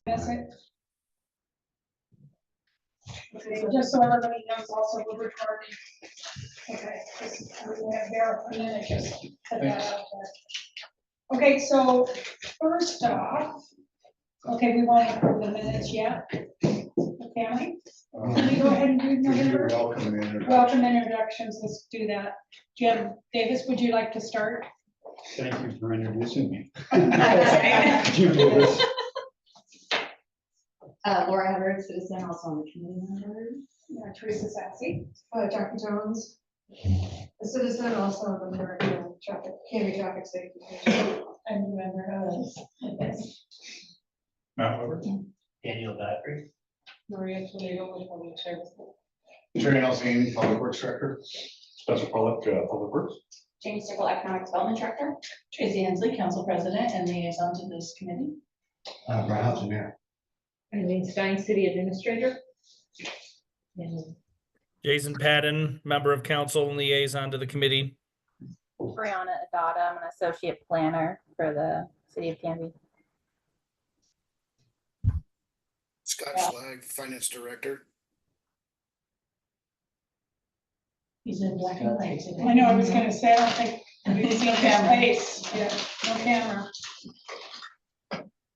That's it. Okay, just so everybody knows also we're recording. Okay, we have Vera for a minute, just put that out there. Okay, so first off, okay, we won't approve the minutes yet. Can we? Can we go ahead and do November? Welcome introductions, let's do that. Jim Davis, would you like to start? Thank you for introducing me. Laura Hubbard, citizen, also on the committee member. Teresa Sassy. Jackie Jones, a citizen, also on the American traffic, Canby Traffic Safety. And member Matt Weber. Daniel Godfrey. Maria Toledo with one chair. Jerry Nelson, Public Works Director. Spencer Pollock, Public Works. Jamie Stigall, Economic Development Director. Tracy Hensley, Council President and liaison to this committee. Brian Hudson, Mayor. Eileen Stein, City Administrator. And Jason Patton, member of council and liaison to the committee. Brianna Adada, I'm an associate planner for the city of Canby. Scott Yeah. Schlag, Finance Director. He's in black and white today. I know, I was gonna say, I don't think we've seen his face. Yeah, no camera.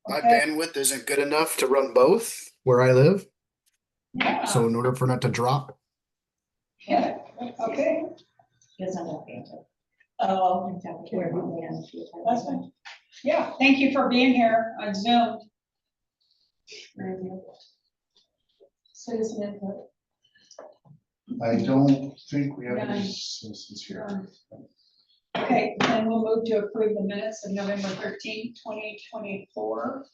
My Okay. bandwidth isn't good enough to run both where I live. Yeah. So in order for not to drop, Yeah, okay, Because I'm looking to. oh, that's fine. Yeah, thank you for being here on Zoom. Citizen input. I don't think we have any None. citizens here. Okay, then we'll move to approve the minutes of November 13th, 2024.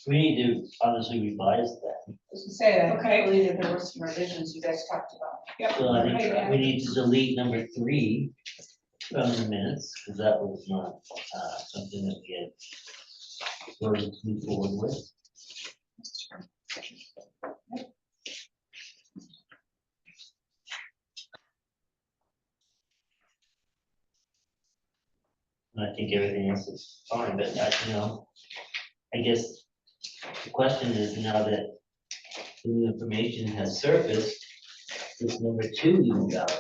We need to honestly revise that. Say that, Okay. I believe that there were some revisions you guys talked about. Yep. So I Okay, think yeah. we need to delete number 3 from the minutes, because that was not something that we had sort of moved forward with. And I think everything else is fine, but I guess the question is now that the new information has surfaced, is number 2 even valid?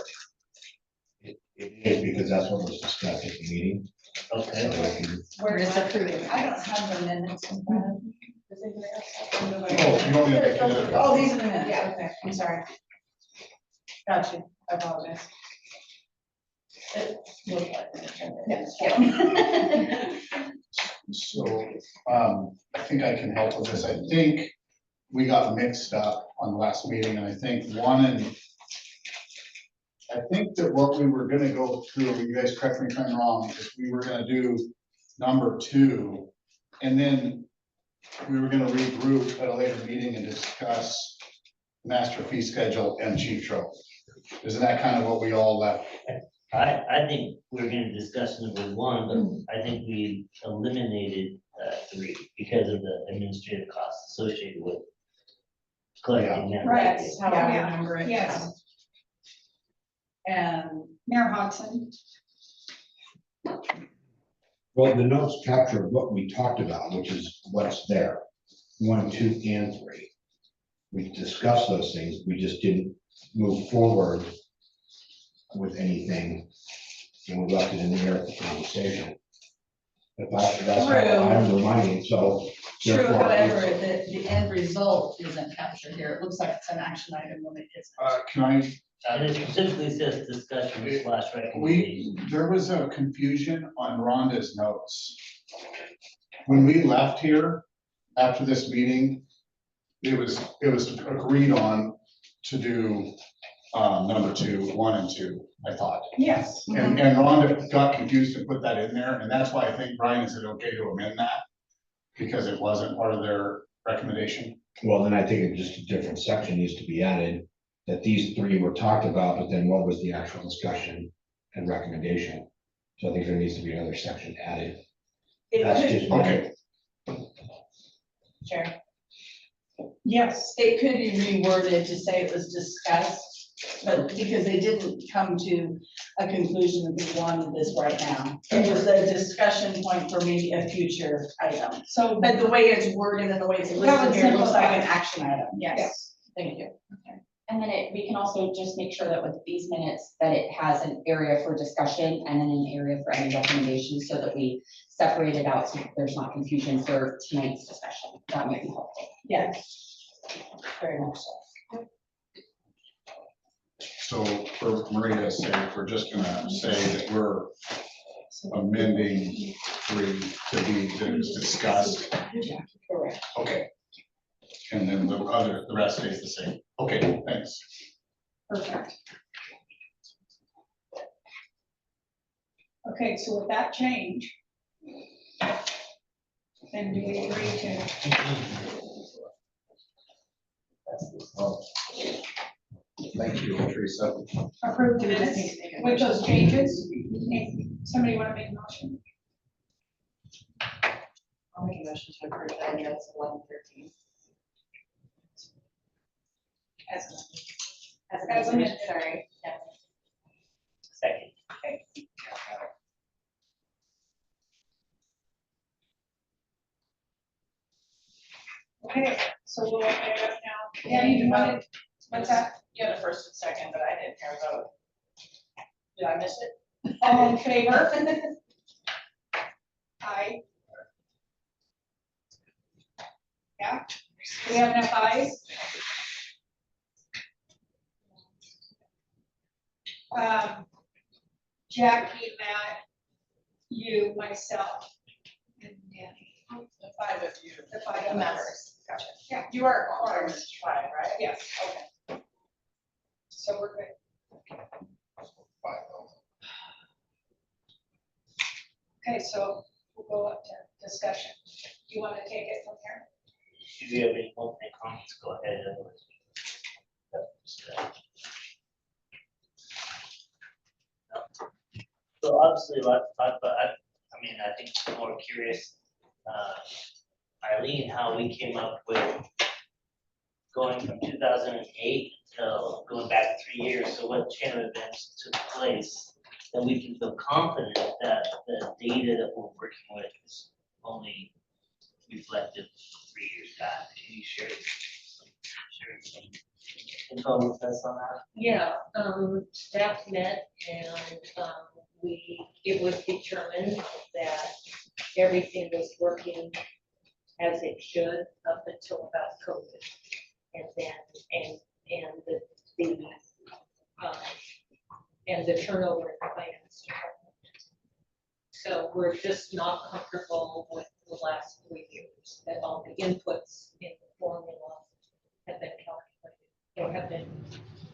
It is because that's what was discussed at the meeting. Okay. So if you- We're just approving. I don't have the minutes in front of me. Does anybody else have them? Oh, you don't need to. Oh, these are the minutes, okay, I'm sorry. Gotcha, I apologize. It looked like an agenda. Yeah. So, I think I can help with this. I think we got mixed up on the last meeting, and I think I think that what we were gonna go through, you guys correct me if I'm wrong, is we were gonna do number 2, and then we were gonna regroup at a later meeting and discuss master fee schedule and chief trouble. Isn't that kind of what we all left? I think we're gonna discuss number 1, but I think we eliminated 3 because of the administrative costs associated with collecting that. Right. That's how I remember it. Yes. And Mayor Hodson. Well, the notes capture what we talked about, which is what's there, 1, 2, and 3. We discussed those things, we just didn't move forward with anything, and we left it in the air for conversation. But that's how I'm reminding, so. true, therefore, however, the end result isn't captured here. It looks like it's an action item when it isn't. Can I And it specifically says discussion / recommendation. there was a confusion on Rhonda's notes. When we left here after this meeting, it was agreed on to do number 2, 1 and 2, I thought. Yes. And Rhonda got confused and put that in there, and that's why I think Brian said okay to amend that, because it wasn't part of their recommendation. Well, then I think it just a different section needs to be added, that these 3 were talked about, but then what was the actual discussion and recommendation? So I think there needs to be another section added. That's just. Okay. Chair. Yes. It could be reworded to say it was discussed But because they didn't come to a conclusion that they wanted this right now. It was a discussion point for maybe a future item. So, But the way it's worded and the way it's That listed would here, it looks like an simplify. action item. Yes, thank you. And then we can also just make sure that with these minutes, that it has an area for discussion and then an area for any recommendations, so that we separate it out so that there's not confusion for tonight's discussion. That might be helpful. Yes. Very much so. So for Maria's sake, we're just gonna say that we're amending 3 to be discussed. Correct. Okay. And then the rest stays the same. Okay, thanks. perfect. Okay, so with that change, then do we agree to, Oh. Thank you, Teresa. approve the minutes with those changes? Somebody want to make a motion? I'll make a motion to approve the minutes 11:13. As amended. Sorry. Second. Okay, so we'll open it up now. Yeah, you wanted, what's that? You had a first and second, but I didn't hear a vote. Did I miss it? All in favor? Aye. Yeah, do we have enough ayes? Jackie, Matt, you, myself, and Danny, The 5 of you. the 5 of us. Members. Gotcha. Yeah. You are quorum is 5, right? Yes, Okay. so we're good. Okay, so we'll go up to discussion. You want to take it from here? If you have any opening comments, go ahead. So obviously, a lot to talk about. I mean, I think I'm more curious, Eileen, how we came up with going from 2008 till going back 3 years. So what chain of events took place that we can feel confident that the data that we're working with is only reflective 3 years back? Can you share some info with us on that? Yeah, staff met and, it was determined that everything was working as it should up until about COVID. And then, and the turnover in the finance department. So we're just not comfortable with the last 3 years, that all the inputs in the formula have been calculated, or have been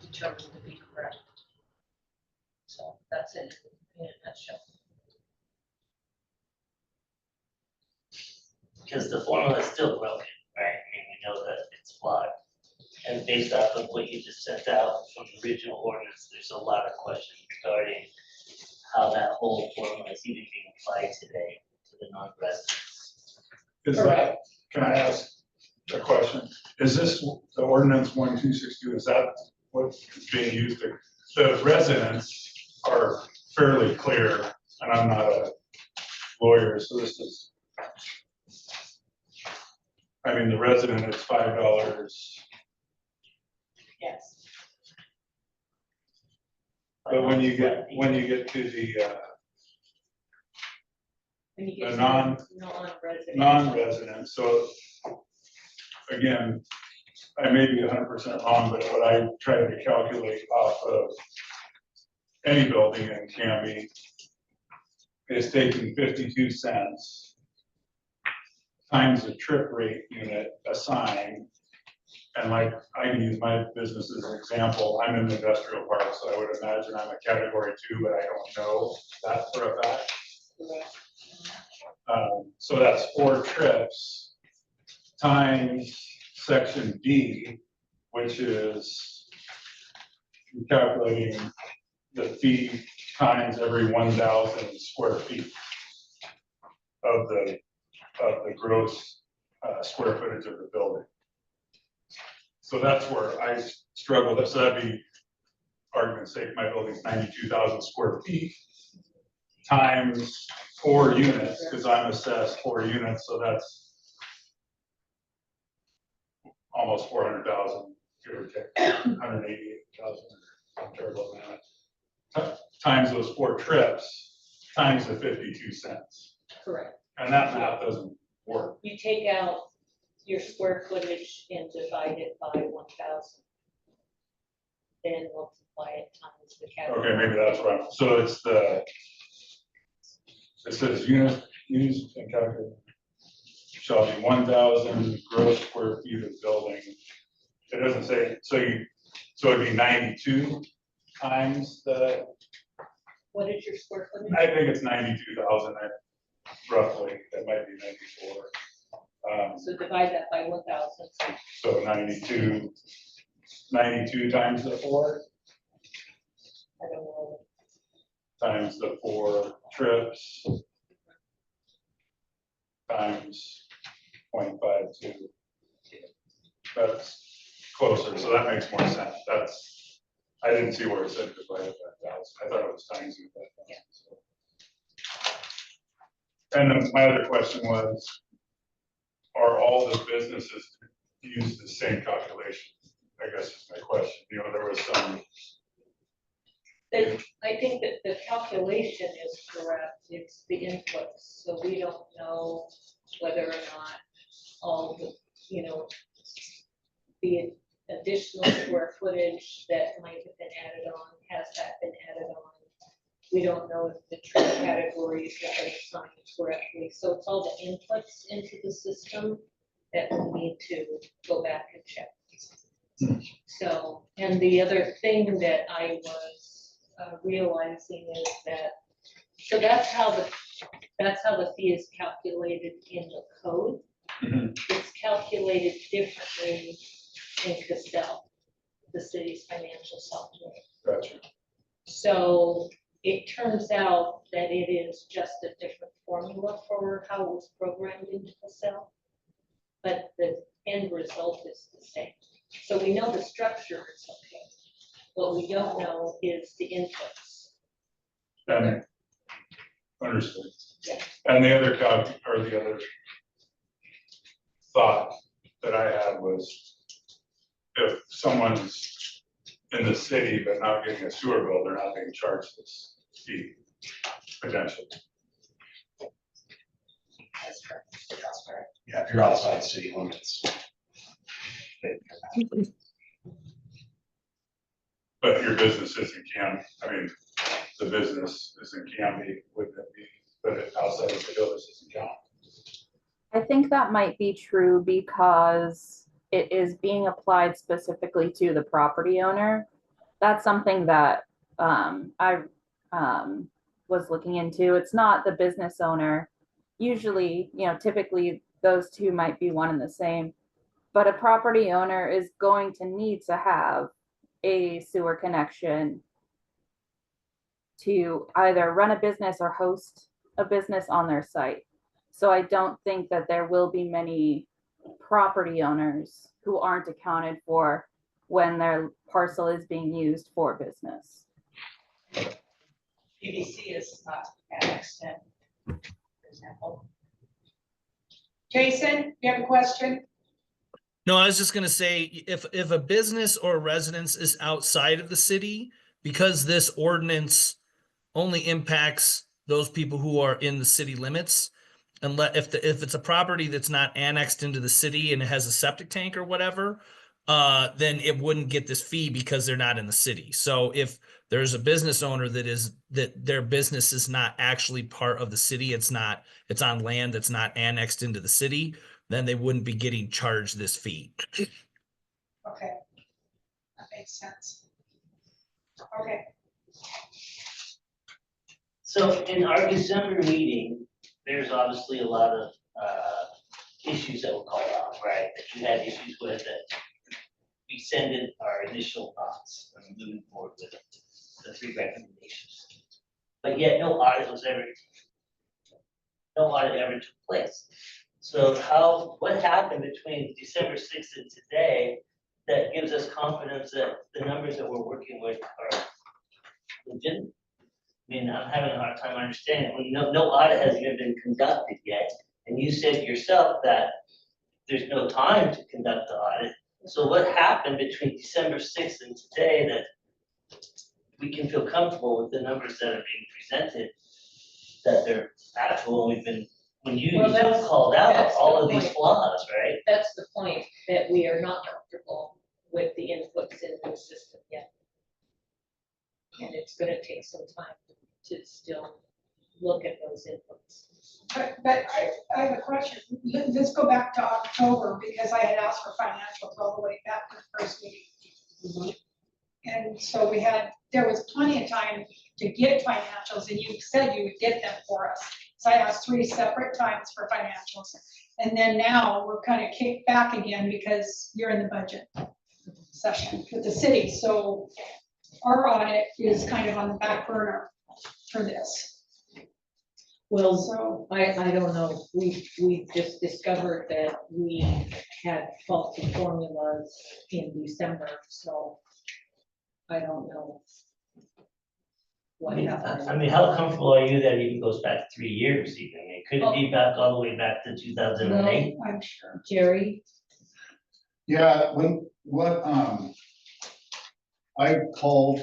determined to be correct. So that's it in a nutshell. Because the formula is still broken, right? I mean, we know that it's flawed. And based off of what you just sent out from the original ordinance, there's a lot of questions regarding how that whole formula is even being applied today to the non-residents. Is that, can I ask a question? Is this the ordinance 1262, is that what's being used? The residents are fairly clear, and I'm not a lawyer, so this is, I mean, the resident is $5. Yes. But when you get to the Non-resident. non-resident, so again, I may be 100% wrong, but what I tried to calculate off of any building in Canby is taking 52 cents times the trip rate unit assigned. And like, I can use my business as an example. I'm in the industrial park, so I would imagine I'm a category 2, but I don't know that for a fact. So that's 4 trips times section D, which is calculating the fee times every 1,000 square feet of the gross square footage of the building. So that's where I struggle. So that'd be argument's sake, my building's 92,000 square feet times 4 units, because I'm assessed 4 units, so that's almost 400,000, give or take, 188,000, I'm terrible at that. Times those 4 trips, times the 52 cents. Correct. And that math doesn't work. You take out your square footage and divide it by 1,000. Then multiply it times the category. Okay, maybe that's right. So it's it says units used and calculated shall be 1,000 gross square feet of building. It doesn't say, so it'd be 92 times the, What is your square footage? I think it's 92,000 roughly, that might be 94. So divide that by 1,000. So 92 times the 4, I don't know. times the 4 trips, times 0.52. That's closer, so that makes more sense. I didn't see where it said divided by 1,000. I thought it was times it by 1,000. And then my other question was, are all the businesses use the same calculation? I guess is my question. You know, there was some. I think that the calculation is correct. It's the inputs. So we don't know whether or not all the, the additional square footage that might have been added on, has that been added on? We don't know if the tree categories have been assigned correctly. So it's all the inputs into the system that we need to go back and check. So, and the other thing that I was realizing is that, so that's how the fee is calculated in the code. It's calculated differently in Cassell, the city's financial software. Gotcha. So it turns out that it is just a different formula for how it was programmed into Cassell, but the end result is the same. So we know the structure is okay. What we don't know is the inputs. And understood. Yeah. And the other thought that I had was, if someone's in the city but not getting a sewer bill, they're not being charged this fee, potentially. That's correct. That's correct. Yeah, if you're outside city limits. But your business is in the business is in Canby, wouldn't it be, but outside of the village is in county? I think that might be true because it is being applied specifically to the property owner. That's something that I was looking into. It's not the business owner. Usually, typically those two might be one and the same, but a property owner is going to need to have a sewer connection to either run a business or host a business on their site. So I don't think that there will be many property owners who aren't accounted for when their parcel is being used for business. PVC is not annexed in, for example. Jason, you have a question? No, I was just gonna say, if a business or residence is outside of the city, because this ordinance only impacts those people who are in the city limits, if it's a property that's not annexed into the city and it has a septic tank or whatever, then it wouldn't get this fee because they're not in the city. So if there's a business owner that their business is not actually part of the city, it's on land that's not annexed into the city, then they wouldn't be getting charged this fee. Okay. That makes sense. Okay. So in our December meeting, there's obviously a lot of issues that were called out, right? That you had issues with, that we send in our initial thoughts and moving forward with the 3 recommendations. But yet no audit ever took place. So what happened between December 6th and today that gives us confidence that the numbers that we're working with are legitimate? I mean, I'm having a hard time understanding, when no audit has even been conducted yet, and you said yourself that there's no time to conduct the audit. So what happened between December 6th and today that we can feel comfortable with the numbers that are being presented, that they're actual, we've been, when you Well, that's- called out that's all the of these point. flaws, right? That's the point, that we are not comfortable with the inputs in the system yet. And it's gonna take some time to still look at those inputs. But I have a question. Let's go back to October, because I had asked for financials all the way back to the first meeting. And so there was plenty of time to get financials, and you said you would get them for us. So I asked 3 separate times for financials. And then now we're kind of kicked back again because you're in the budget session with the city. So our audit is kind of on the back burner for this. Well, So, I don't know, we just discovered that we had faulty formulas in December, so I don't know what happened. I mean, how comfortable are you that it even goes back 3 years even? I mean, could it be back all the way back to 2008? I'm sure. Jerry, Yeah, I called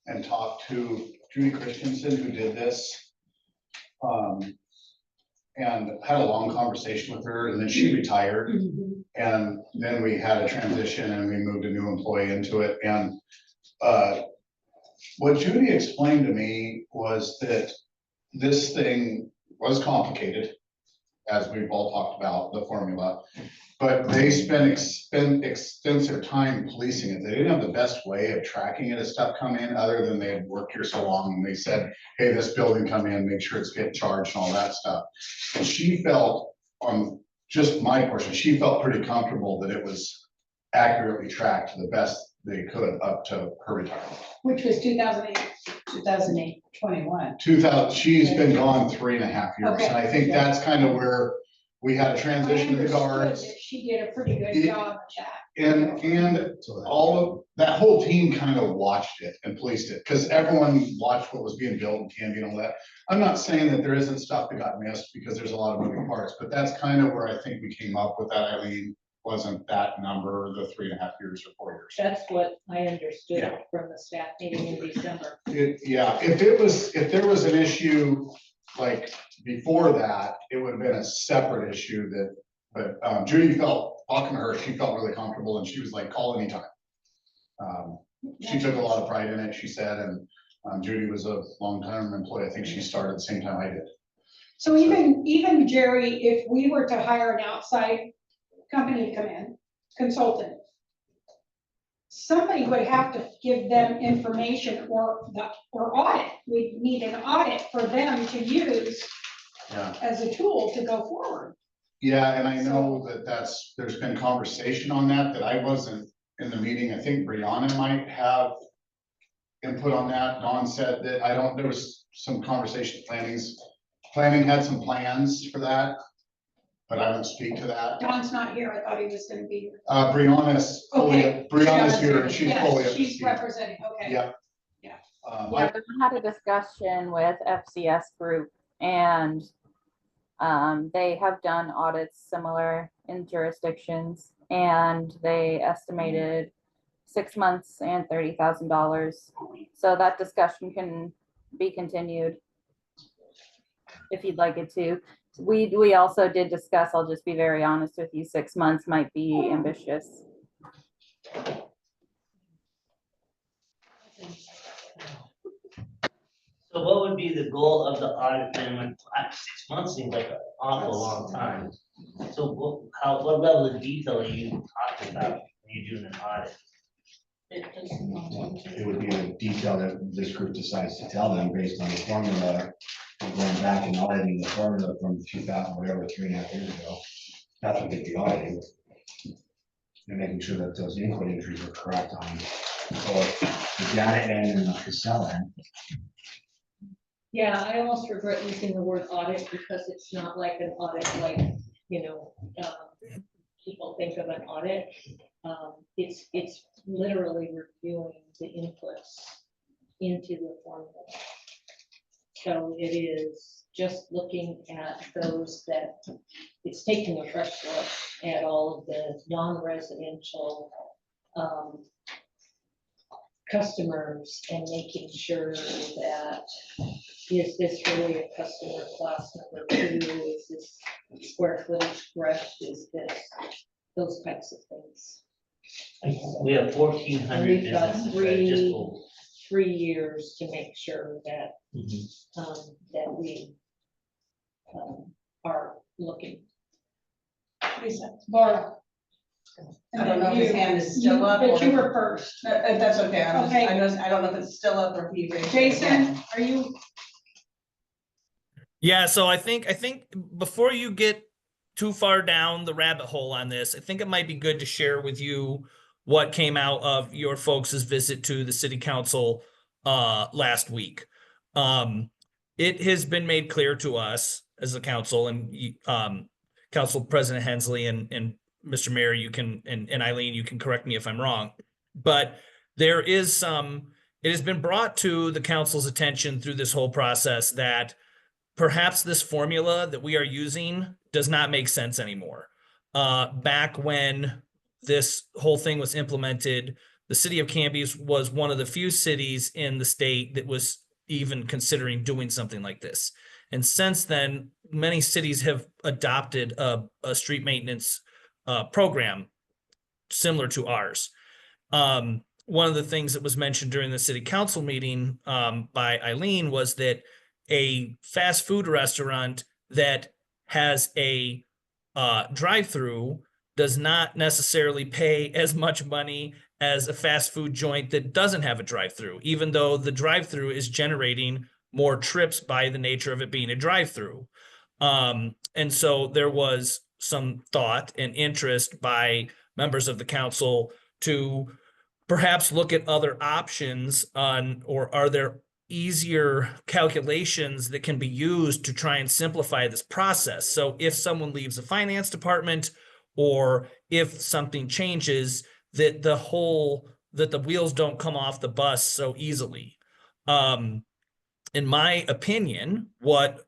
and talked to Judy Christensen, who did this. And had a long conversation with her, and then she retired. And then we had a transition and we moved a new employee into it. And what Judy explained to me was that this thing was complicated, as we've all talked about, the formula. But they spent extensive time policing it. They didn't have the best way of tracking it as stuff come in, other than they had worked here so long and they said, hey, this building come in, make sure it's getting charged and all that stuff. And she felt, on just my portion, she felt pretty comfortable that it was accurately tracked to the best they could up to her retirement. Which was 2008. 2008, 21. 2000, she's been gone 3.5 years, and I think Okay. that's kind of where we had a transition to the guards. I understood that she did a pretty good It- job at that. And all of, that whole team kind of watched it and policed it, because everyone watched what was being built in Canby and all that. I'm not saying that there isn't stuff that got missed, because there's a lot of moving parts, but that's kind of where I think we came up with that, Eileen, wasn't that number, the 3.5 years or 4 years. that's what I understood Yeah. from the staff meeting in December. Yeah, if there was an issue like before that, it would have been a separate issue but Judy felt, talking to her, she felt really comfortable, and she was like, call anytime. She took a lot of pride in it, she said, and Judy was a long-time employee. I think she started the same time I did. So even Jerry, if we were to hire an outside company to come in, consultant, somebody would have to give them information or audit. We need an audit for them to use Yeah. as a tool to go forward. Yeah, and I know there's been conversation on that I wasn't in the meeting. I think Brianna might have input on that. Dawn said that there was some conversation, planning had some plans for that, but I don't speak to that. Don's not here. I thought he was gonna be here. Brianna's Okay. here, and she's Yes, fully up to she's speed. representing, okay. Yep. Yeah. Yeah, we had a discussion with FCS Group, and they have done audits similar in jurisdictions, and they estimated 6 months and $30,000. So that discussion can be continued if you'd like it to. We also did discuss, I'll just be very honest with you, 6 months might be ambitious. So what would be the goal of the audit then? When 6 months seems like an awful long time. So what level of detail are you talking about when you're doing an audit? It would be a detail that this group decides to tell them based on the formula, and going back and auditing the formula from 2000, whatever, 3.5 years ago. That's what they'd be auditing. And making sure that those input entries are correct on both the data end and the Excel end. Yeah, I almost regret using the word audit because it's not like an audit, like, people think of an audit. It's literally reviewing the inputs into the formula. So it is just looking at those that, it's taking a fresh look at all of the non-residential customers and making sure that, is this really a customer class number 2? Is this square footage correct? Is this, those types of things. We have 1,400 We've got businesses registered. 3 years to make sure that, Mhm. that we are looking. Lisa, Laura. I don't know if his hand is still up But you or- were first. That's okay, Okay. I don't know if it's still up or if he raised it Jason, again. are you, Yeah, so I think before you get too far down the rabbit hole on this, I think it might be good to share with you what came out of your folks' visit to the city council last week. It has been made clear to us as a council, and Council President Hensley and Mr. Mayor, you can, and Eileen, you can correct me if I'm wrong, but there is it has been brought to the council's attention through this whole process that perhaps this formula that we are using does not make sense anymore. Back when this whole thing was implemented, the city of Canby was one of the few cities in the state that was even considering doing something like this. And since then, many cities have adopted a street maintenance program similar to ours. One of the things that was mentioned during the city council meeting by Eileen was that a fast food restaurant that has a drive-through does not necessarily pay as much money as a fast food joint that doesn't have a drive-through, even though the drive-through is generating more trips by the nature of it being a drive-through. And so there was some thought and interest by members of the council to perhaps look at other options on, or are there easier calculations that can be used to try and simplify this process. So if someone leaves the finance department, or if something changes, that the wheels don't come off the bus so easily. In my opinion, what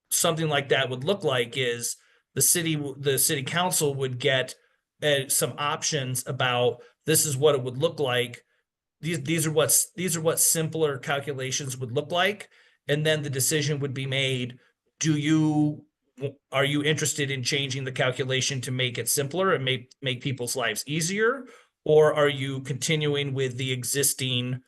something like that would look like is the city council would get some options about, this is what it would look like. These are what simpler calculations would look like. And then the decision would be made, are you interested in changing the calculation to make it simpler and make people's lives easier? Or are you continuing with the existing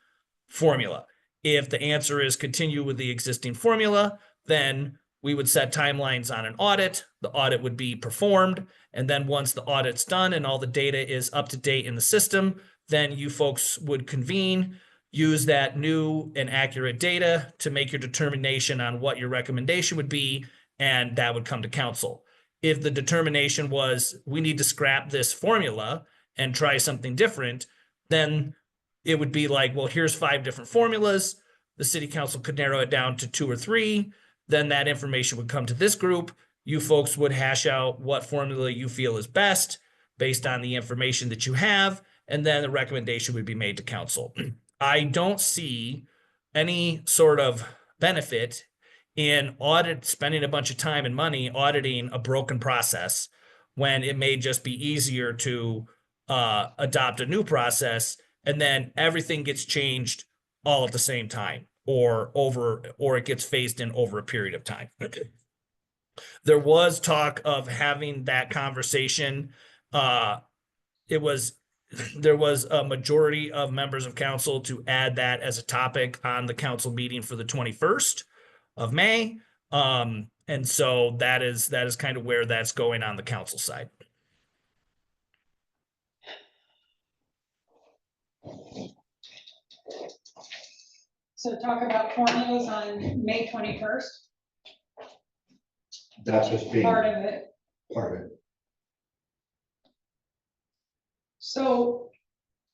formula? If the answer is continue with the existing formula, then we would set timelines on an audit. The audit would be performed. And then once the audit's done and all the data is up to date in the system, then you folks would convene, use that new and accurate data to make your determination on what your recommendation would be, and that would come to council. If the determination was, we need to scrap this formula and try something different, then it would be like, well, here's 5 different formulas. The city council could narrow it down to 2 or 3. Then that information would come to this group. You folks would hash out what formula you feel is best based on the information that you have, and then the recommendation would be made to council. I don't see any sort of benefit in spending a bunch of time and money auditing a broken process when it may just be easier to adopt a new process, and then everything gets changed all at the same time, or it gets phased in over a period of time. There was talk of having that conversation. There was a majority of members of council to add that as a topic on the council meeting for the 21st of May. And so that is kind of where that's going on the council side. so talk about formulas on May 21st, That's just being part of it. part of it. So,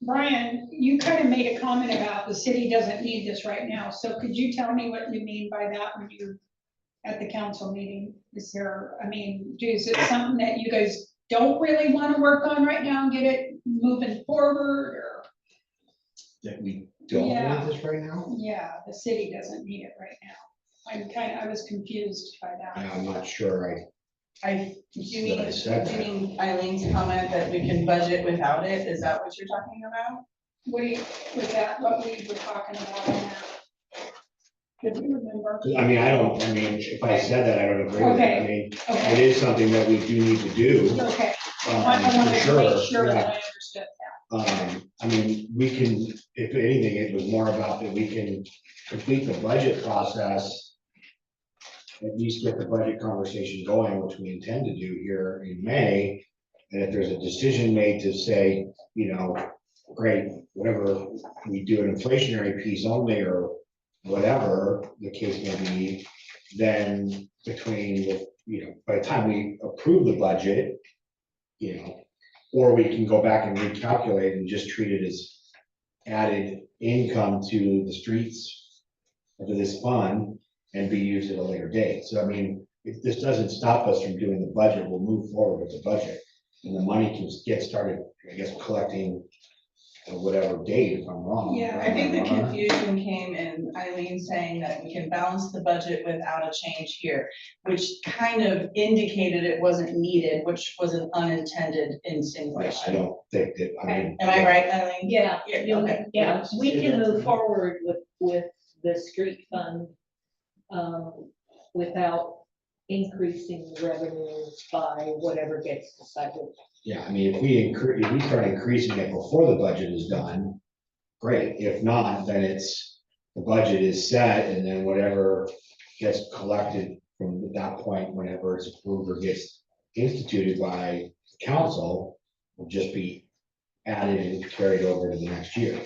Brian, you kind of made a comment about the city doesn't need this right now. So could you tell me what you mean by that when you, at the council meeting? Is there, is it something that you guys don't really wanna work on right now and get it moving forward, or, That we don't Yeah. want this right now? yeah, the city doesn't need it right now. I was confused by that. I'm not sure, You That I said that. mean Eileen's comment that we can budget without it, is that what you're talking about? What do you, was that what we were talking about in that? Did you remember? I mean, if I said that, I don't agree with it. I Okay. mean, it Okay, is something that we do need to do. okay, I For wanted to make sure, sure yeah. that I understood that. I mean, we can, if anything, it was more about that we can complete the budget process. At least get the budget conversation going, which we intend to do here in May. And if there's a decision made to say, great, whatever, we do an inflationary piece only, or whatever the case may be, then between, by the time we approve the budget, or we can go back and recalculate and just treat it as added income to the streets of this fund and be used at a later date. So I mean, if this doesn't stop us from doing the budget, we'll move forward with the budget. And the money can get started, I guess, collecting at whatever date, if I'm wrong. Yeah, I think the confusion came in Eileen saying that we can balance the budget without a change here, which kind of indicated it wasn't needed, which was an unintended Yeah, I insinuation. don't think that, I mean. Am I right, Eileen? Yeah, Yeah, okay. yeah, we So can that's- move forward with the street fund without increasing revenues by whatever gets decided. Yeah, I mean, if we start increasing it before the budget is done, great. If not, then the budget is set, and then whatever gets collected from that point, whenever it's approved or gets instituted by council, will just be added and carried over to the next year.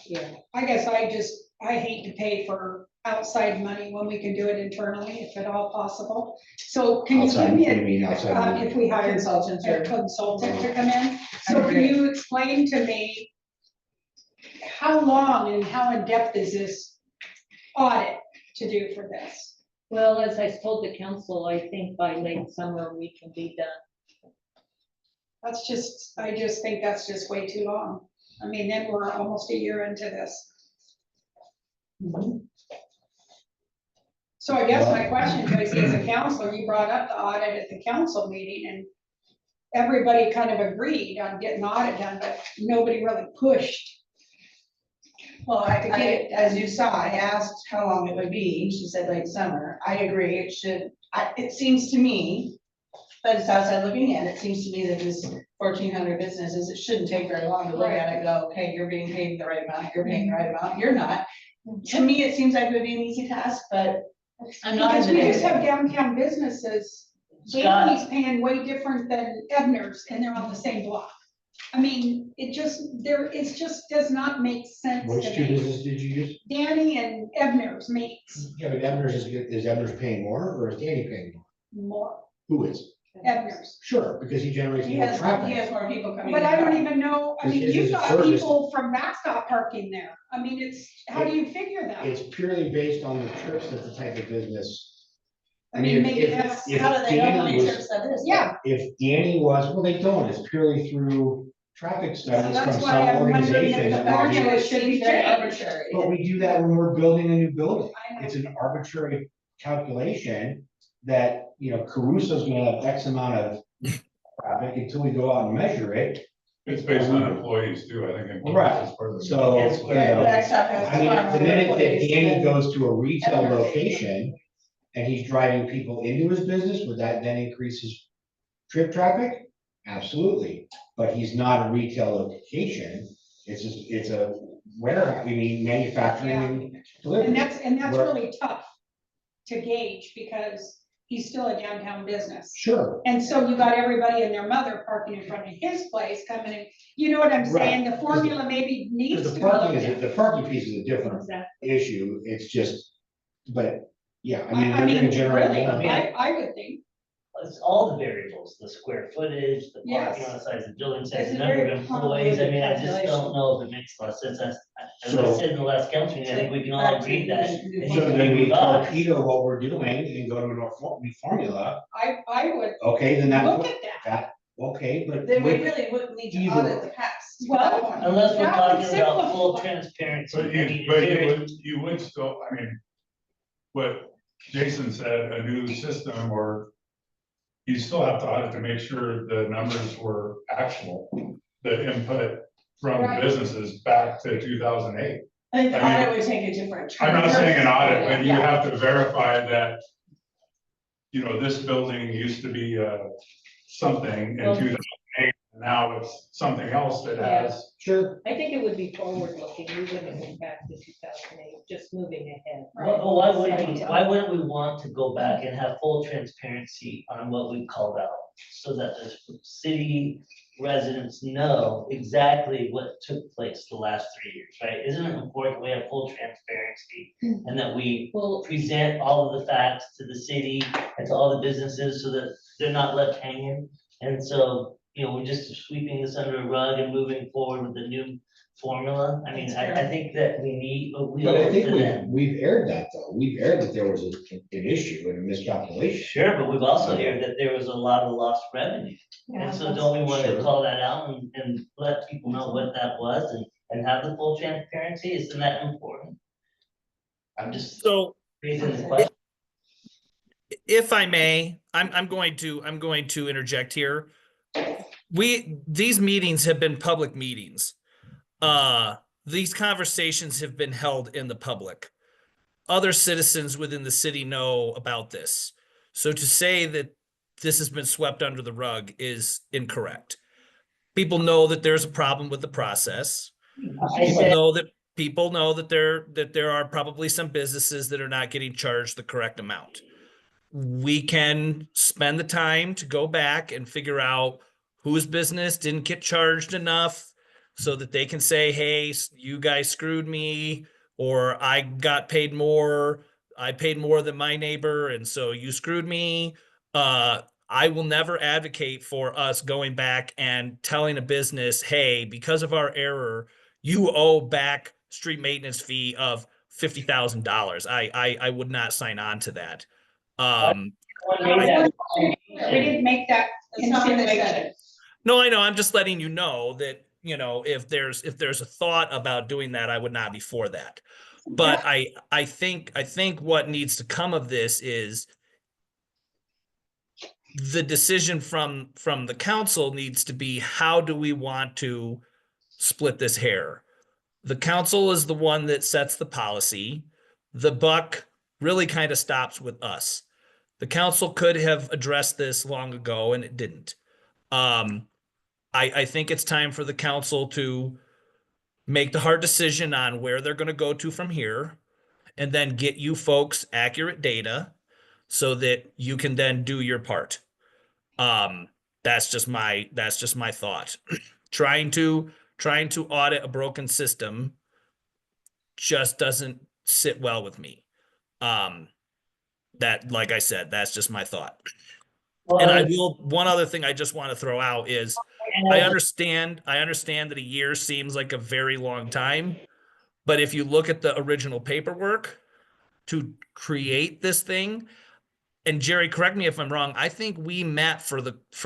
Yeah. I guess I hate to pay for outside money when we can do it internally, if at all possible. So can you give Outside, me what do you mean outside? if we hire Consultants a or. consultant to come in? So can agree. you explain to me how long and how in-depth is this audit to do for this? Well, as I told the council, I think by late summer we can be done. I just think that's just way too long. I mean, then we're almost a year into this. So I guess my question, Tracy, as a counselor, you brought up the audit at the council meeting, and everybody kind of agreed on getting the audit done, but nobody really pushed. Well, To get it as you saw, I asked how long it would be, she said late summer, I agree, it seems to me, but it's outside looking in, it seems to me that this 1,400 businesses, it shouldn't take very long to look at it and go, okay, you're being paid the right amount, you're paying the right amount, you're not. To me, it seems like it would be an easy task, but I'm not. Because we just have downtown businesses, Scott. Danny's paying way different than Ebner's, and they're on the same block. I mean, it just does not make sense Which to two me. businesses did you use? Danny and Ebner's makes Yeah, but is Evers paying more, or is Danny paying more? more, Who is? Ebner's. Sure, because he generates He more has traffic. more people coming. But in. I don't even know, I mean, It's you've a got service. people from Backstop parking there. I mean, how do you figure that? It's purely based on the trips that the type of business. I mean, if- maybe if- that's, if How do they know how Danny many was- trips that is? yeah, If Danny was, well, they don't, it's purely through traffic so studies from that's why some I'm wondering organization. if the that might be- formula should be Very changed. arbitrary. But we do that when we're building a new building. I know. It's an arbitrary calculation that, Caruso's gonna have X amount of traffic until we go out and measure it. It's based on employees too, I think. employees Right. is part of the- So, Yes, you Yeah, know, Backstop has I mean, far the more minute that employees Danny than- goes to a retail Ever. location and he's driving people into his business, would that then increase his trip traffic? Absolutely, but he's not a retail location, it's a warehouse, manufacturing and And delivery. that's Where- really tough to gauge because he's still a downtown business. Sure, And so you got everybody and their mother parking in front of his place coming in, you know what I'm saying? The formula maybe needs because to the be parking looked at. the parking piece is a different Exactly. issue, it's just, but, yeah, I they're mean, gonna generate really, more. I would think, It's all the variables, the square footage, the parking Yes. lot size, the building size, It's the a number very of employees, I mean, I just complicated don't know if it makes a lot of sense. As I So- said in the last council meeting, I think we can all agree that. it needs So to be then we revised. torpedo what we're doing and go to a new formula, I would okay, then that. look at that. Okay, but. Then we with- really wouldn't need to Either- audit the past. Well, Unless we're That would talking about full simplify. transparency. I But mean, you, if but there is- you would still, I mean, what Jason said, a new system, or you still have to audit to make sure the numbers were actual, the input from Right. businesses back to 2008. I think the I mean, audit would take a different. I'm not saying an audit, but you Yeah. have to verify that, you know, this building used to be, something in Well- 2008, and now it's something else that has. Sure. I think it would be forward looking, we wouldn't go back to 2008, just moving ahead. Well, why wouldn't we want to go back and have full transparency on what we've called out? So that the city residents know exactly what took place the last 3 years, right? Isn't it important we have full transparency and that we Well, present all of the facts to the city and to all the businesses so that they're not left hanging? And so, you know, we're just sweeping this under a rug and moving forward with the new formula. I mean, I think that we need, we But I owe it think to them. we've aired that though. We've aired that there was an issue and a miscalculation. Sure, but we've also heard that there was a lot of lost revenue. And so don't we want to Sure. call that out and let people know what that was and have the full transparency? Isn't that important? I'm just So raising the question. if I may, I'm going to interject here. These meetings have been public meetings. These conversations have been held in the public. Other citizens within the city know about this. So to say that this has been swept under the rug is incorrect. People know that there's a problem with the process. I said, People know that there are probably some businesses that are not getting charged the correct amount. We can spend the time to go back and figure out whose business didn't get charged enough so that they can say, hey, you guys screwed me, or I got paid more. I paid more than my neighbor, and so you screwed me. I will never advocate for us going back and telling a business, hey, because of our error, you owe back street maintenance fee of $50,000. I would not sign on to that. one we made that didn't make that That's not what they said. insinuation. No, I know. I'm just letting you know that, you know, if there's a thought about doing that, I would not be for that. But I think what needs to come of this is the decision from the council needs to be, how do we want to split this hair? The council is the one that sets the policy. The buck really kind of stops with us. The council could have addressed this long ago and it didn't. I think it's time for the council to make the hard decision on where they're going to go to from here, and then get you folks accurate data so that you can then do your part. That's just my thought. Trying to audit a broken system just doesn't sit well with me. That, like I said, that's just my thought. And one other thing I just want to throw out is, I understand that a year seems like a very long time, but if you look at the original paperwork to create this thing, and Jerry, correct me if I'm wrong, I think we met for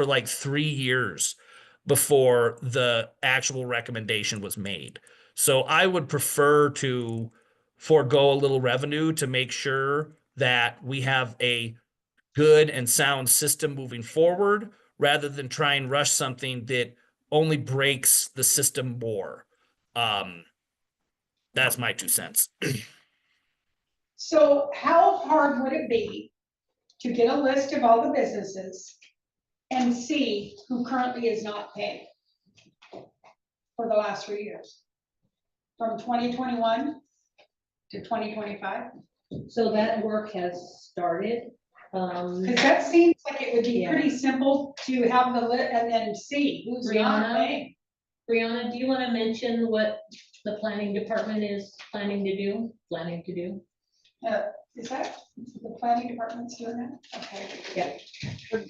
like 3 years before the actual recommendation was made. So I would prefer to forego a little revenue to make sure that we have a good and sound system moving forward, rather than try and rush something that only breaks the system more. That's my 2 cents. So how hard would it be to get a list of all the businesses and see who currently is not paying for the last 3 years? From 2021 to 2025? So that work has started. Because that seems like it would be Yeah. pretty simple to have the list and then see who's not Brianna? paying. Brianna, do you want to mention what the planning department is planning to do? Is that the planning department's doing that? Okay. Yeah.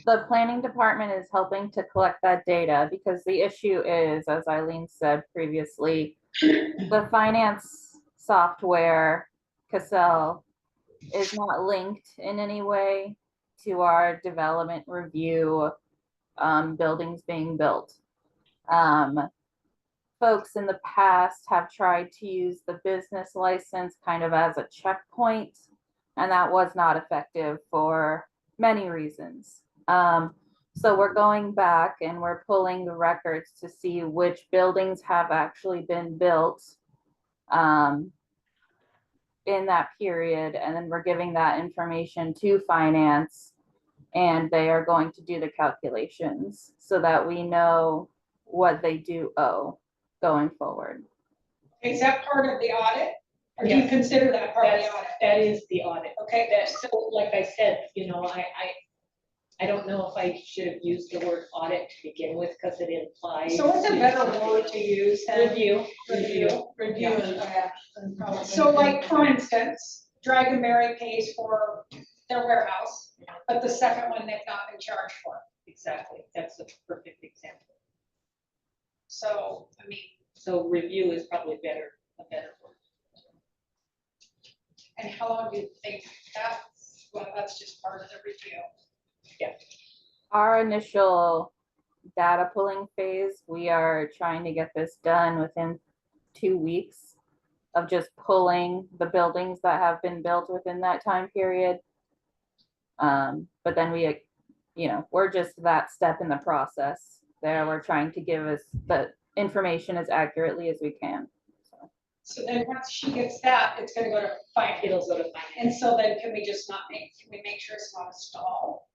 The planning department is helping to collect that data, because the issue is, as Eileen said previously, the finance software, Cassell, is not linked in any way to our development review buildings being built. Folks in the past have tried to use the business license kind of as a checkpoint, and that was not effective for many reasons. So we're going back and we're pulling the records to see which buildings have actually been built in that period, and then we're giving that information to finance, and they are going to do the calculations so that we know what they do owe going forward. Is that part of the audit? Or do you Yes. consider that part of the audit? That is the audit. Okay, That, so like I said, I don't know if I should have used the word audit to begin with, because it implies. so what's a better word to use than? Review. Review Yeah. and, so like, for instance, Dragonberry pays for their warehouse, but the second one they've not been charged for. Exactly, that's a perfect example. So, I mean, So review is probably a better word. and how long do you think that's, well, that's just part of the review. Our initial data pulling phase, we are trying to get this done within 2 weeks of just pulling the buildings that have been built within that time period. But then we, we're just that step in the process there. We're trying to give us the information as accurately as we can. So then once she gets that, it's gonna go to finance. It'll go to finance. And so then can we just not can we make sure it's not a stall?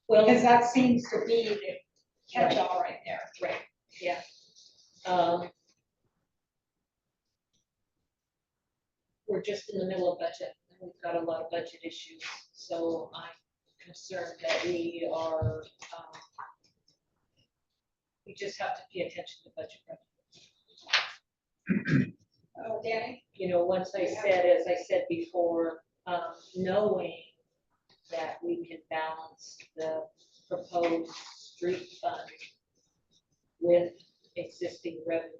Well, Because that seems to be the catch-all right there. right, yeah. We're just in the middle of budget, and we've got a lot of budget issues, so I'm concerned that we are, we just have to pay attention to budget. Oh, Danny? Once I said, as I said before, knowing that we can balance the proposed street fund with existing revenue,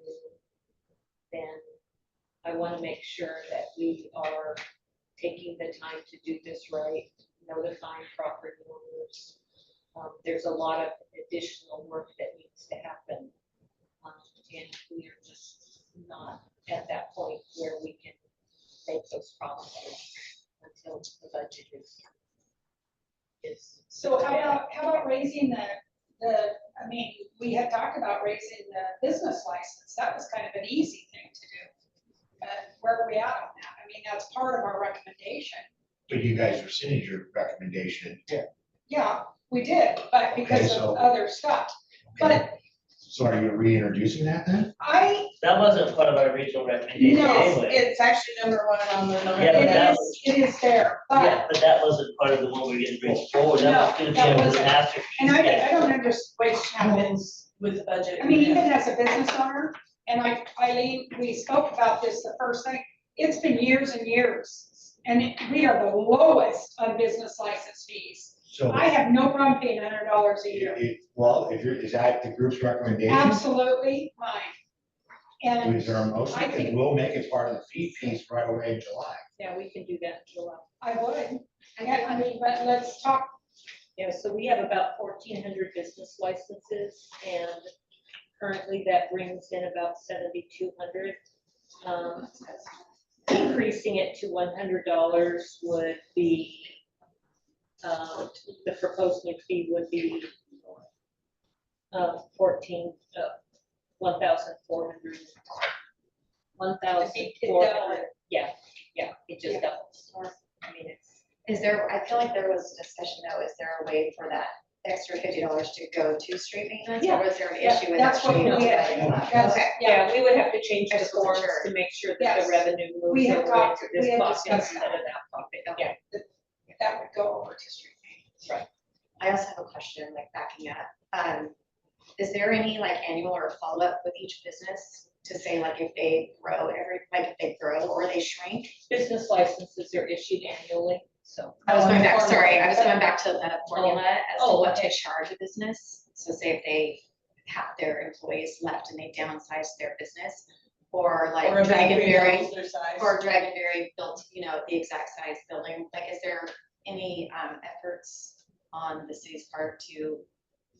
then I want to make sure that we are taking the time to do this right, notifying property owners. There's a lot of additional work that needs to happen. And we are just not at that point where we can make those promises until the budget is. So how about raising I mean, we had talked about raising the business license. That was kind of an easy thing to do. But where are we at on that? I mean, that's part of our recommendation. But you guys rescinded your recommendation. Yeah, we did, but because Okay, so- of other stuff. But So are you reintroducing that then? That wasn't part of our original recommendation No, anyway. It's actually number one on the. Yeah, but that it is there, Yeah, but, but that wasn't part of the one we're getting bring forward. That was gonna be that a wasn't. masterpiece. and I don't understand. Which happens with the budget. I mean, even as a business owner, and Eileen, we spoke about this the first thing, it's been years and years. And we are the lowest on business license fees. So, I have no problem paying $100 a year. well, is that the group's recommendation? Absolutely mine. And Is there a motion? I think- Because we'll make it part of the fee piece right away in July. Yeah, we can do that in July. I would, I mean, but let's talk, Yeah, so we have about 1,400 business licenses, and currently that brings in about 7,200. Increasing it to $100 would be, the proposed new fee would be 1,400. 1,400, yeah, it just doubles. I mean, it's. Is there, I feel like there was a discussion though, is there a way for that extra $50 to go to street maintenance? Yeah. Or was there an Yeah, issue with? that's what actually we had. providing that? That's- Okay. Yeah, we would have to change I the just wasn't forms sure. to make sure that Yes. the revenue We moves had over talked- into we this had pocket discussed instead of that pocket. Okay. Yeah, that would go over to street maintenance. I also have a question, like backing up. Is there any like annual or follow-up with each business to say like if they grow if they grow or they shrink? business licenses are issued annually, so. I was going back, formula. sorry, I was going back to the formula as to Oh, what okay. to charge a business. So say if they have their employees left and they downsize their business, or like Dragonberry, or Dragonberry built, the exact size building, like is there any efforts on the city's part to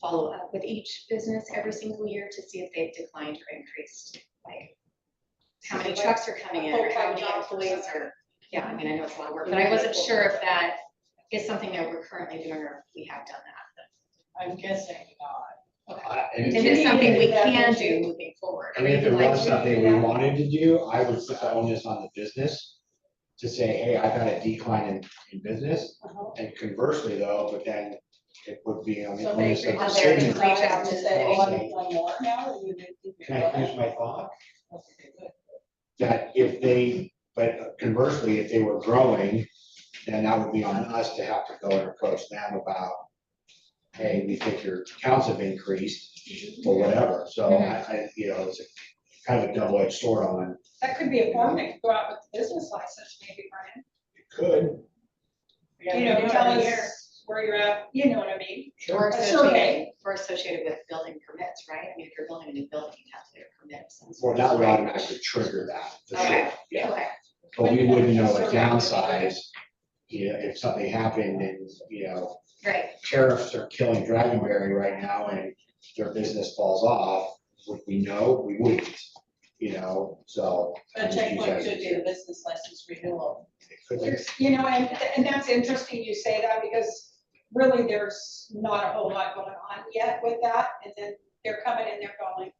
follow up with each business every single year to see if they've declined or increased, like how many trucks are coming in, or how many employees are, yeah, I mean, I know it's a lot of work, but I wasn't sure if that is something that we're currently doing or if we have done that. I'm guessing not. Okay. And Is it something we can do moving forward? I mean, if it was something we wanted to do, I would put the onus on the business to say, hey, I got a decline in business. And conversely though, but then it would be on the So they onus of the Out there to city. reach out to say, the- oh, I'm doing more now, or you did. Can I finish my thought? That if they, but conversely, if they were growing, then that would be on us to have to go and approach them about, hey, we think your counts have increased, or whatever. So you know, it's a kind of a double-edged sword on, That could be a form that could go out with the business license, maybe, Brian. it could. You know, tell us where you're at, you know what I mean? Or A associated, survey. or associated with building permits, right? I mean, if you're building a new building, you have to get a permit. of some Well, sort, that would right? automatically trigger that, for Okay, sure, yeah. okay. But we wouldn't know a downsize, you know, if something happened and, you know, Right, tariffs are killing Dragonberry right now and their business falls off, would we know? We wouldn't, you know, so. A checkpoint could be the business license renewal. It could be. You know, and that's interesting you say that because really there's not a whole lot going on yet with that. And then they're coming and they're going.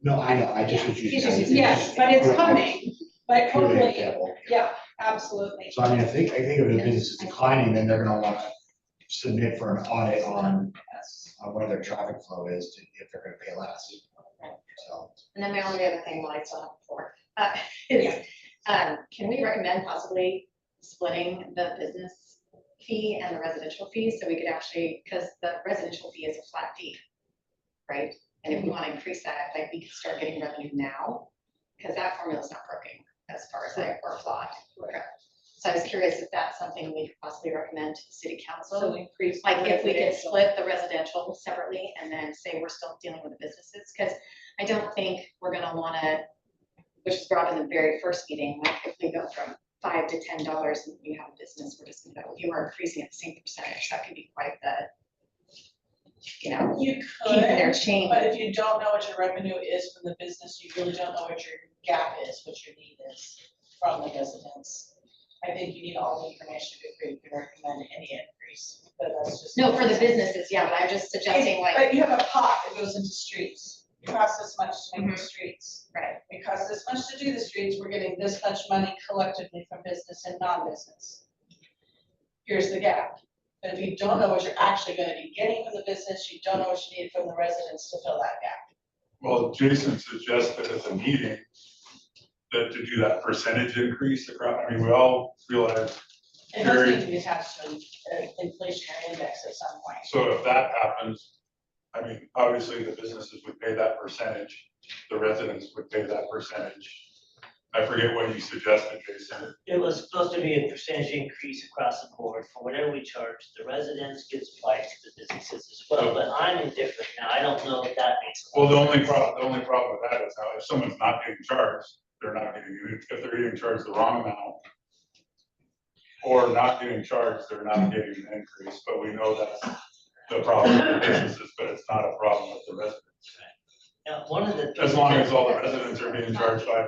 No, I know, I just was using. Yes, but it's coming, but Purely hopefully, example. yeah, absolutely. So I mean, I think if the business is declining, then they're gonna wanna submit for an audit on what their traffic flow is, if they're gonna pay less. So, and then my only other thing, while I still have the floor, is, can we recommend possibly splitting the business fee and the residential fee, so we could actually, because the residential fee is a flat fee, right? And if we want to increase that, like, we could start getting revenue now, because that formula is not broken as far as like, or flawed. So I was curious if that's something we could possibly recommend to the city So council. increase. Like if we could residential. split the residential separately and then say we're still dealing with the businesses, because I don't think we're gonna wanna, which was brought in the very first meeting, like if we go from $5 to $10 and you have a business, we're just gonna go, you are increasing at the same percentage, that could be quite the, you know, You keep in their could, chain. but if you don't know what your revenue is from the business, you really don't know what your gap is, what your need is from the residents. I think you need all the information before you can recommend any increase, but that's just. No, for the businesses, yeah, but I'm just suggesting like, But you have a pot that goes into streets. It costs this much to make the streets. right, It costs this much to do the streets. We're getting this much money collectively from business and non-business. Here's the gap. But if you don't know what you're actually gonna be getting from the business, you don't know what you need from the residents to fill that gap. Well, Jason suggested at the meeting that to do that percentage increase across, I mean, we all realize, It does need to be attached to an inflationary index at some point. so if that happens, I mean, obviously the businesses would pay that percentage, the residents would pay that percentage. I forget what you suggested, Jason. It was supposed to be a percentage increase across the board for whatever we charge. The residents gets applied to the businesses as well, but I'm indifferent now. I don't know if that makes. Well, the only problem with that is how if someone's not getting charged, they're not getting, if they're getting charged the wrong amount or not getting charged, they're not getting an increase, but we know that's the problem with the businesses, but it's not a problem with the residents. Now, one of the. As long as all the residents are being charged $5.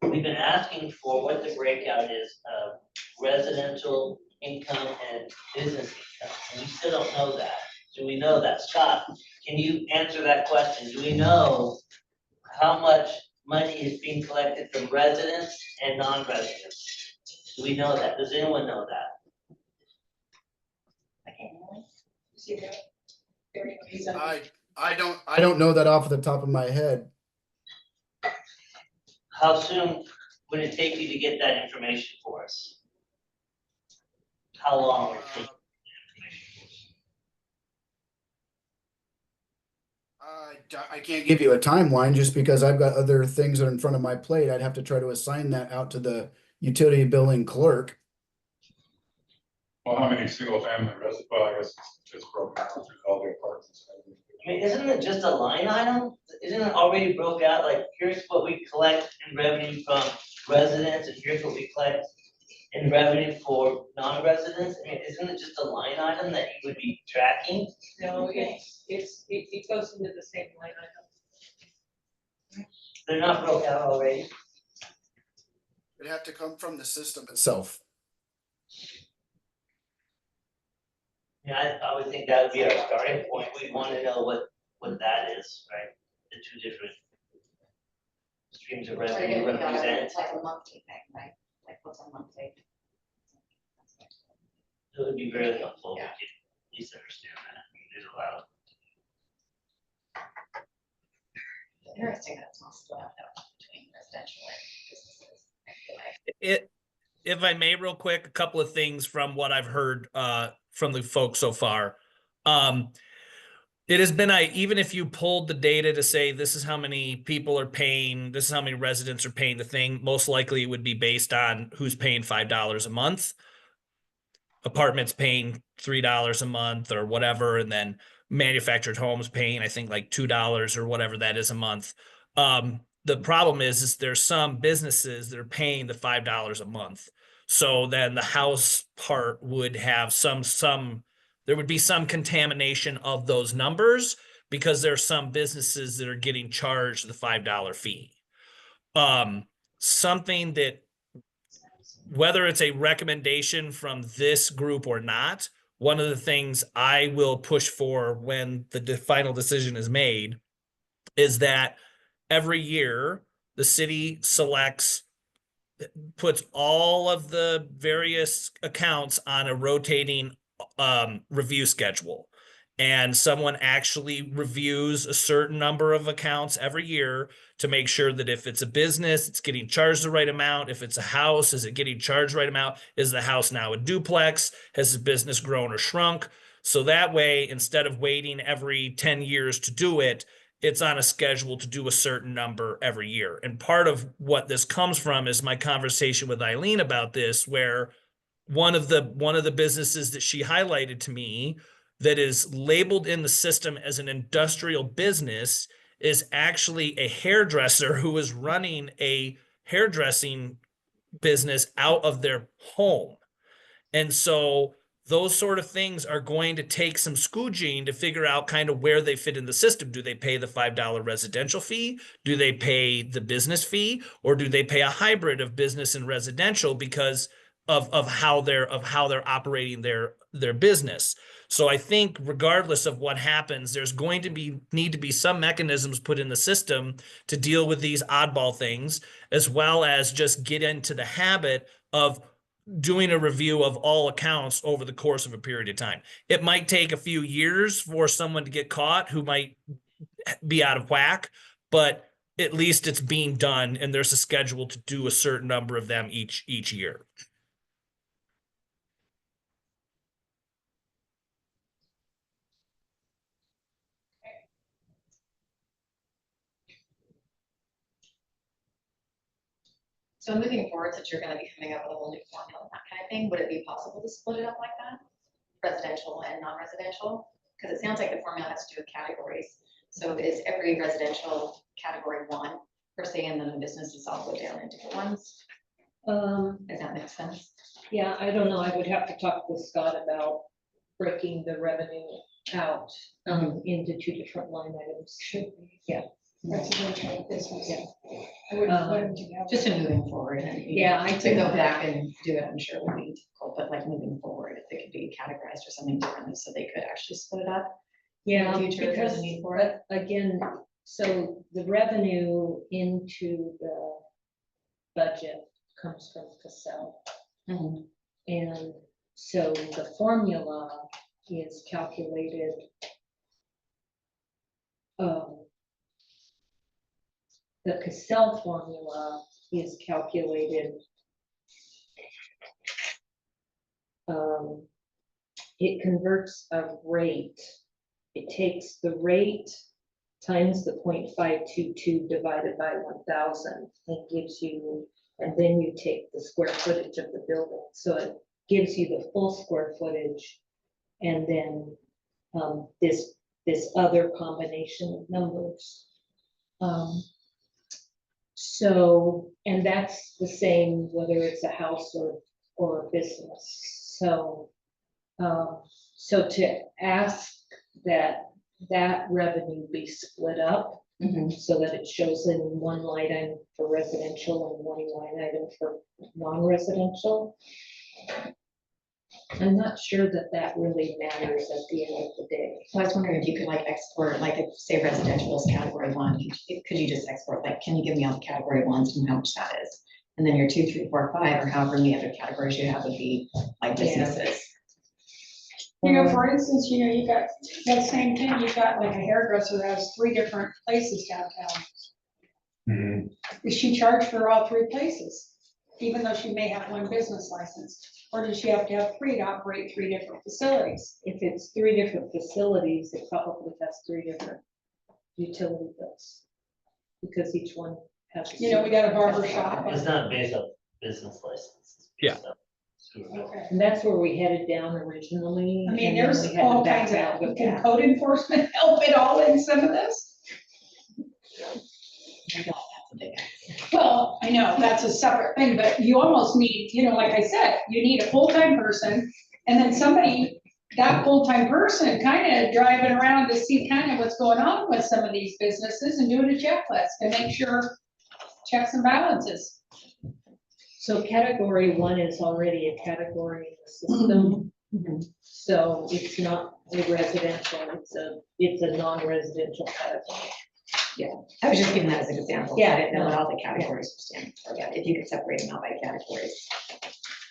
We've been asking for what the breakout is of residential income and business income, and we still don't know that. Do we know that? Scott, can you answer that question? Do we know how much money is being collected from residents and non-residents? Do we know that? Does anyone know that? I don't know that off the top of my head. How soon would it take you to get that information for us? How long would it take? I can't give you a timeline just because I've got other things that are in front of my plate. I'd have to try to assign that out to the utility billing clerk. Well, how many single family residents, well, I guess it's broken out through all the apartments. I mean, isn't it just a line item? Isn't it already broke out? Like, here's what we collect in revenue from residents and here's what we collect in revenue for non-residents? I mean, isn't it just a line item that you would be tracking? No, it goes into the same line item. They're not broke out already. It'd have to come from the system itself. Yeah, I would think that would be our starting point. We want to know what that is, right? The two different streams of Or you're revenue gonna be on represent. It's like a monthly thing, right? Like what's a monthly? It would be very helpful if Yeah. you at least understand that. There's a lot of. Interesting that it's not split up though between residential and businesses. I feel like. If I may, real quick, a couple of things from what I've heard from the folks so far. It has been, even if you pulled the data to say this is how many people are paying, this is how many residents are paying the thing, most likely it would be based on who's paying $5 a month. Apartments paying $3 a month or whatever, and then manufactured homes paying, I think, like $2 or whatever that is a month. The problem is there's some businesses that are paying the $5 a month. So then the house part would have there would be some contamination of those numbers because there's some businesses that are getting charged the $5 fee. Something that, whether it's a recommendation from this group or not, one of the things I will push for when the final decision is made is that every year the city puts all of the various accounts on a rotating review schedule. And someone actually reviews a certain number of accounts every year to make sure that if it's a business, it's getting charged the right amount. If it's a house, is it getting charged the right amount? Is the house now a duplex? Has the business grown or shrunk? So that way, instead of waiting every 10 years to do it, it's on a schedule to do a certain number every year. And part of what this comes from is my conversation with Eileen about this, where one of the businesses that she highlighted to me that is labeled in the system as an industrial business is actually a hairdresser who is running a hairdressing business out of their home. And so those sort of things are going to take some scooging to figure out kind of where they fit in the system. Do they pay the $5 residential fee? Do they pay the business fee? Or do they pay a hybrid of business and residential because of how they're operating their business? So I think regardless of what happens, there's going to need to be some mechanisms put in the system to deal with these oddball things, as well as just get into the habit of doing a review of all accounts over the course of a period of time. It might take a few years for someone to get caught who might be out of whack, but at least it's being done and there's a schedule to do a certain number of them each year. So moving forward, since you're gonna be coming up with a whole new formula and that kind of thing, would it be possible to split it up like that? Residential and non-residential? Because it sounds like the formula has to do with categories. So is every residential category 1 per se, and then the businesses all go down into different ones? Does that make sense? Yeah, I don't know. I would have to talk with Scott about breaking the revenue out into 2 different line items. Yeah. Residential business. Yeah. I would put them together. Just in moving forward and. Yeah, I To go think- back and do it, I'm sure would be difficult, but like moving forward, if it could be categorized or something differently, so they could actually split it up. Yeah, in the future if there's a because need for it. again, so the revenue into the budget comes from Cassell. And so the formula is calculated. The Cassell formula is calculated. It converts a rate. It takes the rate times the 0.522 divided by 1,000 and gives you, and then you take the square footage of the building. So it gives you the full square footage and then this other combination of numbers. So, and that's the same whether it's a house or or a business. So, so to ask that revenue be split up so that it shows in one line item for residential and one line item for non-residential. I'm not sure that really matters at the end of the day. So I was wondering if you could like export, like if say residential is category 1, could you just export, like, can you give me all the category 1s and how much that is? And then your 2, 3, 4, 5, or however many other categories you have would be like businesses. You know, for instance, you know, you got that same thing, you got like a hairdresser that has 3 different places downtown. Is she charged for all 3 places, even though she may have 1 business license? Or does she have to have 3 to operate 3 different facilities? If it's 3 different facilities, it probably has 3 different utility bills. Because each one has. You know, we got a barber shop. It's not based on business license. it's based on sewer. Okay. And that's where we headed down originally. I mean, and then there's we had to all back kinds out of, with can that. code enforcement help at all in some of this? Well, I know, that's a separate thing, but you almost need, you know, like I said, you need a full-time person, and then somebody, that full-time person kind of driving around to see kind of what's going on with some of these businesses and doing a checklist to make sure checks and balances. So category 1 is already a category in the system. So it's not a residential, it's a non-residential category. Yeah, I was just giving that as an example. Yeah, I didn't know what no. all the categories were standing for, yeah, if you could separate them out by categories.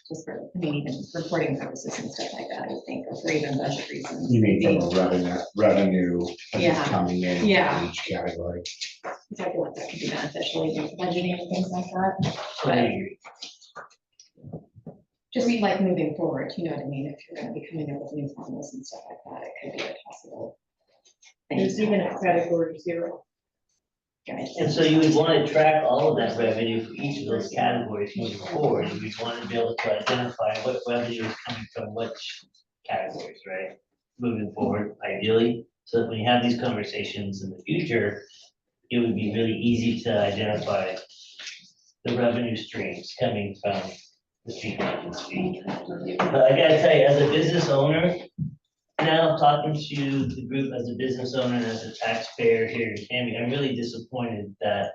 Just for, I mean, even reporting purposes and stuff like that, I think, or for even budget reasons. You mean maybe. from a revenue Yeah. coming in Yeah. for each category? I feel like that could be beneficial, even for budgeting and things like that. I agree. Just like moving forward, you know what I mean, if you're gonna be coming up with new formulas and stuff like that, it could be a possible thing. There's even a category 0. And so you would want to track all of that revenue for each of those categories moving forward. You would want to be able to identify what revenue is coming from which categories, right? Moving forward, ideally, so that when you have these conversations in the future, it would be really easy to identify the revenue streams coming from the street maintenance fee. But I gotta tell you, as a business owner, now talking to the group as a business owner and as a taxpayer here in Canby, I'm really disappointed that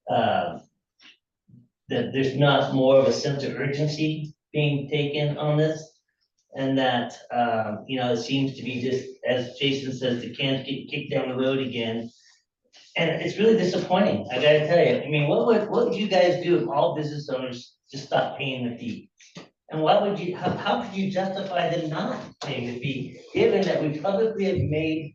that there's not more of a sense of urgency being taken on this. And that, you know, it seems to be just, as Jason says, the can's getting kicked down the road again. And it's really disappointing, I gotta tell you. I mean, what would you guys do if all business owners just stopped paying the fee? And why would you, how could you justify them not paying the fee, given that we publicly have made,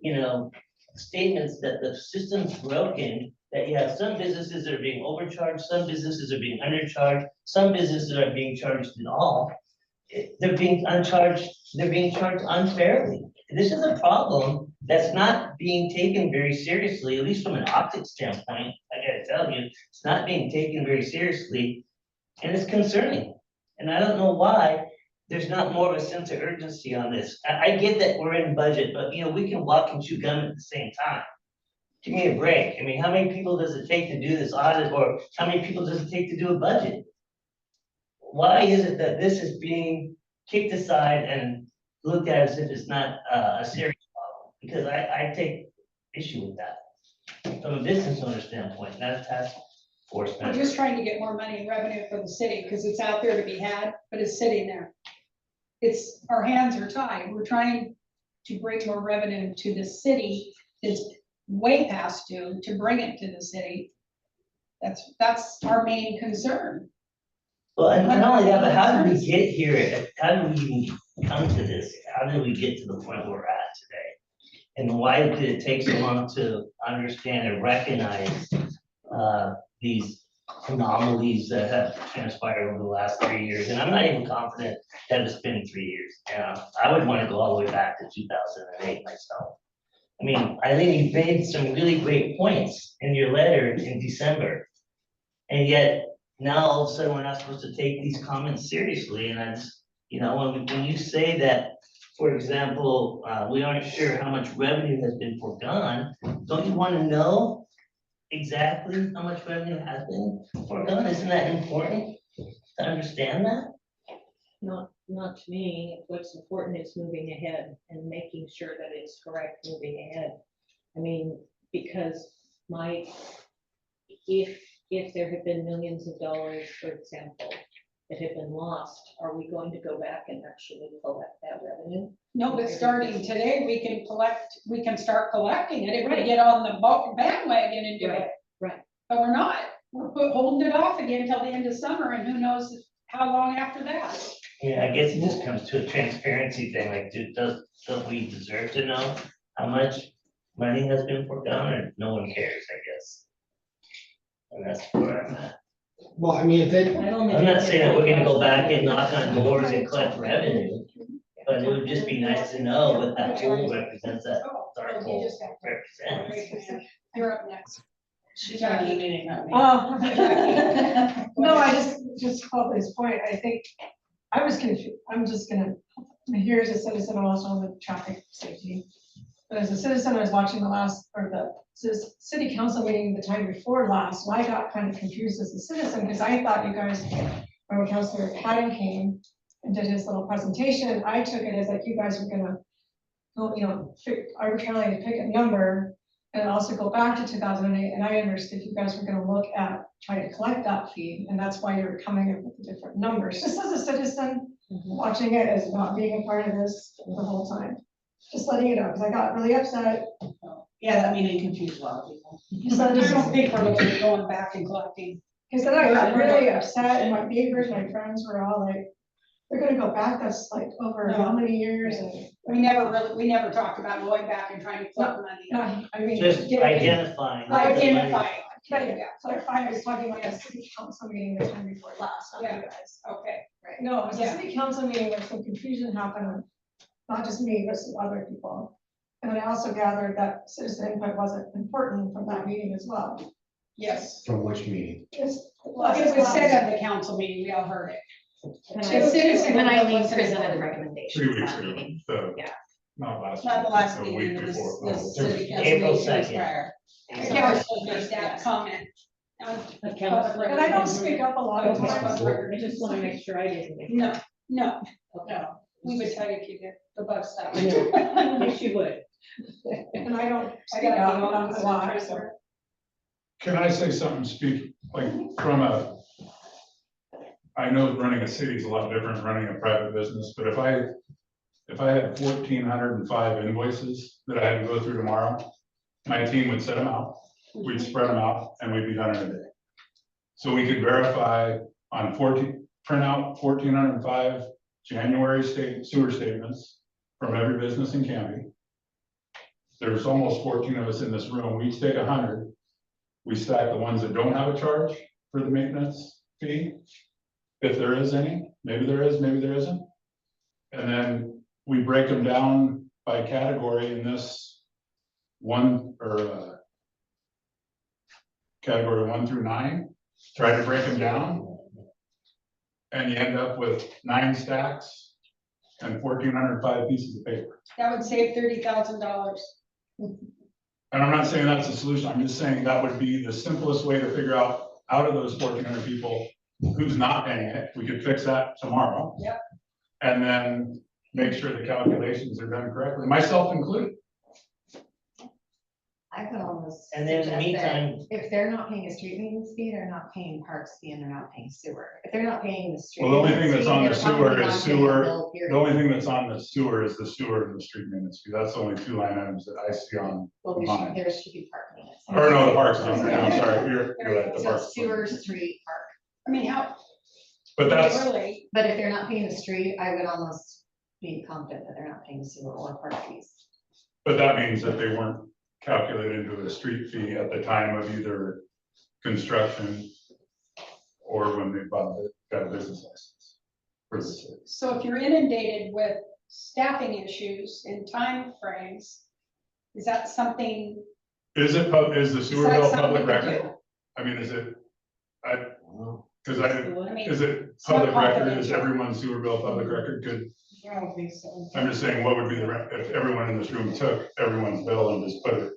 you know, statements that the system's broken, that you have some businesses that are being overcharged, some businesses are being undercharged, some businesses are being charged at all. They're being uncharged, they're being charged unfairly. This is a problem that's not being taken very seriously, at least from an optics standpoint. I gotta tell you, it's not being taken very seriously, and it's concerning. And I don't know why there's not more of a sense of urgency on this. I get that we're in budget, but you know, we can walk and chew gum at the same time. Give me a break. I mean, how many people does it take to do this audit, or how many people does it take to do a budget? Why is it that this is being kicked aside and looked at as if it's not a serious problem? Because I take issue with that from a business owner standpoint, not a task force We're member. just trying to get more money and revenue for the city, because it's out there to be had, but it's sitting there. It's, our hands are tied. We're trying to bring more revenue to the city. It's way past due to bring it to the city. That's our main concern. Well, and not only that, but how did we get here? How did we even come to this? How did we get to the point where we're at today? And why did it take so long to understand and recognize these anomalies that have transpired over the last 3 years? And I'm not even confident that it's been 3 years. I would want to go all the way back to 2008 myself. I mean, Eileen, you made some really great points in your letter in December. And yet, now all of a sudden, we're not supposed to take these comments seriously. And I just, you know, when you say that, for example, we aren't sure how much revenue has been foregone, don't you want to know exactly how much revenue has been foregone? Isn't that important? to understand that? Not to me. What's important is moving ahead and making sure that it's correct moving ahead. I mean, because if there had been millions of dollars, for example, that had been lost, are we going to go back and actually collect that revenue? No, but starting today, we can start collecting it if we get on the bandwagon and do it. Right. But we're not. We're holding it off again until the end of summer, and who knows how long after that. Yeah, I guess it just comes to a transparency thing, like, don't we deserve to know how much money has been forgone, or no one cares, I guess? And that's where I'm at. Well, I mean, if they, I'm not saying that we're gonna go back and knock on doors and collect revenue, but it would just be nice to know what that pool represents, that dark pool represents. You're up next. She's running the meeting, not me. Oh, no, I just called this point, I think, I was confused, I'm just gonna, here as a citizen, I'm also on the traffic safety. But as a citizen, I was watching the city council meeting the time before last, and I got kind of confused as a citizen, because I thought you guys, when Councilor Haddon came and did his little presentation, I took it as like you guys were gonna go, arbitrarily pick a number and also go back to 2008, and I understood you guys were gonna look at trying to collect that fee, and that's why you're coming up with the different numbers. Just as a citizen, watching it as not being a part of this the whole time. Just letting you know, because I got really upset. Yeah, that meeting confused a lot of people. So I don't think we're looking at going back and collecting. Because then I got really upset, and my neighbors, my friends were all like, they're gonna go back, that's like over how many years, and. We never talked about going back and trying to collect money. No, I mean. Just identifying. what the money- Identify. Can I clarify, I was talking about a city council meeting the time before last, not you Yeah. guys. Okay. Right, no, it was a Yeah. city council meeting where some confusion happened, not just me, but some other people. And then I also gathered that citizen input wasn't important from that meeting as well. Yes. from which meeting? Well, it was said at the council meeting, we all heard it. When The citizen when input Eileen wasn't presented the important. recommendations. 3 weeks that ago, meeting. the, Yeah. not last. Not the week, last the meeting, week the before. the city council April meeting was 2nd. prior. The council made that comment. And I don't speak up a lot of times. I just want to make sure I didn't. No, we would tell you if you did, the buck stopped. Yes, you would. And I don't I speak gotta up be a honest, lot, so. Can I say something, speak, like, I know running a city is a lot different than running a private business, but if I had 1,405 invoices that I had to go through tomorrow, my team would set them out, we'd spread them out, and we'd be done in a day. So we could verify on print out 1,405 January sewer statements from every business in Canby. There's almost 14 of us in this room, we take 100. We stack the ones that don't have a charge for the maintenance fee. If there is any, maybe there is, maybe there isn't. And then we break them down by category in this category 1 through 9, try to break them down. And you end up with 9 stacks and 1,405 pieces of paper. That would save $30,000. And I'm not saying that's the solution, I'm just saying that would be the simplest way to figure out of those 1,400 people, who's not paying it. We could fix that tomorrow. Yep. And then make sure the calculations are done correctly, myself included. I could almost. And then in the suggest that meantime- If they're not paying a street maintenance fee, they're not paying parks fee, and they're not paying sewer. If they're not paying the street. Well, the only thing that's on the maintenance fee, sewer they're is probably not sewer. getting a bill, period. The only thing that's on the sewer is the sewer and the street maintenance fee. That's the only 2 line items that I see on Well, mine. there should be park maintenance. Or no, the parks on there, I'm sorry, you're right, the So parks. sewer, street, park. I mean, how, But that's, really, But if they're not paying the street, I would almost be confident that they're not paying sewer or park fees. but that means that they weren't calculated into a street fee at the time of either construction or when they got a business license. For the city. so if you're inundated with staffing issues and timeframes, is that something? Is the sewer that bill something public we can record? do? I mean, is it, cause I mean, is it it's not public record, is confidential. everyone's sewer bill public record? Probably so. I'm just saying, what would be if everyone in this room took everyone's bill and just put it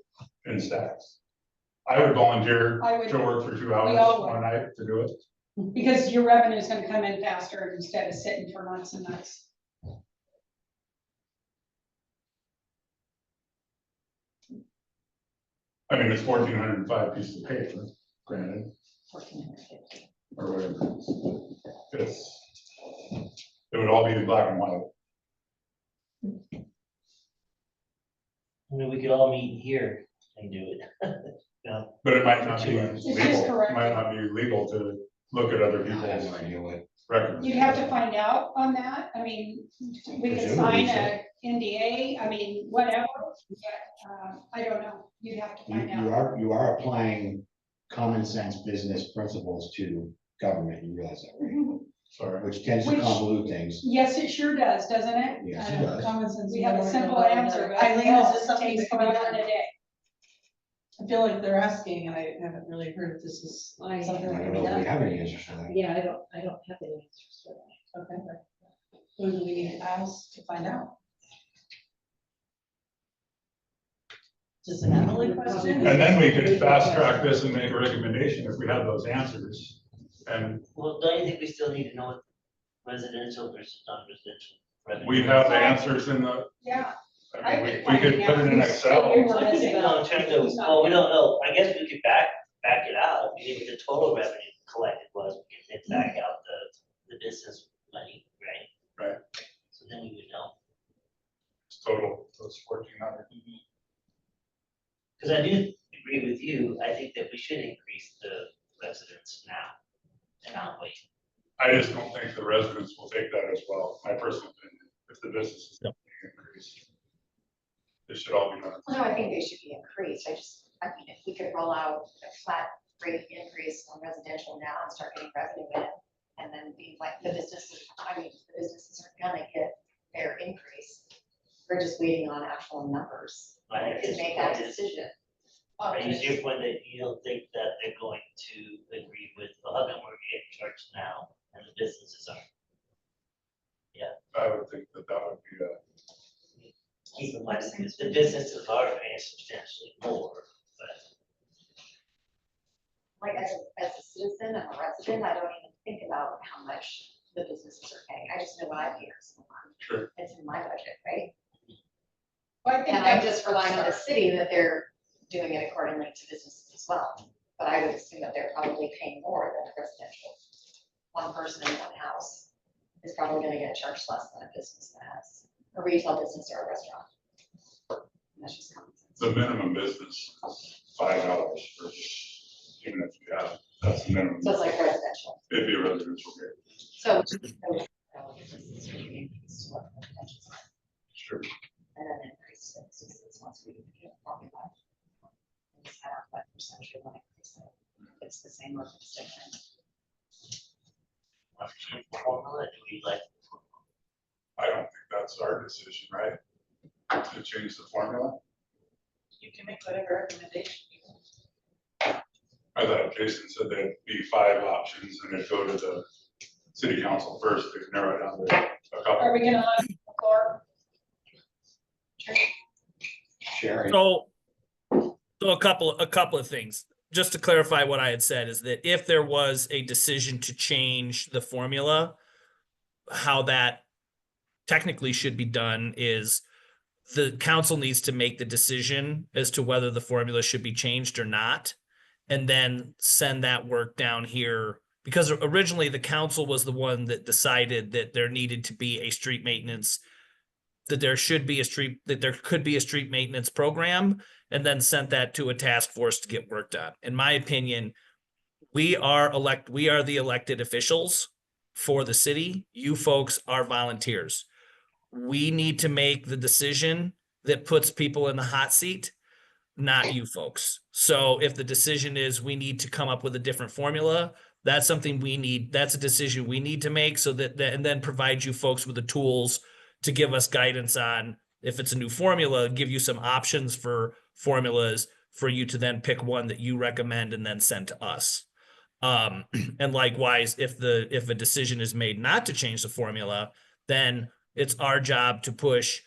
in stacks? I would volunteer I would- to work for 2 hours all would. one night to do it. Because your revenue is gonna come in faster instead of sitting for months and months. I mean, it's 1,405 pieces of paper, granted, 1,450. or whatever. It's, it would all be in black and white. I mean, we could all meet here and do it. No, But it might not be 2 hours. It's just legal, correct. it might not be legal to look at other I have people's no idea what. records. You'd have to find out on that, I mean, we could sign Presumably a NDA, I mean, whatever, but, I don't know, you'd have to You, find you out. are, you are applying common sense business principles to government, you realize that, right? Sorry. Which tends to Which- convolute things. Yes, it sure does, doesn't it? Yes, I it know. does. Common sense. We have a never simple goes answer, another. but Eileen, is this it something takes that can be forever done? and a day. I feel like they're asking, and I haven't really heard if this is I- something I that can don't be know if we done. have any answers for that. Yeah, I don't have any answers for that. Okay. Who do we need to ask to find out? Just an Emily question? And then we could fast track this and make a recommendation if we have those answers. And Well, don't you think we still need to know what residential versus non-residential revenue? we have the answers in the, Yeah. I mean, we could put it in Excel. No, in terms of, well, we don't know, I guess we could back it out, I mean, if the total revenue collected was, we could hit back out the business money, right? Right. So then we would know, Total, those 1,400. because I do agree with you, I think that we should increase the residents now and not wait. I just don't think the residents will take that as well, my personal opinion, if the business is increased. It should all be done. No, I think they should be increased. I mean, if we could roll out a flat rate increase on residential now and start getting revenue in, and then be like the businesses, I mean, the businesses are gonna get their increase. We're just waiting on actual numbers I to guess make the that point is- decision. Are you your point that you don't think that they're going to agree with, well, how come we're getting charged now and the businesses aren't? I would think that that would be a. Keep in mind, the businesses are paying substantially more, but. Like as a citizen and a resident, I don't even think about how much the businesses are paying. I just know what I pay every single month. Sure. It's in my budget, right? Well, I think And I'm that's just relying on the city that they're doing it accordingly to businesses as well. But I would assume that they're probably paying more than a residential. One person in one house is probably gonna get charged less than a business that has a retail business or a restaurant. And that's just common sense. The minimum business is $5 for, even if you have, that's the minimum. So it's like residential. It'd be a residential rate. So. businesses would be increased to what the residential is, Sure. and then increase to businesses once we get formula. And set out what percentage we want to increase it. It's the same or if it's different. Formula, do we like? I don't think that's our decision, right? To change the formula. You can make whatever recommendation you want. I thought Jason said there'd be 5 options and it'd go to the city council first to narrow it down to a Are couple. we gonna let the floor? Sherry. So a couple of things. Just to clarify what I had said is that if there was a decision to change the formula, how that technically should be done is the council needs to make the decision as to whether the formula should be changed or not, and then send that work down here. Because originally the council was the one that decided that there needed to be a street maintenance, that there could be a street maintenance program, and then sent that to a task force to get work done. In my opinion, we are the elected officials for the city. You folks are volunteers. We need to make the decision that puts people in the hot seat, not you folks. So if the decision is we need to come up with a different formula, that's something that's a decision we need to make so that, and then provide you folks with the tools to give us guidance on if it's a new formula, give you some options for formulas for you to then pick one that you recommend and then send to us. And likewise, if a decision is made not to change the formula, then it's our job to push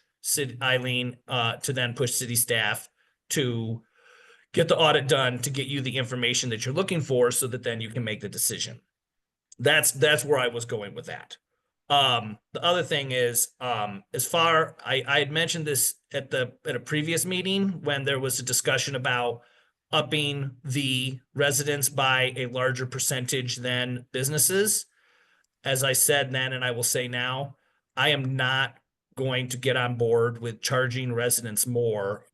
Eileen, to then push city staff to get the audit done, to get you the information that you're looking for so that then you can make the decision. That's where I was going with that. The other thing is, I had mentioned this at a previous meeting when there was a discussion about upping the residents by a larger percentage than businesses. As I said then, and I will say now, I am not going to get on board with charging residents more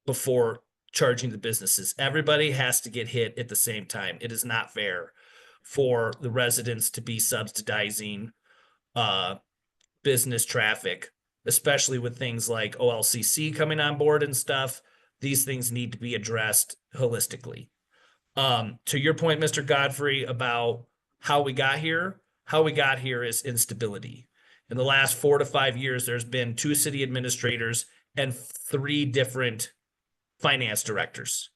before charging the businesses. Everybody has to get hit at the same time. It is not fair for the residents to be subsidizing business traffic, especially with things like OLCC coming on board and stuff. These things need to be addressed holistically. To your point, Mr. Godfrey, about how we got here is instability. In the last 4 to 5 years, there's been 2 city administrators and 3 different finance directors.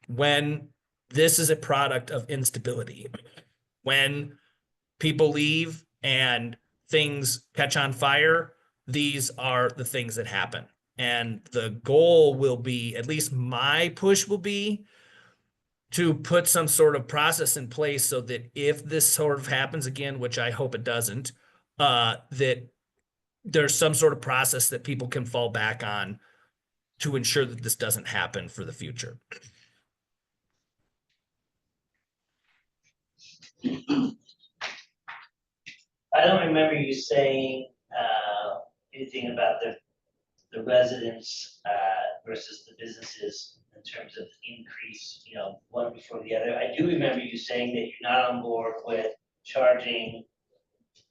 When this is a product of instability, when people leave and things catch on fire, these are the things that happen. And the goal will be, at least my push will be, to put some sort of process in place so that if this sort of happens again, which I hope it doesn't, that there's some sort of process that people can fall back on to ensure that this doesn't happen for the future. I don't remember you saying anything about the residents versus the businesses in terms of increase, one before the other. I do remember you saying that you're not on board with charging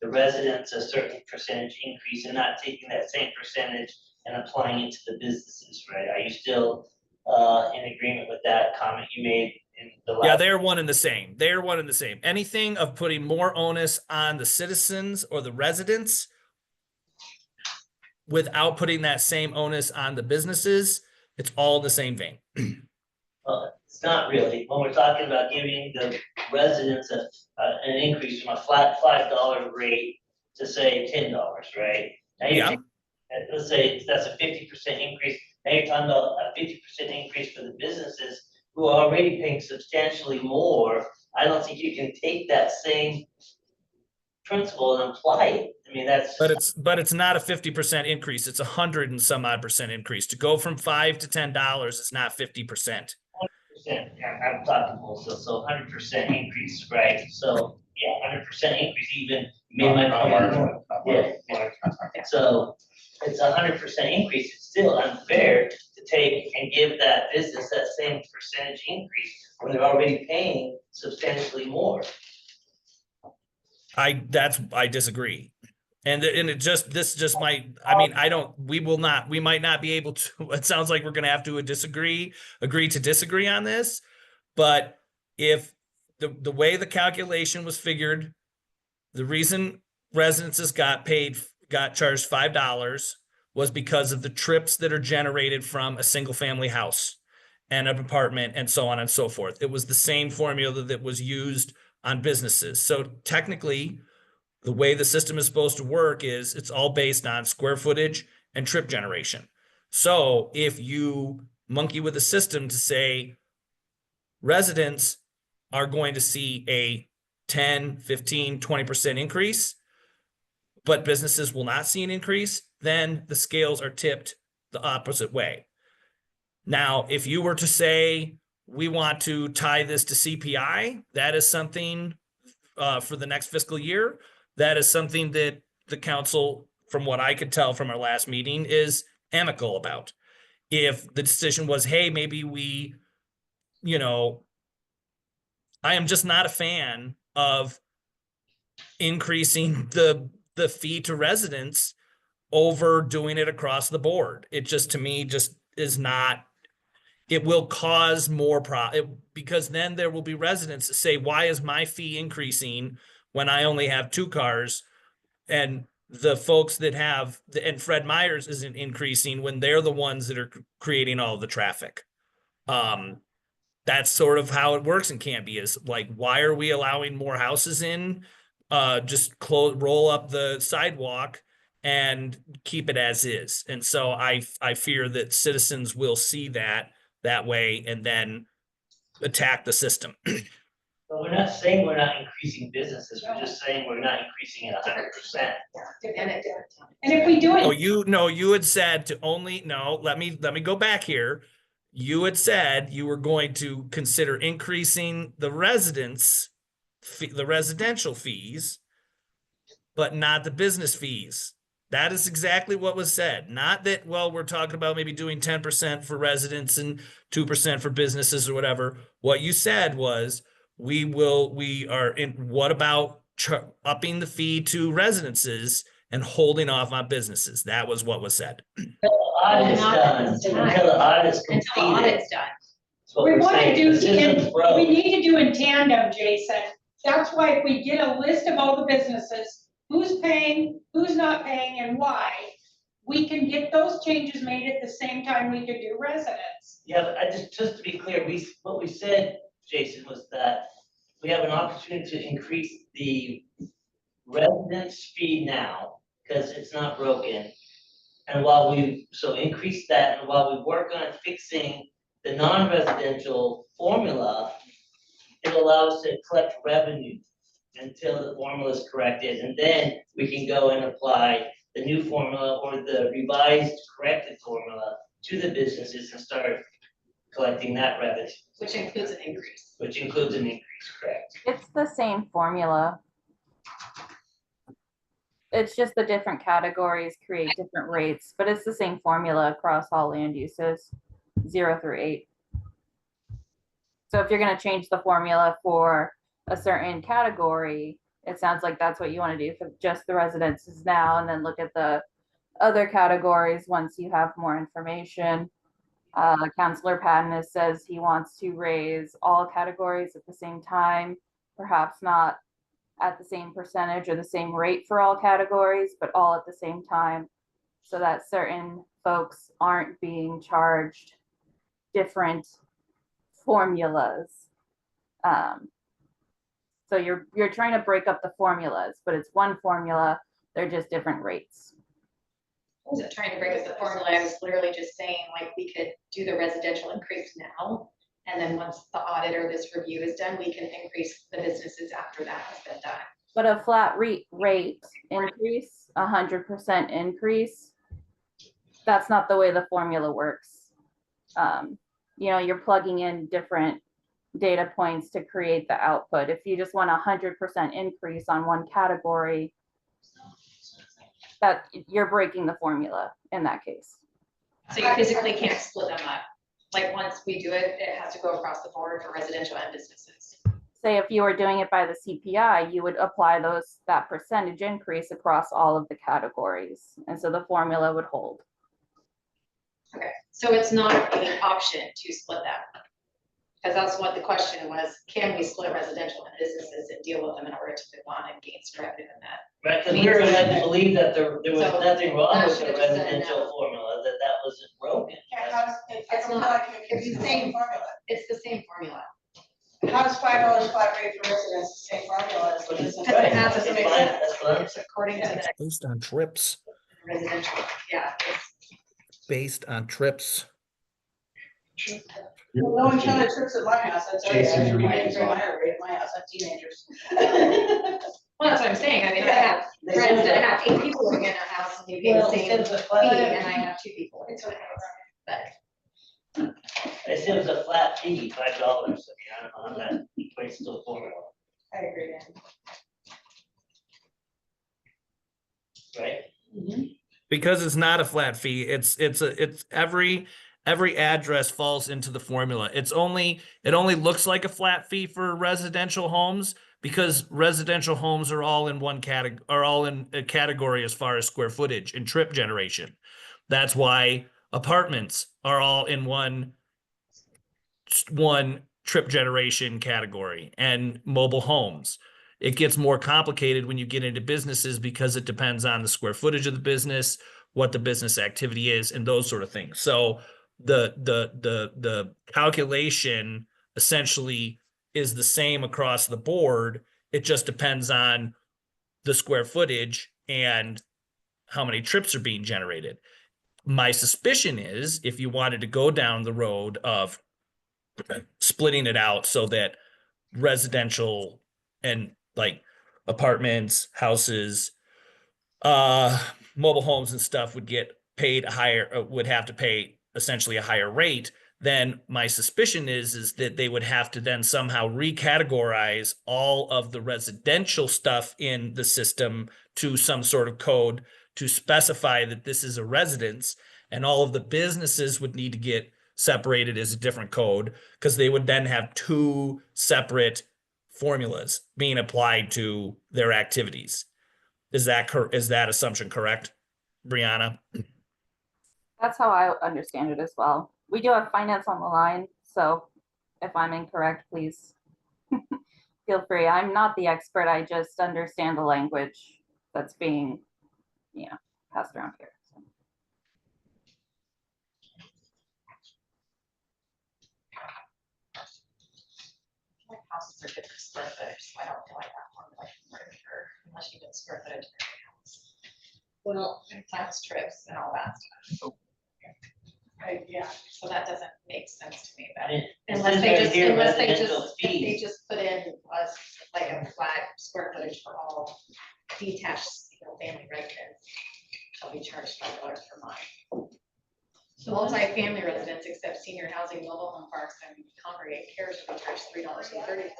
the residents a certain percentage increase and not taking that same percentage and applying it to the businesses, right? Are you still in agreement with that comment you made in the last? Yeah, they're one and the same. They're one and the same. Anything of putting more onus on the citizens or the residents without putting that same onus on the businesses, it's all the same vein. Well, it's not really. When we're talking about giving the residents an increase from a flat $5 rate to say $10, right? Now you're taking, let's say that's a 50% increase. Now you're talking about a 50% increase for the businesses who are already paying substantially more. I don't think you can take that same principle and apply it. I mean, that's. But it's not a 50% increase. It's 100 and some odd percent increase. To go from $5 to $10 is not 50%. Yeah, I'm talking wholesale, so 100% increase, right? So, yeah, 100% increase, even made my point. Yeah. So it's 100% increase. It's still unfair to take and give that business that same percentage increase when they're already paying substantially more. I disagree. And this just might, we might not be able to, it sounds like we're going to have to agree to disagree on this. But if the way the calculation was figured, the reason residences got charged $5 was because of the trips that are generated from a single family house and an apartment and so on and so forth. It was the same formula that was used on businesses. So technically, the way the system is supposed to work is it's all based on square footage and trip generation. So if you monkey with the system to say residents are going to see a 10, 15, 20% increase, but businesses will not see an increase, then the scales are tipped the opposite way. Now, if you were to say, we want to tie this to CPI, that is something for the next fiscal year. That is something that the council, from what I could tell from our last meeting, is amicable about. If the decision was, hey, maybe we, I am just not a fan of increasing the fee to residents over doing it across the board. It just, to me, just is not. It will cause more because then there will be residents that say, why is my fee increasing when I only have 2 cars, and the folks that have, and Fred Meyers isn't increasing when they're the ones that are creating all the traffic. That's sort of how it works in Canby, is like, why are we allowing more houses in? Just roll up the sidewalk and keep it as is. And so I fear that citizens will see that way and then attack the system. But we're not saying we're not increasing businesses, we're just saying we're not increasing it 100%. And it different time. And if we do Oh, it, you had said to only, no, let me go back here. You had said you were going to consider increasing the the residential fees, but not the business fees. That is exactly what was said. Not that, well, we're talking about maybe doing 10% for residents and 2% for businesses or whatever. What you said was, what about upping the fee to residences and holding off on businesses? That was what was said. Until the audit's Not done, at this time. until the audit's Until the completed. audit's done. That's what we we're want to saying. do, This isn't broke. we need to do in tandem, Jason. That's why if we get a list of all the businesses, who's paying, who's not paying, and why, we can get those changes made at the same time we could do residents. Yeah, but just to be clear, what we said, Jason, was that we have an opportunity to increase the residence fee now, because it's not broken. And increase that, and while we work on fixing the non-residential formula, it allows us to collect revenue until the formula is corrected, and then we can go and apply the new formula or the revised corrected formula to the businesses and start collecting that revenue. Which includes an increase. Which includes an increase, correct? It's the same formula. It's just the different categories create different rates, but it's the same formula across all land uses, 0 through 8. So if you're gonna change the formula for a certain category, it sounds like that's what you wanna do for just the residences now, and then look at the other categories once you have more information. Councilor Patton says he wants to raise all categories at the same time, perhaps not at the same percentage or the same rate for all categories, but all at the same time, so that certain folks aren't being charged different formulas. So you're trying to break up the formulas, but it's one formula, they're just different rates. I wasn't trying to break up the formula, I was literally just saying, like, we could do the residential increase now. And then once the audit or this review is done, we can increase the businesses after that has been done. But a flat rate increase, 100% increase, that's not the way the formula works. You know, you're plugging in different data points to create the output. If you just want 100% increase on one category, that you're breaking the formula in that case. So you physically can't split them up. Like, once we do it, it has to go across the board for residential and businesses. Say if you were doing it by the CPI, you would apply that percentage increase across all of the categories. And so the formula would hold. Okay, so it's not an option to split them. Because that's what the question was, can we split residential and businesses and deal with them in order to move on and gain some revenue in that? Right, because we were led to believe that there was So nothing wrong that with the should've just said residential no. formula, that wasn't broken. It's not, it's the same formula. It's the same formula. How does $5 flat rate for residents, the same formula as the business? Because it has Doesn't to make Fine, sense. that's fine. It's according to the Based on trips, residential, yeah. based on trips. Well, no one counted trips at my house, that's all. Jason, your mic Everybody's is on on. my rate at my house, I have teenagers. Well, that's what I'm saying, I mean, I have friends that have 8 people living in a house and they pay the Well, same instead of the fee, flat rate. and I have 2 people. It's okay. But I said it was a flat fee, $5, I mean, I don't know how that equates to a formula, I agree, Dan. right? Because it's not a flat fee, it's every address falls into the formula. It only looks like a flat fee for residential homes because residential homes are all in a category as far as square footage and trip generation. That's why apartments are all in one trip generation category, and mobile homes. It gets more complicated when you get into businesses because it depends on the square footage of the business, what the business activity is, and those sort of things. So the calculation essentially is the same across the board. It just depends on the square footage and how many trips are being generated. My suspicion is if you wanted to go down the road of splitting it out so that residential and like apartments, houses, mobile homes and stuff would get paid a higher, would have to pay essentially a higher rate, then my suspicion is that they would have to then somehow recategorize all of the residential stuff in the system to some sort of code to specify that this is a residence, and all of the businesses would need to get separated as a different code, because they would then have two separate formulas being applied to their activities. Is that assumption correct, Brianna? That's how I understand it as well. We do have finance on the line, so if I'm incorrect, please feel free. I'm not the expert. I just understand the language that's being, passed around here. So. Like houses are different square footage, so I don't feel like that one like furniture, unless you get square footage of every house. Well, and tax trips and all that stuff. Yeah, so that doesn't make sense to me, but unless they just, if they just put in us like a flat square footage for all detached, family residents, they'll be charged $5 per month. Multi-family residents, except senior housing, mobile home parks, and congregate cares will be charged $3.34.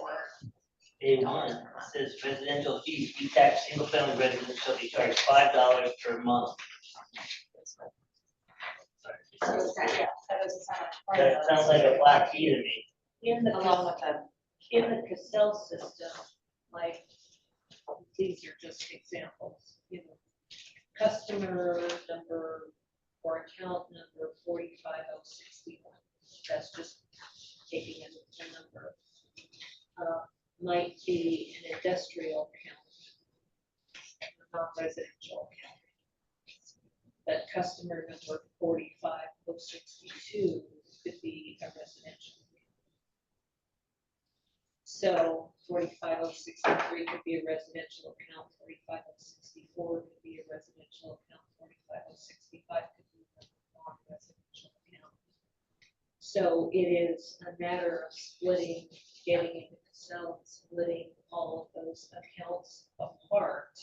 A1 says residential fees, detached single-family residents shall be charged $5 per month. So it's kind of, yeah, that doesn't sound like. That sounds like a flat fee to me. Along with the, In the Cassell system, like, these are just examples, customer number or account number 45061. That's just taking in the number. Might be an industrial account, non-residential account. That customer number 45062 could be a residential. So 45063 could be a residential account, 45064 could be a residential account, 45065 could be a non-residential account. So it is a matter of splitting, getting into Excel and splitting all of those accounts apart,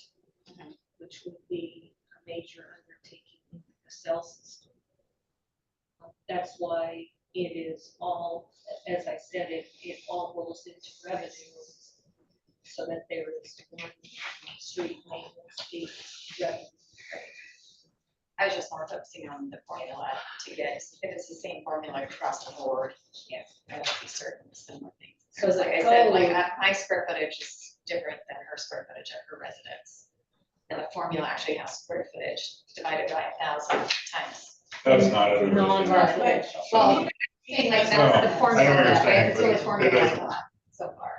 which would be a major undertaking in the Excel system. That's why it is all, as I said, it all rolls into revenues, so that there is one street maintenance fee revenue. I was just more focusing on the formula to get, if it's the same formula across the board, yes, I want to be certain similar things. So like I said, like my square footage is different than her square footage at her residence. And the formula actually has square footage divided by 1,000 times. That's not a. Non-residential. Well, saying like that's the formula, right? So the formula so far.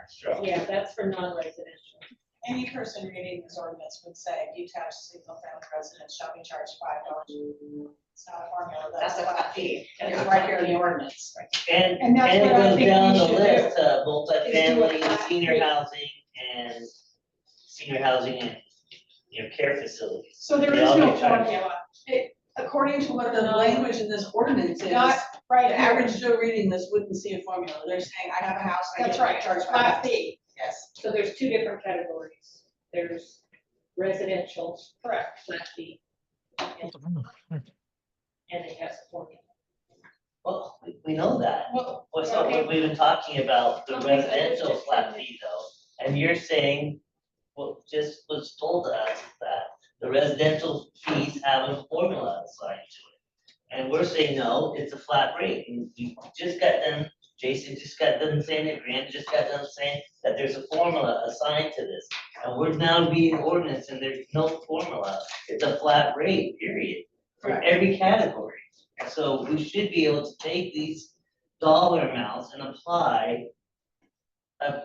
Yeah, that's for non-residential. Any person reading this ordinance would say detached single-family residence shall be charged $5. It's not a formula, That's a flat fee. It's right here in the ordinance. And And that's it what I goes think down we the should list, do. multifamily, flat senior fee. housing, and senior housing and care facilities. So there They is all no get charged. formula. According to what the language in this ordinance is, Not right the here. average Joe reading this wouldn't see a formula. They're saying, I have a house. I That's get right, charged flat $5. fee. Yes. So there's two different categories. There's residential, Correct. flat fee, and it has a formula. Well, we know that. Well, So okay. we've been talking about the Okay, residential understood. flat fee though, and you're saying, what just was told to us that the residential fees have a formula assigned to it. And we're saying, no, it's a flat rate, and we just got done, Jason just got done saying it, Grant just got done saying that there's a formula assigned to this. And we're now reading ordinance and there's no formula, it's a flat rate, period, for every category. So we should be able to take these dollar amounts and apply a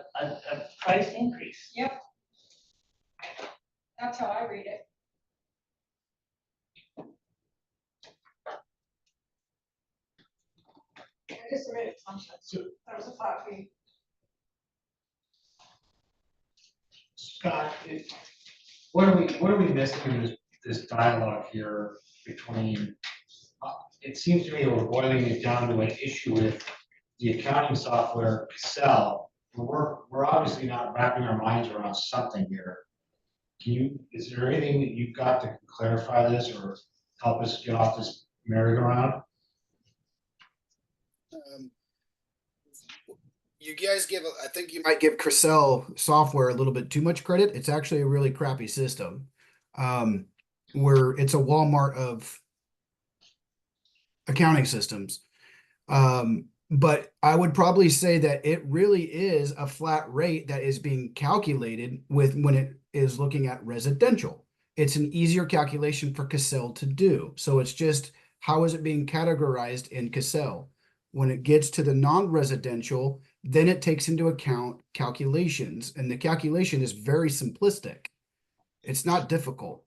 price increase. Yep. That's how I read it. I just read it, that was a flat fee. Scott, what are we missing in this dialogue here between, it seems to me we're boiling it down to an issue with the accounting software Excel we're obviously not wrapping our minds around something here. Is there anything that you've got to clarify this or help us get off this merry-go-round? You guys I think you might give Crissell software a little bit too much credit. It's actually a really crappy system. Where it's a Walmart of accounting systems. But I would probably say that it really is a flat rate that is being calculated when it is looking at residential. It's an easier calculation for Cassell to do. So it's just, how is it being categorized in Cassell? When it gets to the non-residential, then it takes into account calculations, and the calculation is very simplistic. It's not difficult.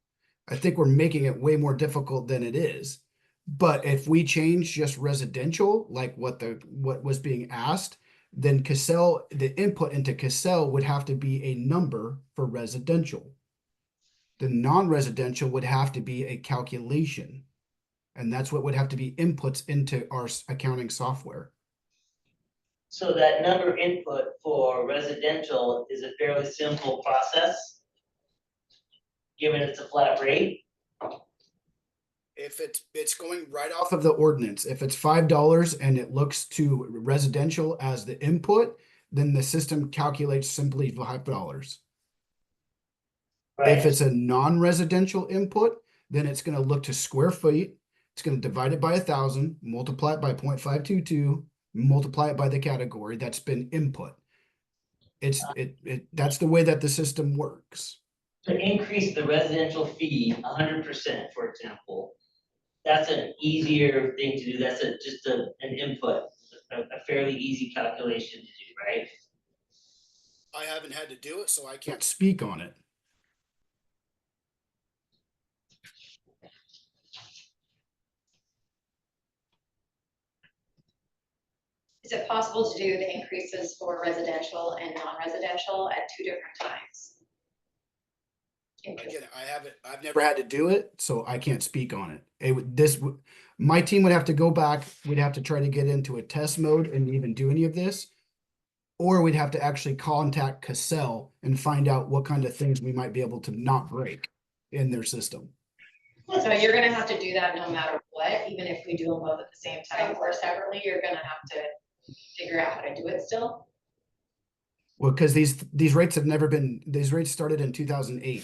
I think we're making it way more difficult than it is. But if we change just residential, like what was being asked, then Cassell, the input into Cassell would have to be a number for residential. The non-residential would have to be a calculation. And that's what would have to be inputs into our accounting software. So that number input for residential is a fairly simple process, given it's a flat rate. If it's going right off of the ordinance, if it's $5 and it looks to residential as the input, then the system calculates simply $5. Right. If it's a non-residential input, then it's going to look to square feet. It's going to divide it by 1,000, multiply it by 0.522, multiply it by the category that's been input. That's the way that the system works. To increase the residential fee 100%, for example, that's an easier thing to do. That's just an input, a fairly easy calculation to do, right? I haven't had to do it, so I can't speak on it. Is it possible to do the increases for residential and non-residential at 2 different times? Again, I've never had to do it, so I can't speak on it. My team would have to go back, we'd have to try to get into a test mode and even do any of this. Or we'd have to actually contact Cassell and find out what kind of things we might be able to not break in their system. So you're gonna have to do that no matter what, even if we do them both at the same time or separately, you're gonna have to figure out how to do it still? Well, because these rates started in 2008.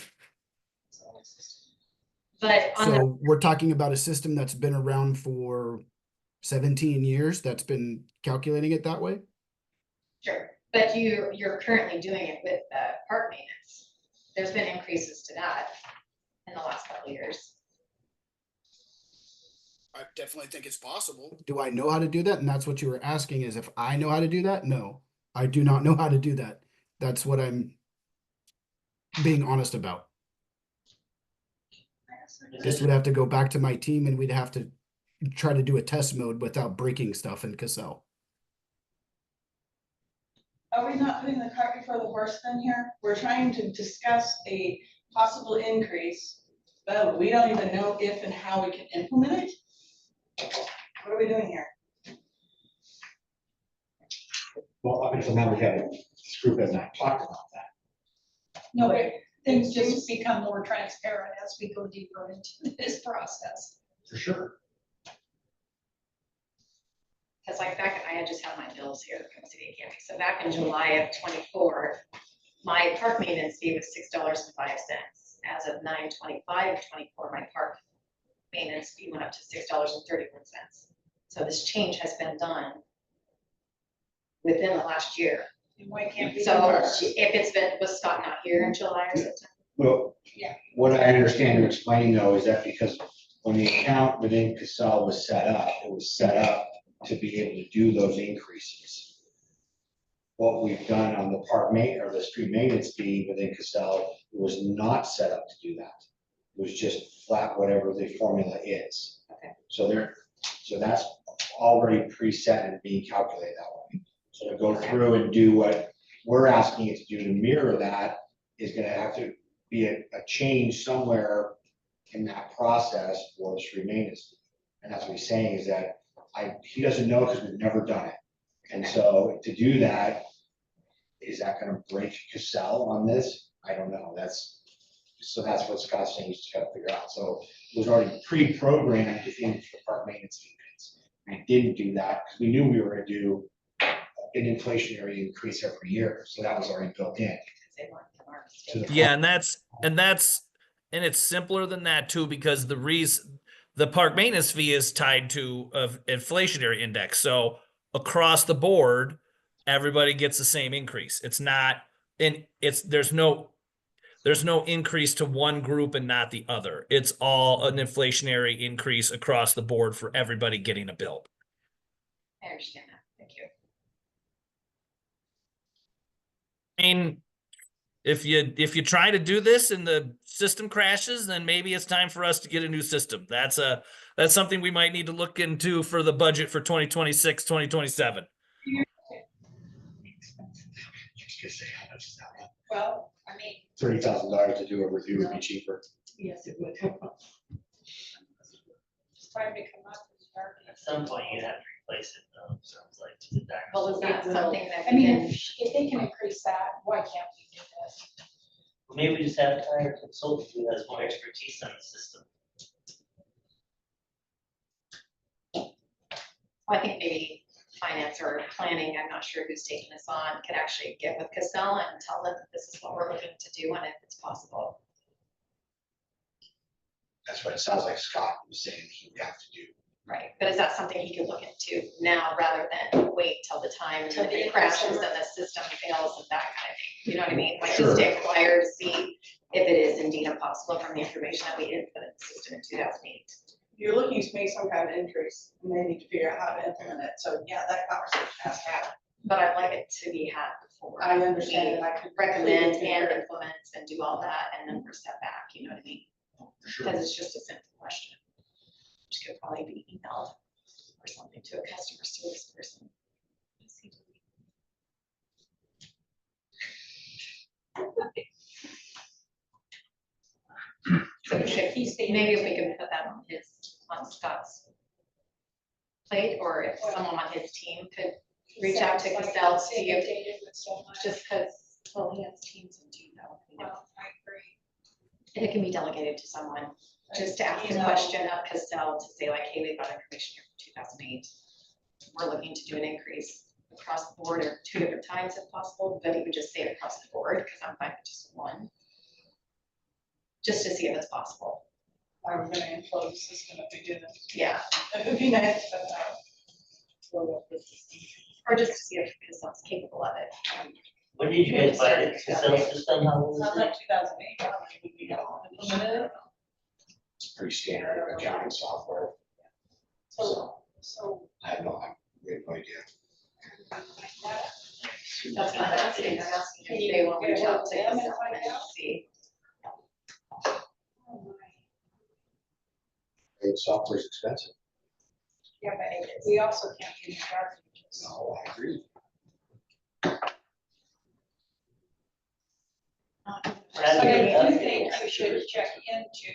But on So we're talking about a system that's been around for 17 years that's been calculating it that way. Sure, but you're currently doing it with park maintenance. There's been increases to that in the last couple of years. I definitely think it's possible. Do I know how to do that? And that's what you were asking, is if I know how to do that? No, I do not know how to do that. That's what I'm being honest about. This would have to go back to my team and we'd have to try to do a test mode without breaking stuff in Cassell. Are we not putting the cart before the horse then here? We're trying to discuss a possible increase, but we don't even know if and how we can implement it. What are we doing here? Well, up until now, we haven't, this group has not talked about that. No, but things just become more transparent as we go deeper into this process. For sure. Because like I just have my bills here from City of Canby. So back in July of 24, my park maintenance fee was $6.05. As of 9/25/24, my park maintenance fee went up to $6.31. So this change has been done within the last year. And why can't we? So if was Scott not here in July or September? Well, Yeah. what I understand you explaining though is that because when the account within Cassell was set up, it was set up to be able to do those increases. What we've done on the or the street maintenance fee within Cassell was not set up to do that. It was just flat whatever the formula is. Okay. So that's already preset and being calculated that way. So to go through and do what we're asking it to do to mirror that is gonna have to be a change somewhere in that process for the street maintenance. And that's what he's saying is that he doesn't know because we've never done it. And so to do that, Is that gonna break Cassell on this? I don't know, so that's what Scott's saying, he's just gotta figure out, so it was already pre-programmed in the park maintenance units. We didn't do that, because we knew we were gonna do an inflationary increase every year, so that was already built in. They weren't from our To the state. Yeah, and it's simpler than that too, because the park maintenance fee is tied to inflationary index. So across the board, everybody gets the same increase. It's not, and there's no increase to one group and not the other. It's all an inflationary increase across the board for everybody getting a bill. I understand that, thank you. And if you try to do this and the system crashes, then maybe it's time for us to get a new system. That's something we might need to look into for the budget for 2026, 2027. Well, I mean, $30,000 to do a review would be cheaper. yes, it would. Just trying to come up with dark. At some point, you have to replace it, though, sounds like. to the back. Well, is that something that I we mean, can, if they can increase that, why can't we do this? Maybe we just have to hire a consultant who has more expertise on the system. I think maybe finance or planning, I'm not sure who's taking this on, could actually get with Cassell and tell them that this is what we're looking to do and if it's possible. That's what it sounds like Scott was saying he would have to do. Right, but is that something he could look into now rather than wait till the time and Till then the it end of crashes summer. and the system fails and that kind of thing, you know what I mean? Like Sure. just inquire to see if it is indeed impossible from the information that we input in the system in 2008. You're looking to make some kind of increase, and they need to figure out how to implement it, so yeah, that conversation has to happen. But I'd like it to be had before. I understand, we and I could recommend completely and concur. implement and do all that, and then we're step back, you know what I mean? Because it's just a simple question, which could probably be emailed or something to a customer service person. So maybe if we can put that on Scott's plate, or if someone on his team could reach out to Cassell to see if, just because, well, he has teams and team now. Well, I agree. And it can be delegated to someone, just to ask the question of Cassell to say like, hey, we've got information here from 2008. We're looking to do an increase across the board or 2 different times if possible, but he would just say it across the board, because I'm fine with just one. Just to see if it's possible. I'm gonna implode the system if we do this. Yeah, It would be nice, but, or just to see if Cassell's capable of it. When did you guys buy it? Cassell system, how old is Sounds it? like 2008. It's pretty standard accounting software. So. I have no idea. That's not asking, I'm asking if they will reach out to Cassell and see. Software is expensive. Yeah, but we also can't use dark. No, I agree. But I do think you should check into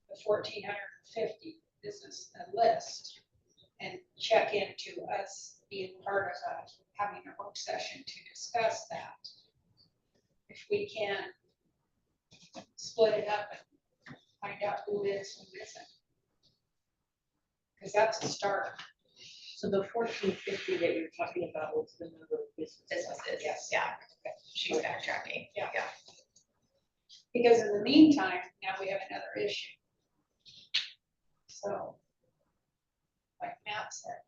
the 1,450 business list and check into us being part of having a work session to discuss that. If we can split it up and find out who is, who isn't. Because that's a start. So the 1,450 that you're talking about was the number of businesses. Businesses, yeah, she's backtracking, yeah. Because in the meantime, now we have another issue. So, like Matt said,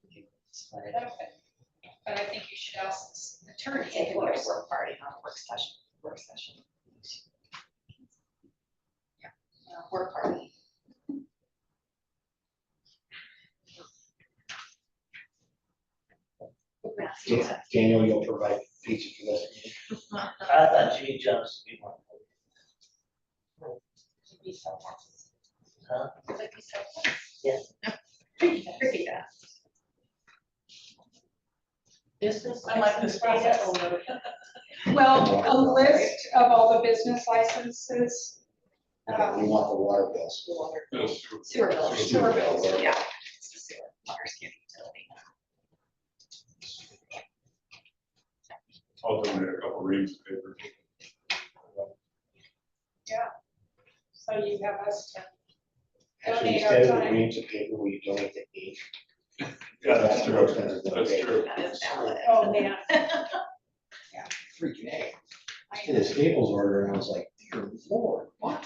we can split it up, but I think you should ask the attorney. It can be a work party, not a work session. Yeah, work party. Daniel, you'll provide pizza for this. I thought Jimmy John's would be one. Huh? Yeah. Repeat that. Business. I like this process. Well, a list of all the business licenses. We want the water bills. Sewer bills. Sewer bills. Yeah. It's the sewer, water, skin, utility. I'll donate a couple reams of paper. So you have us to Actually, donate our instead of the time. reams of paper, we donate the ink. Yeah, that's true, expensive than that's paper. true. That is valid. Oh, man. Freaking A. I did a Staples order and I was like, dear Lord, what?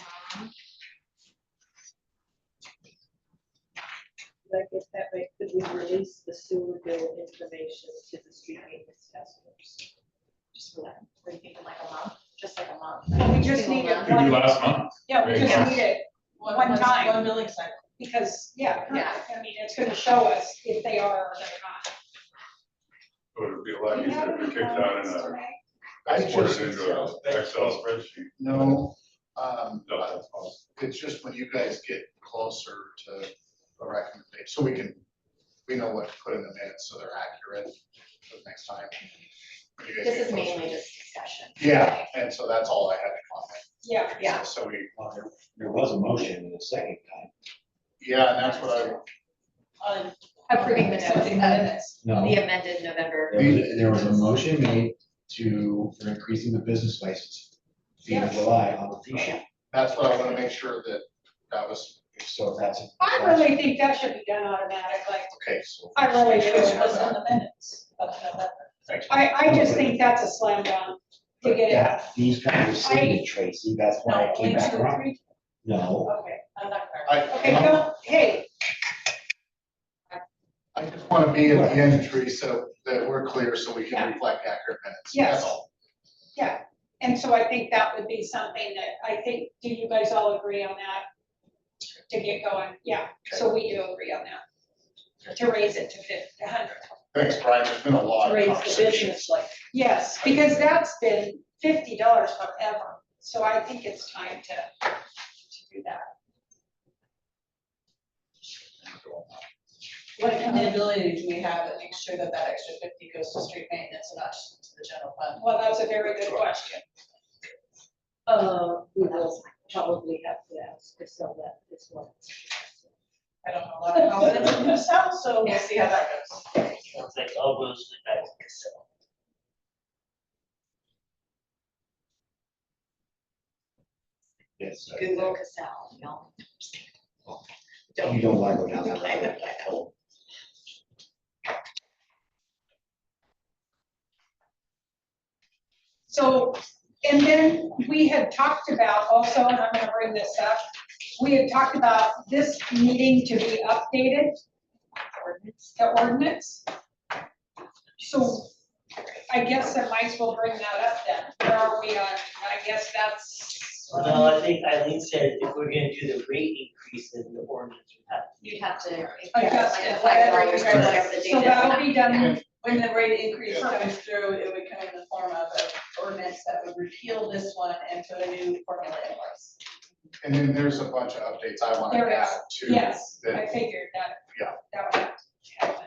I guess that way, could we release the sewer bill information to the street maintenance task force? Just for that, what do you think, in like a month, just like a month? No, we just need it Could be one, last month. yeah, we just Yeah. need it one time. One billing cycle. Because, yeah, Yeah. I mean, it's gonna show us if they are or they're not. It would be a lot Do you easier have if we any kicked out comments in to a, make? export it into an Excel spreadsheet. No, No, that's possible. it's just when you guys get closer to a recommendation, so we know what to put in the minutes, so they're accurate for the next time. When you guys This get is closer. mainly just discussion. Yeah, and so that's all I had to comment. Yeah, Yeah. So we, There was a motion in the second time. yeah, and that's what On Approving the accepting notes, minutes. No, the amended November. there was a motion made for increasing the business license fee in July on the fee sheet. that's what I want to make sure that was, So if that's. I really think that should be done automatically. okay, so. I really do. Which was in the minutes of November. Thanks. I just think that's a slam dunk to get it. That fee's kind of rescinded, Tracy, that's why No, I came only back 2 or around. 3. No, Okay, I'm not. Okay, no, hey, I just want to be at the end, Teresa, that we're clear so we can reflect accurate minutes. Yes. That's all. yeah, and so I think that would be something that, I think, do you guys all agree on that? To get going, yeah, so we do agree on that. To raise it to 100. Thanks, Brian. There's been a lot To of raise the conversation. business like. Yes, because that's been $50 forever, so I think it's time to do that. What accountability do we have that makes sure that that extra 50 goes to street maintenance and not just to the general fund? Well, that's a very good question. We will probably have to ask to sell that as well. I don't know a lot of confidence in myself, so we'll see how that goes. Sounds like all roads lead back to Casella. yes, Google Casell, you know. you don't want to go down that road. So, and then we had talked about also, and I'm gonna bring this up, we had talked about this needing to be updated, the ordinance. So I guess I might as well bring that up then. Where are we on? I guess that's. No, I think Eileen said if we're gonna do the rate increase, then the ordinance would have. You'd have to. Adjust it, Whatever whatever the date So is. that'll be done. When the rate increase comes through, it would come in the form of an ordinance that would repeal this one and put a new formula in place. And then there's a bunch of updates I want to There is. add to. Yes, I that- figured that. Yeah. That would have to happen.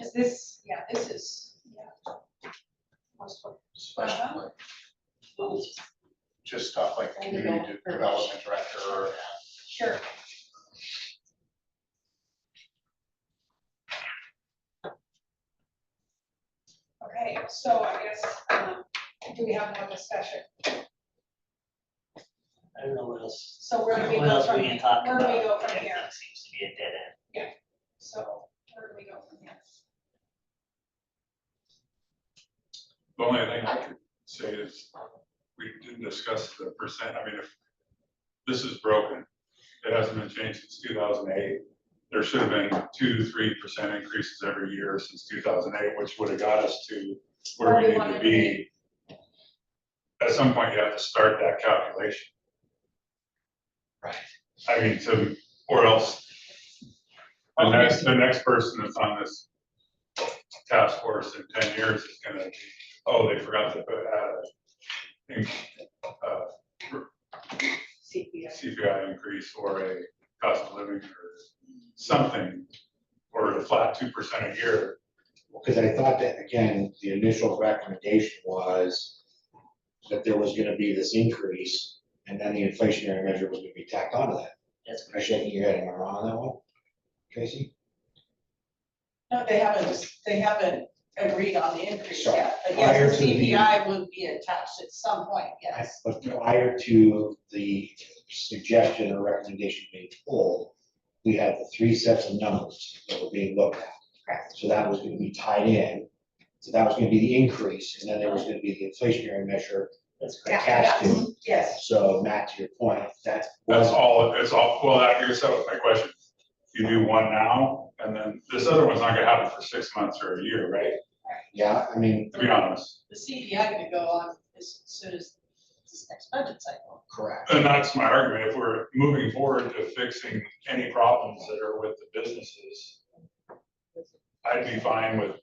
Cause this, yeah, this is, yeah. Especially just stuff like community development director. Sure. Okay, so I guess, do we have more discussion? I don't know what else. So where do we What go else from we here? can talk Where about? do we go from Everything here? seems to be a dead end. So where do we go from here? The only thing I could say is, we didn't discuss the percent, I mean, if this is broken, it hasn't been changed since 2008. There should have been 2 to 3% increases every year since 2008, which would have got us to where we need to be. At some point, you have to start that calculation. Right. I mean, or else the next person that's on this task force in 10 years is gonna, oh, they forgot to put, CPI increase or a cost of living or something, or a flat 2% a year. Because I thought that, again, the initial recommendation was that there was gonna be this increase, and then the inflationary measure was gonna be tacked onto that. That's Am I shaking your head? Am I wrong on that one? Tracy? No, they haven't agreed on the increase So, yet, but prior yes, to the the- CPI would be attached at some point, yes. But prior to the suggestion or recommendation being pulled, we had the three sets of numbers that were being looked at. Correct. So that was gonna be tied in. So that was gonna be the increase, and then there was gonna be the inflationary measure That's correct. attached to it. Yes, So Matt, to your point, That's all, well, I guess that was my question. You do one now, and then this other one's not gonna happen for 6 months or a year, right? Yeah, I mean, To be honest. the CPI gonna go on as soon as this next budget cycle. correct. And that's my argument. If we're moving forward to fixing any problems that are with the businesses, I'd be fine with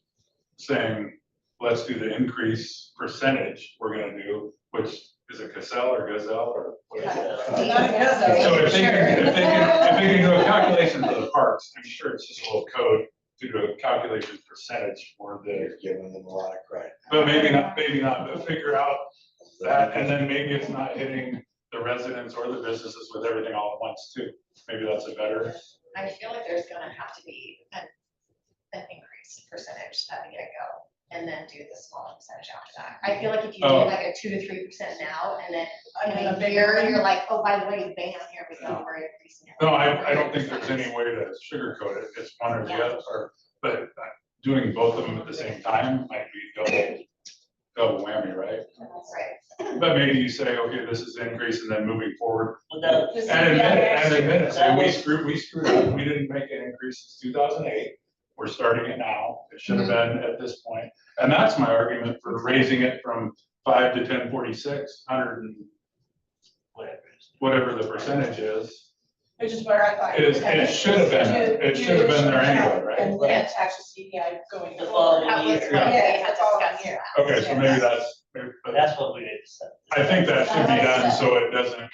saying, let's do the increase percentage we're gonna do, which is it Cassell or Gazelle or what is it? Not a dozen, So if they sure. can, if they can do a calculation for the parks, I'm sure it's just a little code to do a calculation percentage for the, You're giving them a lot of credit. but maybe not, but figure out that, and then maybe it's not hitting the residents or the businesses with everything all at once too. Maybe that's a better. I feel like there's gonna have to be an increase percentage at the get-go, and then do the small percentage after that. I feel like if you do Oh. like a 2 to 3% now, and then And then in a a bigger year, one. you're like, oh, by the way, bam, here we go, we're increasing it. No, I don't think there's any way to sugarcoat it. It's one or the other, but doing both of them at the same time might be double whammy, right? Right. But maybe you say, okay, this is the increase, and then moving forward, Without, The and CPI admit it, say, That we was- screwed up, we didn't make an increase since 2008. We're starting it now, it should have been at this point, and that's my argument for raising it from 5 to 1046, 100 and whatever it is. whatever the percentage is. Which is where I thought. It should have been, it should have been there anyway, right? And then attach the CPI going The forward. following That was year. what we Yeah, had that's all discussed. in here. Okay, so maybe that's, but That's what we did. I think that should be done so it doesn't,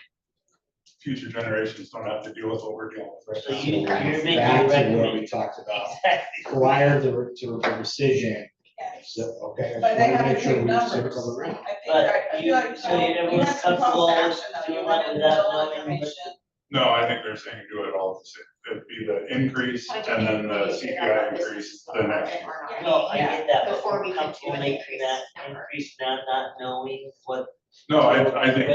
future generations don't have to deal with what we're dealing with So right you, now. you're making Back a to where we recommendation. talked about Exactly. prior to the rescission. Yes. So, okay. I But they just wanna have make to sure take we numbers. circle around. I think, But I feel like. so everyone's you have some comfortable false with action, though. doing You that went in without with no knowing what information. No, I think they're saying do it all, at the same. It'd be the increase and then the CPI increase the next year. No, I Yeah. get that, but Before we we're can comfortable do an making increase that number. increase now, not knowing what, No, I think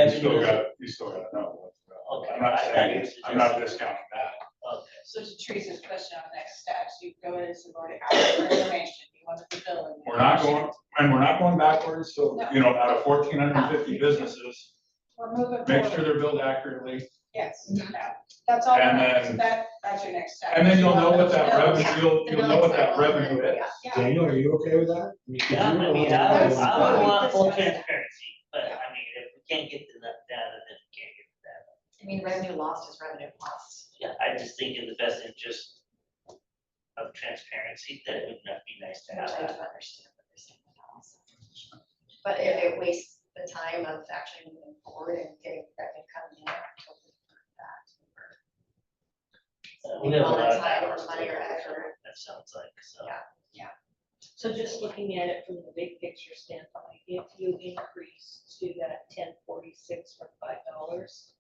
you still got to know. okay. I'm not I thought you saying, were I'm not suggesting- discounting that. Okay. So to Teresa's question on next steps, you go in and say, already ask for information, you want the billing. We're not going backwards, so, you know, out of 1,450 businesses, We're moving make forward. sure they're billed accurately. Yes, yeah, that's all. And right. So then- that's your next step. And then you'll know what those that bills. revenue, you'll know what that revenue is. Yeah. Daniel, are you okay with that? Yeah, I mean, I would want full transparency, but I mean, if we can't get to that data, then we can't get to that. I mean, revenue lost is revenue lost. Yeah, I just think in the best interest of transparency, that it would not be nice to Which have I do that. understand what they're saying with that also. But if it wastes the time of actually moving forward and getting revenue coming in, I totally agree with that. We have a lot of Monetize hours the money to or go, whatever. that sounds like, so. Yeah. So just looking at it from the big picture standpoint, if you increase to that 1046 for $5,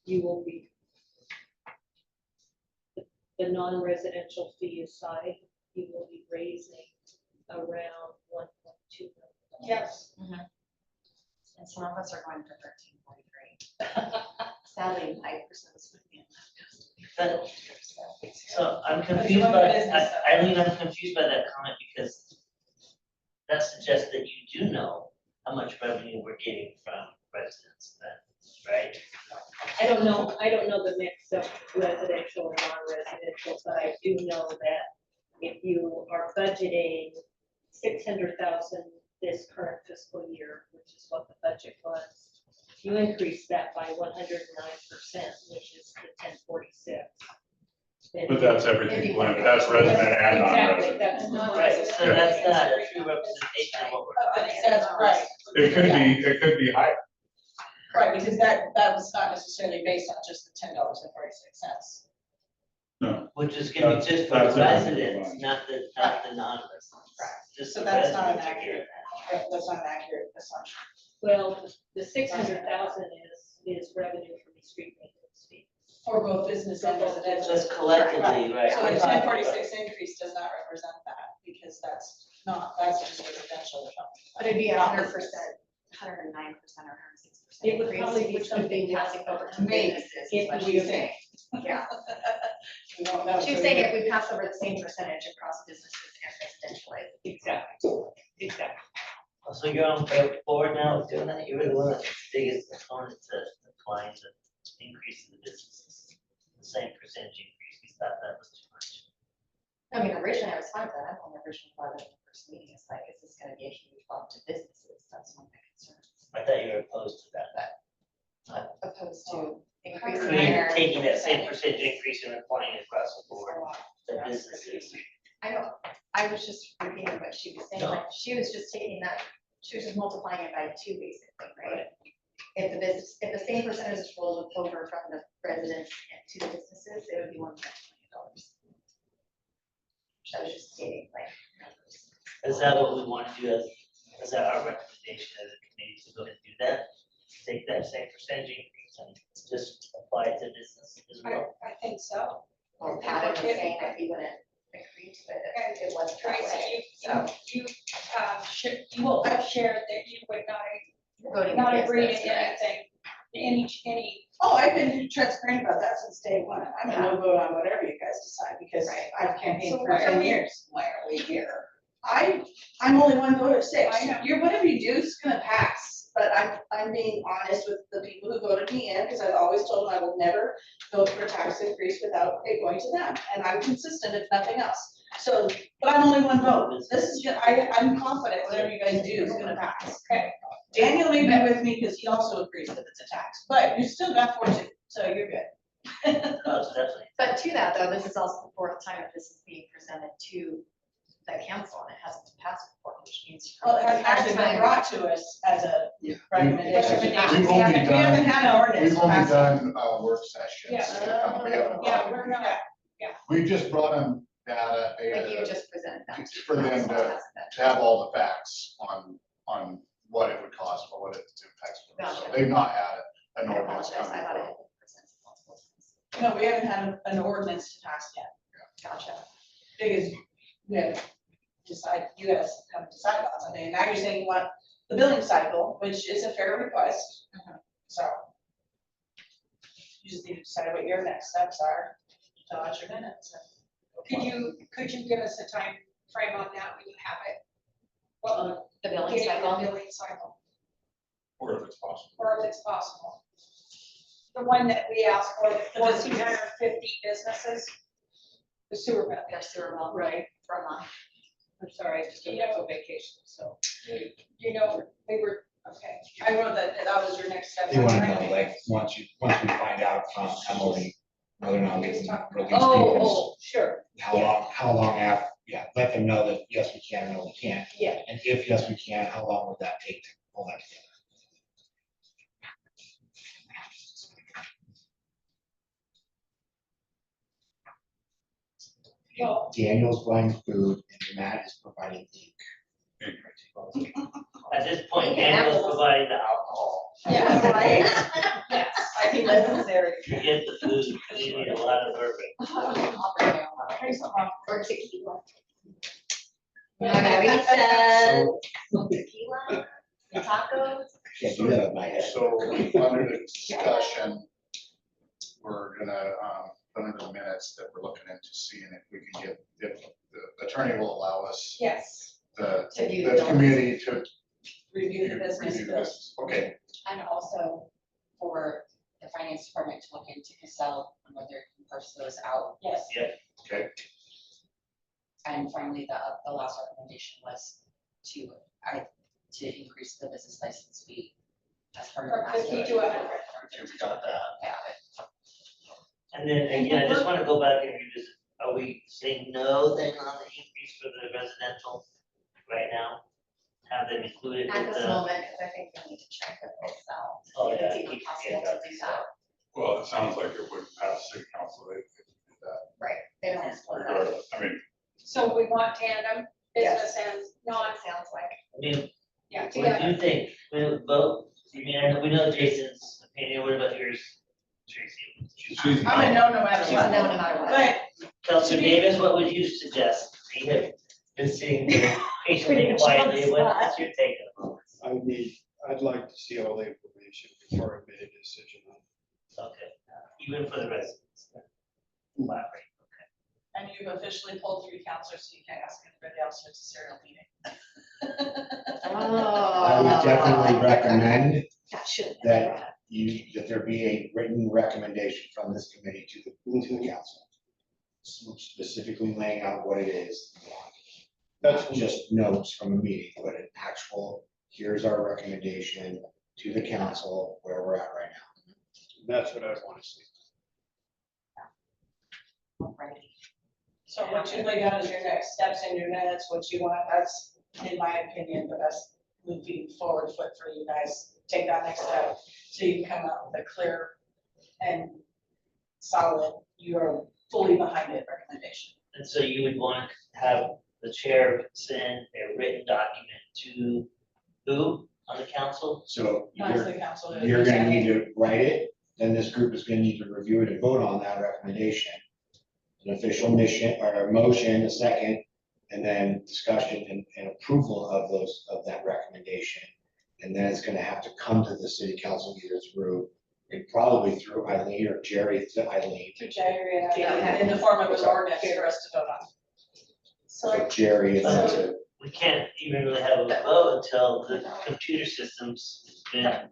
you will be, the non-residential fee aside, you will be raising around $1.2 million. Yes. And some of us are going for 1343. Sadly, 5% is going to be But, so I'm But confused you run by, a business, though. Eileen, I'm confused by that comment because that suggests that you do know how much revenue we're getting from residents then, right? I don't know the mix of residential and non-residential, but I do know that if you are budgeting 600,000 this current fiscal year, which is what the budget was, you increase that by 109%, which is the 1046. But that's everything blended, that's resident and Exactly, non-resident. that's Right, so that's not a true representation of what we're. That's right. It could be higher. Right, because that was not necessarily based on just the $10.46. No, Which is gonna be just for That's the everything residents, combined. not the non-residents. Just So the that's not an residents are getting accurate, that. that's not an accurate assumption. Well, the 600,000 is revenue from the street maintenance fee. For both business and residential. Just collectively, right. So the 1046 increase does not represent that, because that's not, that It'd be Opposite. 100%, 109% or 106%. It would increase, probably be which would something be passing over to Maybe, businesses, if is what we she's do. saying. Yeah. We don't know. She was saying if we pass over the same percentage across businesses and residential. Exactly, exactly. So you're on board now with doing that? You were the one that's the biggest opponent to applying the increase in the businesses. The same percentage increase, we thought that was too much. I mean, originally I was fine with that. I'm originally part of the first meeting. It's like, is this gonna be a huge bump to businesses? That's one of my concerns. I thought you were opposed to that. Opposed to I increasing mean, their. taking that same percentage increase and applying it across the board to Yeah. businesses. I know, I was just repeating what she was saying, No. like, she was just taking that, she was just multiplying it by 2 basically, right? If the business, if the same percentage rolled over from the residents to the businesses, it would be $1.2 million. I was just stating, like, numbers. Is that what we want to do is that our recommendation as a committee to go ahead and do that? Take that same percentage increase and just apply it to business as well? I think so. Well, Pat was saying that he wouldn't agree to it if it wasn't that way, Tracy, so. you shared that you would Voting not against agree this, to correct. anything, any. Oh, I've been transparent about that since day one. I'm a no vote on whatever you guys decide because Right. I've campaigned So for why are 10 we- years. Why are we here? I'm only one vote of 6. I know. Whatever you do is gonna pass, but I'm being honest with the people who voted me in, because I've always told them I will never vote for a tax increase without it going to them, and I'm consistent if nothing else. So, but I'm only one vote. This is just, I'm confident whatever you guys do is gonna pass. Okay. Daniel may be with me because he also agrees that it's a tax, but you still got 4-2, so you're good. Oh, definitely. But to that though, this is also the 4th time that this is being presented to the council and it hasn't been passed before, which means. Well, it hasn't actually been brought to us as a recommendation. We We've only haven't had an ordinance. We've only passed. done, work sessions. Yeah. We haven't- Yeah, we're gonna, We just brought them data, Like you just presented that. for them to have all the facts on what it would cost or what it impacts. them. So Gotcha. they've not had an I ordinance apologize, I coming. thought it had been presented multiple times. No, we haven't had an ordinance to pass yet, Gotcha. because we haven't decided, you guys haven't decided on something, and now you're saying you want the billing cycle, which is a fair request, so. You just need to decide what your next steps are, fill out your minutes. could you give us a time frame on that when you have it? Well, The billing getting the cycle. billing cycle, Or if it's possible. or if it's possible. The one that we asked for, the 1,450 businesses, the sewer bill. Their sewer bill. Right. For a month. I'm sorry, I just got back from vacation, so. You know, we were, okay. I wrote that was your next step. They want to know, like, once we find out from Emily, whether or not we can release these, Oh, sure. how long after, yeah, let them know that, yes, we can, no, we can't. Yeah. And if, yes, we can, how long would that take to pull that together? Well- Daniel's buying food and Matt is providing ink. At this point, Okay, Daniel's apples. providing the alcohol. Yeah, right? Yes. I think necessary. You get the food, you need a lot of bourbon. Or tequila. Yeah. Margaritas, tequila, tacos. Can't do that at night. So under the discussion, we're gonna, put into the minutes that we're looking into seeing if we can get, if the attorney will allow us Yes. To view the the bills. committee to Review the business review the bills. business. Okay, And also for the finance department to look into Casell and whether it can parse those out. Yes. okay. And finally, the last recommendation was to increase the business license fee as part of the From master. 50 to 100. We've got that. Yeah. And then again, I just want to go back and revisit, are we saying no then on the increase for the residential right now? Have them included At with this the, moment, because I think we need to check with Excel. Oh, If yeah. it's even possible to do that. Well, it sounds like it would pass city council, they could do that Right, they don't want to split it up. regardless. I mean, So we want tandem, business and non, Sounds like. I mean, yeah, what do together. you think? We would vote, I mean, I know, we know Jason's opinion, what about yours, Tracy? she's I'm a not, no matter She's what. no matter what. But Counselor Davis, what would you suggest? You have been sitting there patiently, quietly, what is your take on this? I'd like to see all the information before I made a decision on it. Okay, even for the residents. Flat rate. And you've officially pulled 3 counselors, so you can't ask anybody else to serial meeting. I would definitely recommend That should. that that there be a written recommendation from this committee to the council. Specifically laying out what it is. That's just notes from a meeting, but an actual, here's our recommendation to the council where we're at right now. That's what I want to see. So what you lay down as your next steps in your minutes, what you want, that's, in my opinion, the best moving forward foot for you guys. Take that next step, so you can come out with a clear and solid, you are fully behind it recommendation. And so you would want to have the chair send a written document to who on the council? So Not to the council. you're gonna need to write it, then this group is gonna need to review it and vote on that recommendation. An official mission or a motion, a second, and then discussion and approval of that recommendation. And then it's gonna have to come to the city council either through, and probably through Eileen or Jerry to Eileen. To Jerry and in the form of an ordinance for us to vote on. So Jerry and then to, We can't even really have a vote until the computer system's been,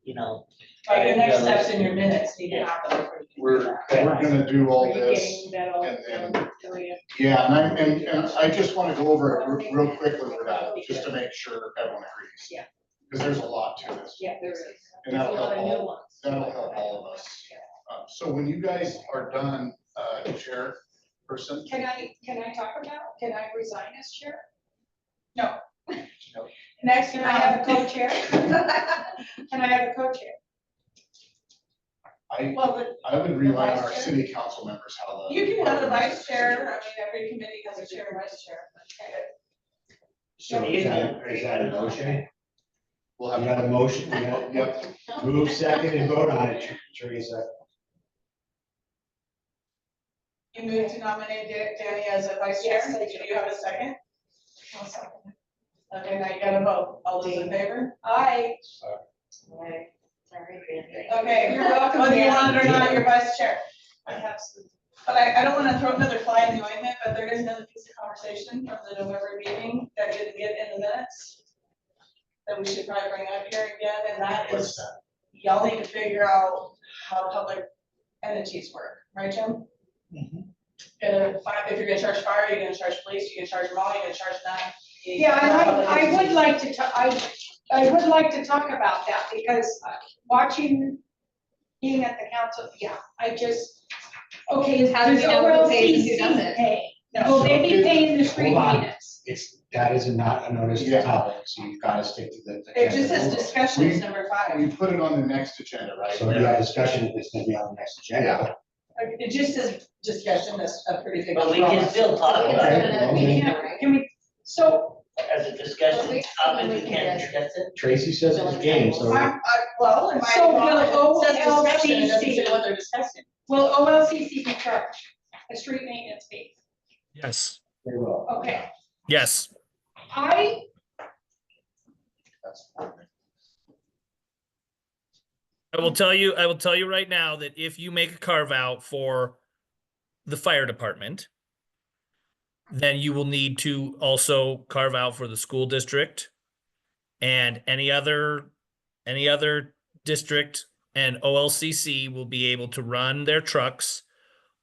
you know. Right, your next steps in your minutes need to happen before you can do We're that. gonna do all Are you this. getting that all and then- done, Julia? Yeah, and I just want to go over it real quickly with that, just to make sure everyone agrees. Yeah. Because there's a lot to this. Yeah, there is. And There's a that'll lot help of new all, ones. that'll help all of us. So when you guys are done, chairperson, Can I talk about, can I resign as chair? No. Next, can I have a co-chair? Can I have a co-chair? Well, I would rely on our vice chair? city council members how the. You can have the vice chair, I mean, every committee has a chair and vice chair. so is that a motion? We'll You have. got a motion, you got, Yep, move second and vote on it, Teresa. You move to nominate Danny as a vice chair, Yes, I do do. you have a second? I'll second it. Okay, now you gotta vote, all those in favor? Aye. Sorry, Okay, You're welcome, whether you Dan. want it or not, you're vice chair. I have some. But I don't wanna throw another fly in the ointment, but there is another piece of conversation from the November meeting that didn't get in the minutes that we should probably bring up here again, and that what's is, that? y'all need to figure out how public entities work, right, Jim? If you're gonna charge fire, you're gonna charge police, you're gonna charge them all, you're gonna charge them. Yeah, I would like to, I would like to talk about that because watching, being at the council, yeah, I just, okay, How do does we know who pays and who OLCC doesn't? pay? Will they be paying the street Hold on. maintenance? That is not a notice Yeah. topic, so you've got to stick to the. It just says discussions, number 5. We put it on the next agenda, right? So yeah, discussion is gonna be on the next agenda. It just says discussion, that's a pretty big. But we can still talk about it Okay. Can we, so, as a discussion topic, we can discuss it. Tracy says it's a game, so. Well, in my. So will It says discussion, it doesn't say OLCC what they're discussing. will OLCC be charged a street maintenance fee? Yes, They will. Okay, yes. I will tell you right now that if you make a carve out for the fire department, then you will need to also carve out for the school district and any other district, and OLCC will be able to run their trucks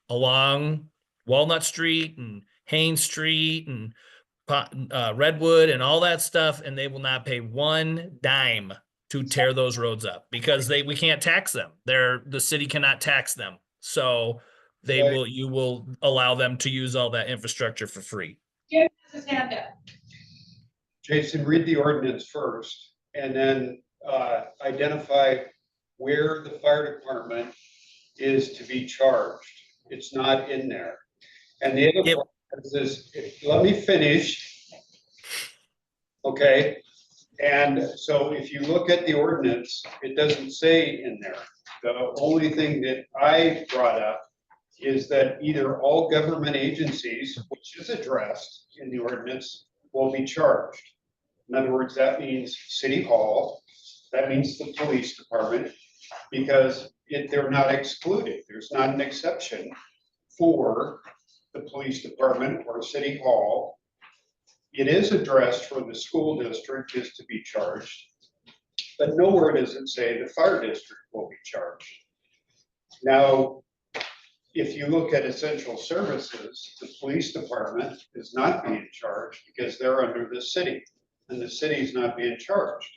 along Walnut Street and Haynes Street and Redwood and all that stuff, and they will not pay one dime to tear those roads up because we can't tax them. The city cannot tax them. So you will allow them to use all that infrastructure for free. Jim has his hand up. Jason, read the ordinance first and then identify where the fire department is to be charged. It's not in there. And the other part is, let me finish. Okay, and so if you look at the ordinance, it doesn't say in there. The only thing that I brought up is that either all government agencies, which is addressed in the ordinance, will be charged. In other words, that means City Hall, that means the police department, because they're not excluded. There's not an exception for the police department or City Hall. It is addressed for the school district is to be charged, but nowhere does it say the fire district will be charged. Now, if you look at essential services, the police department is not being charged because they're under the city, and the city is not being charged.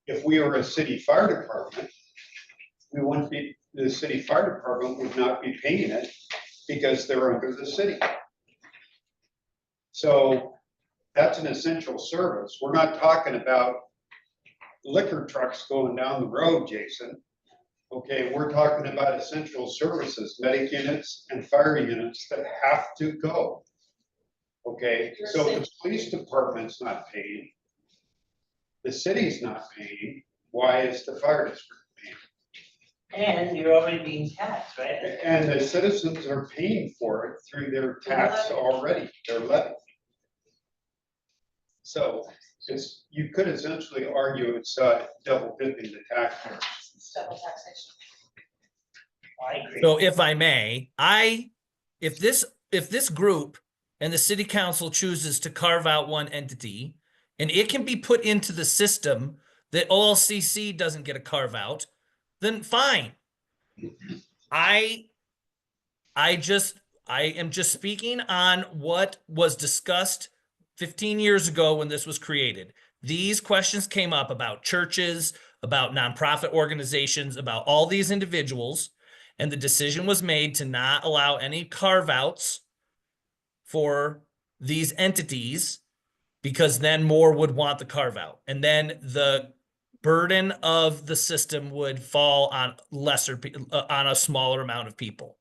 If we were a city fire department, we wouldn't be, the city fire department would not be paying it because they're under the city. So that's an essential service. We're not talking about liquor trucks going down the road, Jason. Okay, we're talking about essential services, medic units and fire units that have to go. Okay, so if the police department's not paying, the city's not paying, why is the fire district paying? And you're already being taxed, right? And the citizens are paying for it through their tax already, their levy. So it's, you could essentially argue it's double dipping the taxpayers. It's double taxation. I agree. So if I may, if this group and the city council chooses to carve out one entity and it can be put into the system that OLCC doesn't get a carve out, then fine. I am just speaking on what was discussed 15 years ago when this was created. These questions came up about churches, about nonprofit organizations, about all these individuals, and the decision was made to not allow any carve-outs for these entities because then more would want the carve-out. And then the burden of the system would fall on on a smaller amount of people.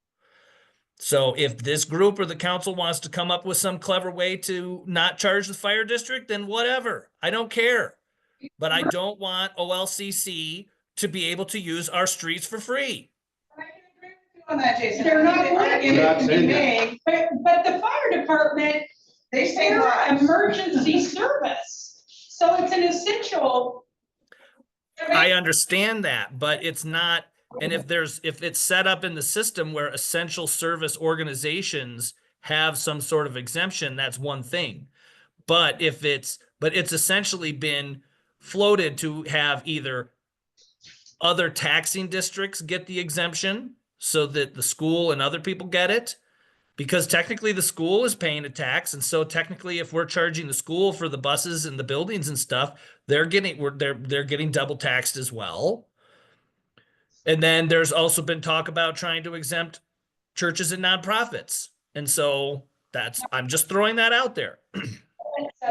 So if this group or the council wants to come up with some clever way to not charge the fire district, then whatever. I don't care. But I don't want OLCC to be able to use our streets for free. I can agree with you on that, Jason. They're not I think the working. argument can be made. But the fire department, They say they're lives. emergency service. So it's an essential. I understand that, but it's not, and if it's set up in the system where essential service organizations have some sort of exemption, that's one thing. But it's essentially been floated to have either other taxing districts get the exemption so that the school and other people get it, because technically the school is paying a tax. And so technically if we're charging the school for the buses and the buildings and stuff, they're getting double taxed as well. And then there's also been talk about trying to exempt churches and nonprofits. And so I'm just throwing that out there.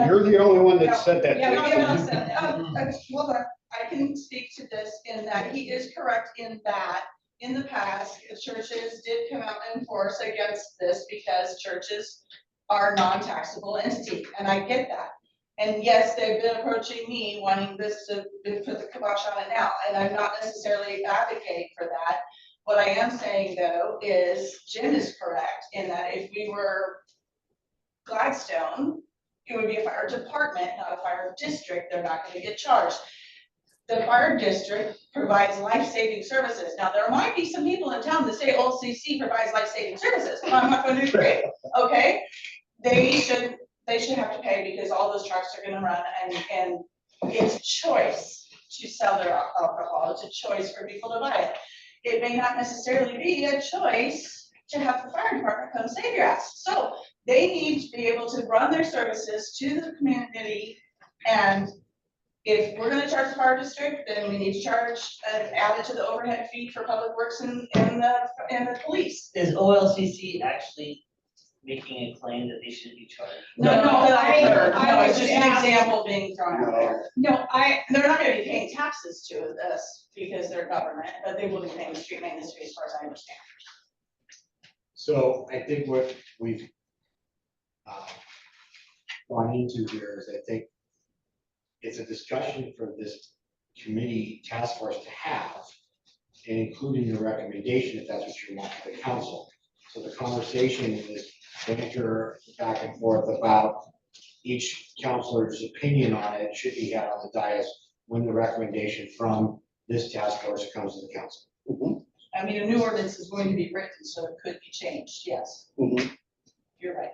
You're the only one that said that. Yeah, Jason. no, no, no, hold on. I can speak to this in that he is correct in that in the past, the churches did come out and enforce against this because churches are non-taxable entity, and I get that. And yes, they've been approaching me wanting this to put the kibosh on it now, and I'm not necessarily advocating for that. What I am saying though is Jim is correct in that if we were Gladstone, it would be a fire department, not a fire district. They're not going to get charged. The fire district provides life-saving services. Now, there might be some people in town that say OLCC provides life-saving services. I'm not going to agree, okay? They should have to pay because all those trucks are gonna run and it's a choice to sell their alcohol. It's a choice for people to buy it. It may not necessarily be a choice to have the fire department come save your ass. So they need to be able to run their services to the community, and if we're gonna charge the fire district, then we need to charge, add it to the overhead fee for public works and the police. Is OLCC actually making a claim that they should be charged? No, I it's was just an asking- example being thrown out there. No, They're not gonna be paying taxes to this because they're government, but they will be paying the street maintenance fee as far as I understand. So I think what we've gone into here is I think it's a discussion for this committee task force to have, and including the recommendation, if that's what you want for the council. So the conversation is banter back and forth about each counselor's opinion on it should be had on the dais when the recommendation from this task force comes to the council. I mean, a new ordinance is going to be written, so it could be changed, yes. You're right.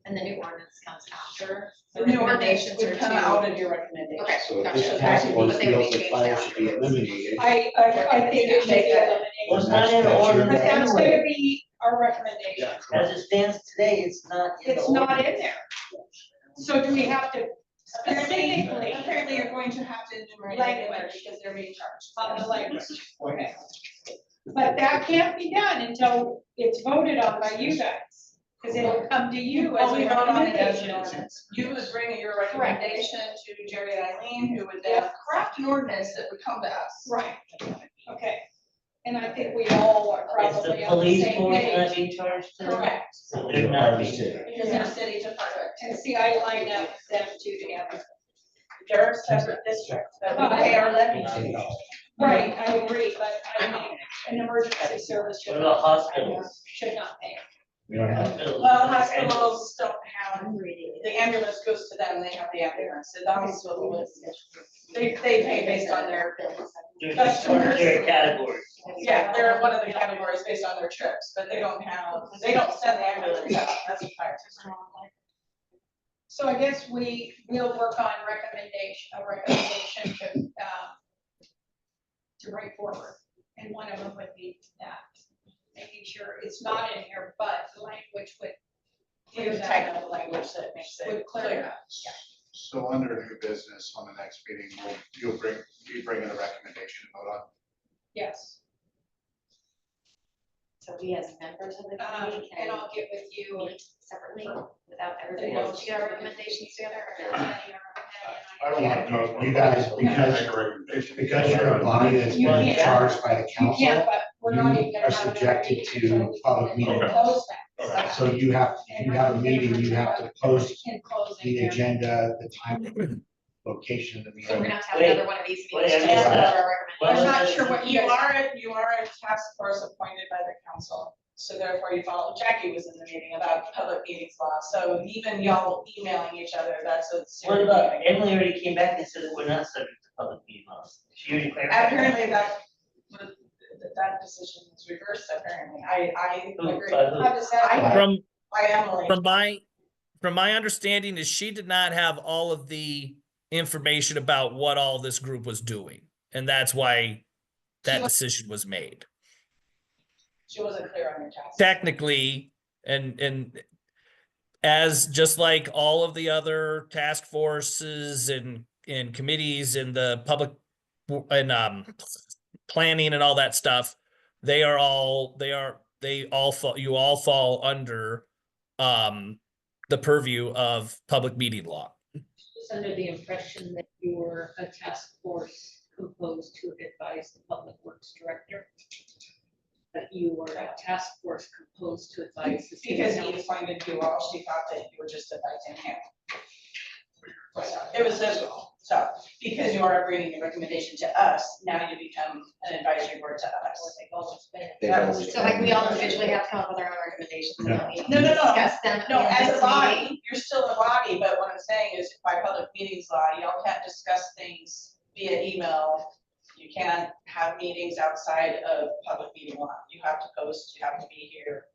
And the new ordinance comes after. The new ordinance recommendations would are come to- out of your recommendation. Okay, So if gotcha. this task force But they would feels be that changed fire should be afterwards. eliminated, I think it should be eliminated. Well, it's not in the That's your- ordinance But that's gonna anyway. be our recommendation. As it stands today, it's not in the It's not in ordinance. there. So do we have to specifically Apparently, you're going to have to enumerate it in there because they're being charged. on the language? Okay. But that can't be done until it's voted on by you guys, because it'll come to you as Well, a we vote on it as an recommendation. ordinance. You would bring your recommendation to Jerry and Eileen, who would then craft an ordinance that would come to us. Right, okay. And I think we all are Is the probably on the police same force page. not being charged today? Correct. So they're not being City. charged. Because they're city department. And see, I lined up them two together. They're a separate district that we pay our levy to. Right, I agree, but I mean, an emergency service should What not. about hospitals? Should not pay. We don't have, Hospitals. Well, hospitals don't have, the ambulance goes to them, they have the ambulance, so the hospital is, they pay based on their, Their categories. yeah, they're one of the categories based on their trips, but they don't send the ambulance out, that's a fire system. So I guess we will work on a recommendation to bring forward. And one of them would be that, making sure it's not in here, but the language would clear There's that technical up. language that makes it Would clear it clear. up. So under new business on the next meeting, you'll bring in a recommendation to vote on. Yes, So we as members of the committee and can I'll get with you. meet separately without everybody else to get our recommendations together. or- I don't want to know. You guys, because- Make a recommendation. because you're a body that's You being can't. charged by the You can't, council, but we're not even you gonna are have another subjected meeting to until we public meeting Okay. close that. Okay. so you have, if you have a meeting, you have to post In closing the there. agenda, the time, location of the So we're meeting. gonna have to have Wait, another one of these wait, meetings. I to missed discuss that. our recommendations. I'm not sure what, You you are a task force appointed by the council, so therefore you follow, Jackie was in the meeting about public meetings law, so even y'all emailing each other, that's a What serious about, meeting. Emily already came back and said that we're not subject to public meeting laws. She already clarified. Apparently that decision was reversed, apparently, I Who- agree. by who? How does that? From, By Emily. from my understanding is she did not have all of the information about what all this group was doing. And that's why that decision was made. She wasn't clear on your task. Technically, and as just like all of the other task forces and committees and the public and planning and all that stuff, you all fall under the purview of public meeting law. Was under the impression that you were a task force composed to advise the public works director. That you were a task force composed to advise the city Because he council. appointed you all, she thought that you were just advising him. It was this, so, because you are bringing a recommendation to us, now you become an advisory board to us. They've That always was- So like we all been- individually have to come up with our own recommendations and then we No, no, no. discuss them. No, in as this a body, meeting. you're still a body, but what I'm saying is by public meetings law, y'all can't discuss things via email. You can't have meetings outside of public meeting law. You have to post, you have to be here.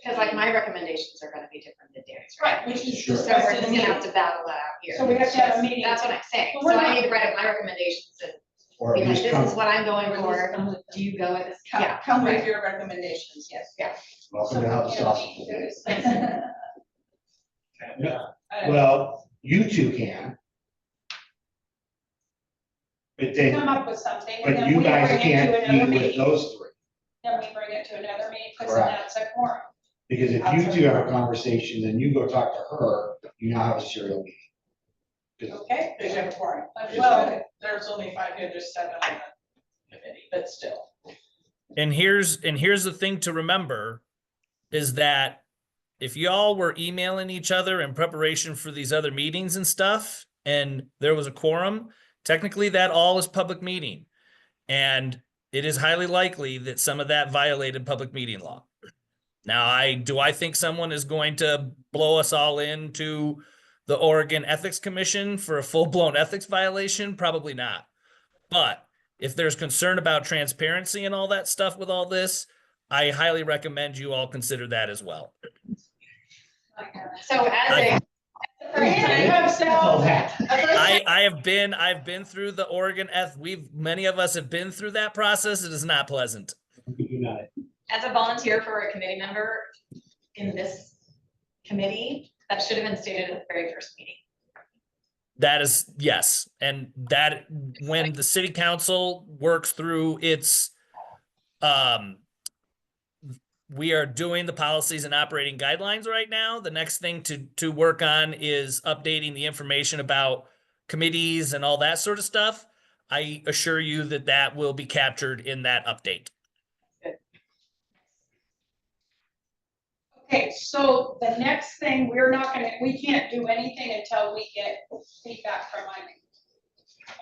Cause like my recommendations are gonna be different than Dan's, Right, which is Sure. So discussed we're in just the gonna have meeting. to battle that out here. So we have to have a meeting. That's what I'm saying. But So we're I not- need to write up my recommendations and Or be at like, least this come, is what I'm going for. Do you go with this? Yeah. Come with right. your recommendations, yes. welcome to House Sauce. Well, you two can. But then, Come up with something. and but then you we guys bring it to can't another meet with meeting. those three. Then we bring it to another meeting, because Correct. that's a quorum. Because if you two have a conversation, then you go talk to her, you now have a serial meeting. 'Cause Okay, because you have a quorum. Well- Well, there's only 5 here, there's 7 on the committee, but still. And here's the thing to remember is that if y'all were emailing each other in preparation for these other meetings and stuff, and there was a quorum, technically that all is public meeting. And it is highly likely that some of that violated public meeting law. Now, do I think someone is going to blow us all into the Oregon Ethics Commission for a full-blown ethics violation? Probably not. But if there's concern about transparency and all that stuff with all this, I highly recommend you all consider that as well. So as I've been through the Oregon many of us have been through that process. It is not pleasant. as a volunteer for a committee member in this committee, that should have been stated at the very first meeting. That is, yes, and that when the city council works through its, we are doing the policies and operating guidelines right now. The next thing to work on is updating the information about committees and all that sort of stuff. I assure you that that will be captured in that update. Okay, so the next thing, we can't do anything until we get feedback from Eileen.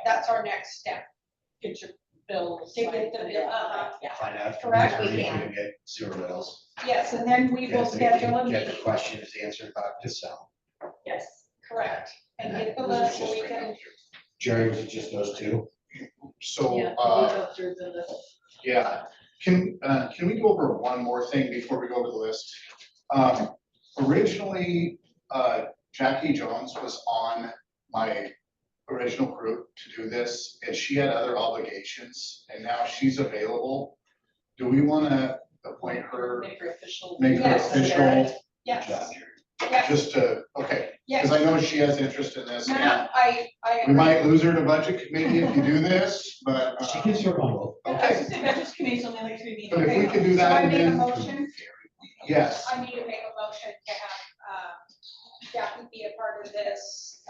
That's our next step. Get your bills. To get the bill, Yeah. Find out. if Correct. we We can get sewer bills. Yes, and then we will Get the- schedule a Get the meeting, questions answered about to sell. yes, correct, and get the Was it list, so just we right can, now? Jerry, was it just those two? So, Go through the list. yeah, can we go over one more thing before we go over the list? Originally, Jackie Jones was on my original group to do this, and she had other obligations, and now she's available. Do we wanna appoint her, Make her official. make her Yes. official, yes, Job. yes, just to, okay, yes. because I know she has interest in this, No, and no, I we agree. might lose her to budget committee if you do this, but, She can serve on both. I was okay, gonna say, budget committee's only like 3 meetings. but if we can do So that, I and made a then, motion, yes, I need to make a motion to have, Jackie be a part of this,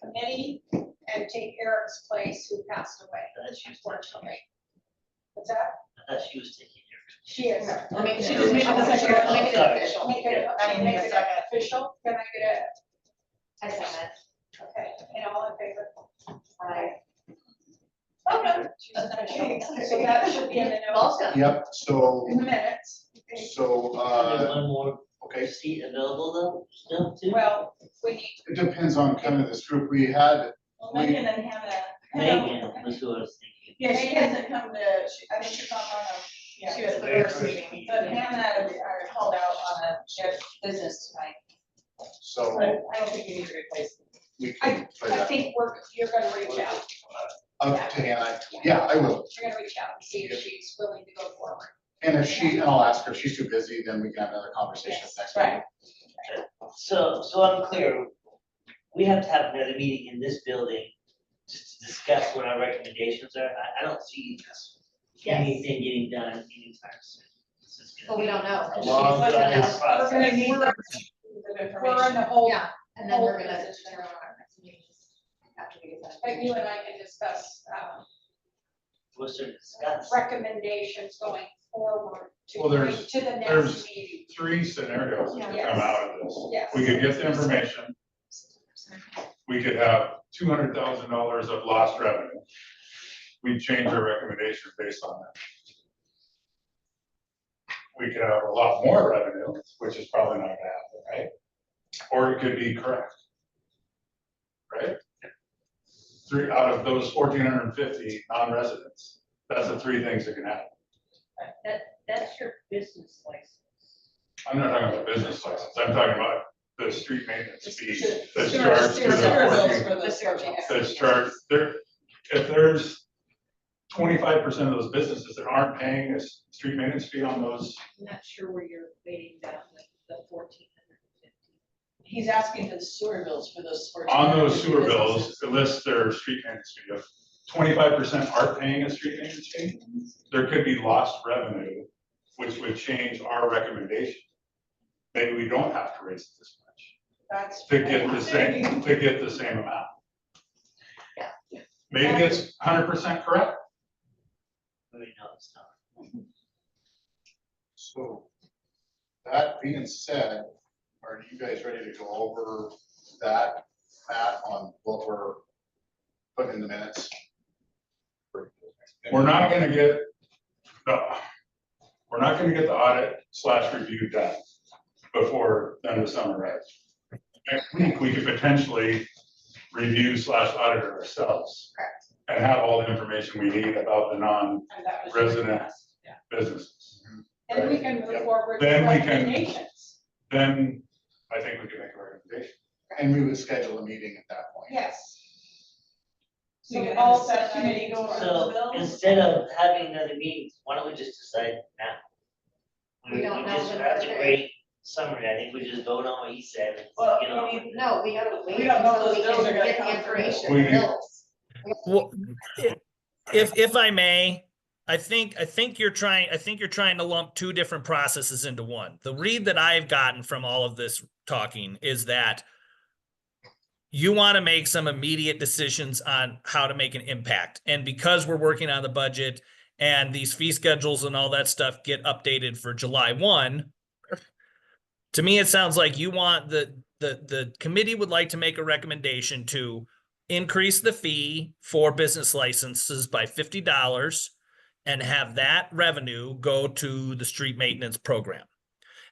committee and take Eric's place who passed away, unfortunately. What's that? I thought she was taking care She is. I'll make it- she just made it the secretary, I'll make it official. Make it, I make need a it second. official, can I get I said that. a, okay, and all in favor? Aye. Okay. So that should be in the notes, Welcome. yep, so, in the minutes. so, of. There's one more okay. seat available though, still too? Well, we need, It depends on kind of this group we had. Well, Megan and Hannah. Megan was who I was thinking. Yeah, she hasn't come to, I think she's on yeah, she was the first meeting, but Hannah are called out on a shift business tonight. So But I don't think you need to replace them. we can try I that. think you're gonna reach out, Up to Hannah. Yeah, I will. you're gonna reach out and see if she's willing to go forward. And if and I'll ask her, if she's too busy, then we can have another conversation next week. Right. So I'm clear, we have to have another meeting in this building just to discuss what our recommendations are. I don't see anything getting done anytime soon. This is But gonna we be don't know. a 'cause long, she wasn't drawn-out announced. We're process. gonna need, we're in the whole, Yeah, and then we're Hold gonna position. determine our next meetings after we get that. but you and I can discuss, What's there to discuss? recommendations going forward to Well, bring there's- to the next there's- meeting. 3 scenarios that could Yes. come out of this. Yes. We could get the information, we could have $200,000 of lost revenue. We'd change our recommendation based on that. We could have a lot more revenue, which is probably not gonna happen, right? Or it could be correct. Right? 3 out of those 1,450 non-residents, that's the 3 things that can happen. That's your business license. I'm not talking about business license, I'm talking about the street maintenance fee that's Sewer- charged to sewer the bills 14 for the sewer change. that's charged, if there's 25% of those businesses that aren't paying a street maintenance fee on those, I'm not sure where you're weighting down the 1,450. He's asking for the sewer bills for those. on those 14 sewer businesses. bills, it lists their street maintenance fee. If 25% aren't paying a street maintenance fee, there could be lost revenue, which would change our recommendation. Maybe we don't have to raise it this much That's. to get the same amount. Yeah. Maybe it's 100% correct. We know it's not. So that being said, are you guys ready to go over that, Matt, on what we're putting in the minutes? We're not gonna get, no, we're not gonna get the audit/review done before the end of summer, right? Next week, we could potentially review/audit ourselves. Correct. And have all the information we need about the And that was your non-resident request. Yeah. businesses. And we can move forward with Then we can- recommendations. Then I think we can make a recommendation. And we would schedule a meeting at that point. Yes. So So you all have a subcommittee subcommittees go over for the So bills? instead of having another meeting, why don't we just decide now? We don't know just, the that's a budget. great summary. I think we just vote on what he said. and Well, get on I with mean, it. No, we gotta wait We don't know until those we bills can are gonna get come the through. information, We the need- bills. Well, if I may, I think you're trying to lump two different processes into one. The read that I've gotten from all of this talking is that you want to make some immediate decisions on how to make an impact. And because we're working on the budget and these fee schedules and all that stuff get updated for July 1, to me, it sounds like you want the committee would like to make a recommendation to increase the fee for business licenses by $50 and have that revenue go to the street maintenance program.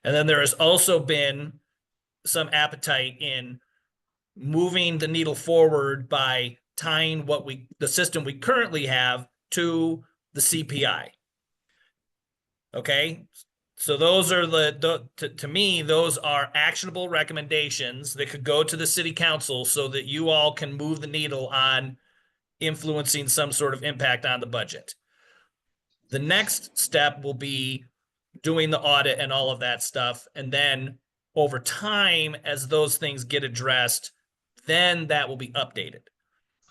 And then there has also been some appetite in moving the needle forward by tying the system we currently have to the CPI. Okay, so those are to me, those are actionable recommendations that could go to the city council so that you all can move the needle on influencing some sort of impact on the budget. The next step will be doing the audit and all of that stuff. And then over time, as those things get addressed, then that will be updated.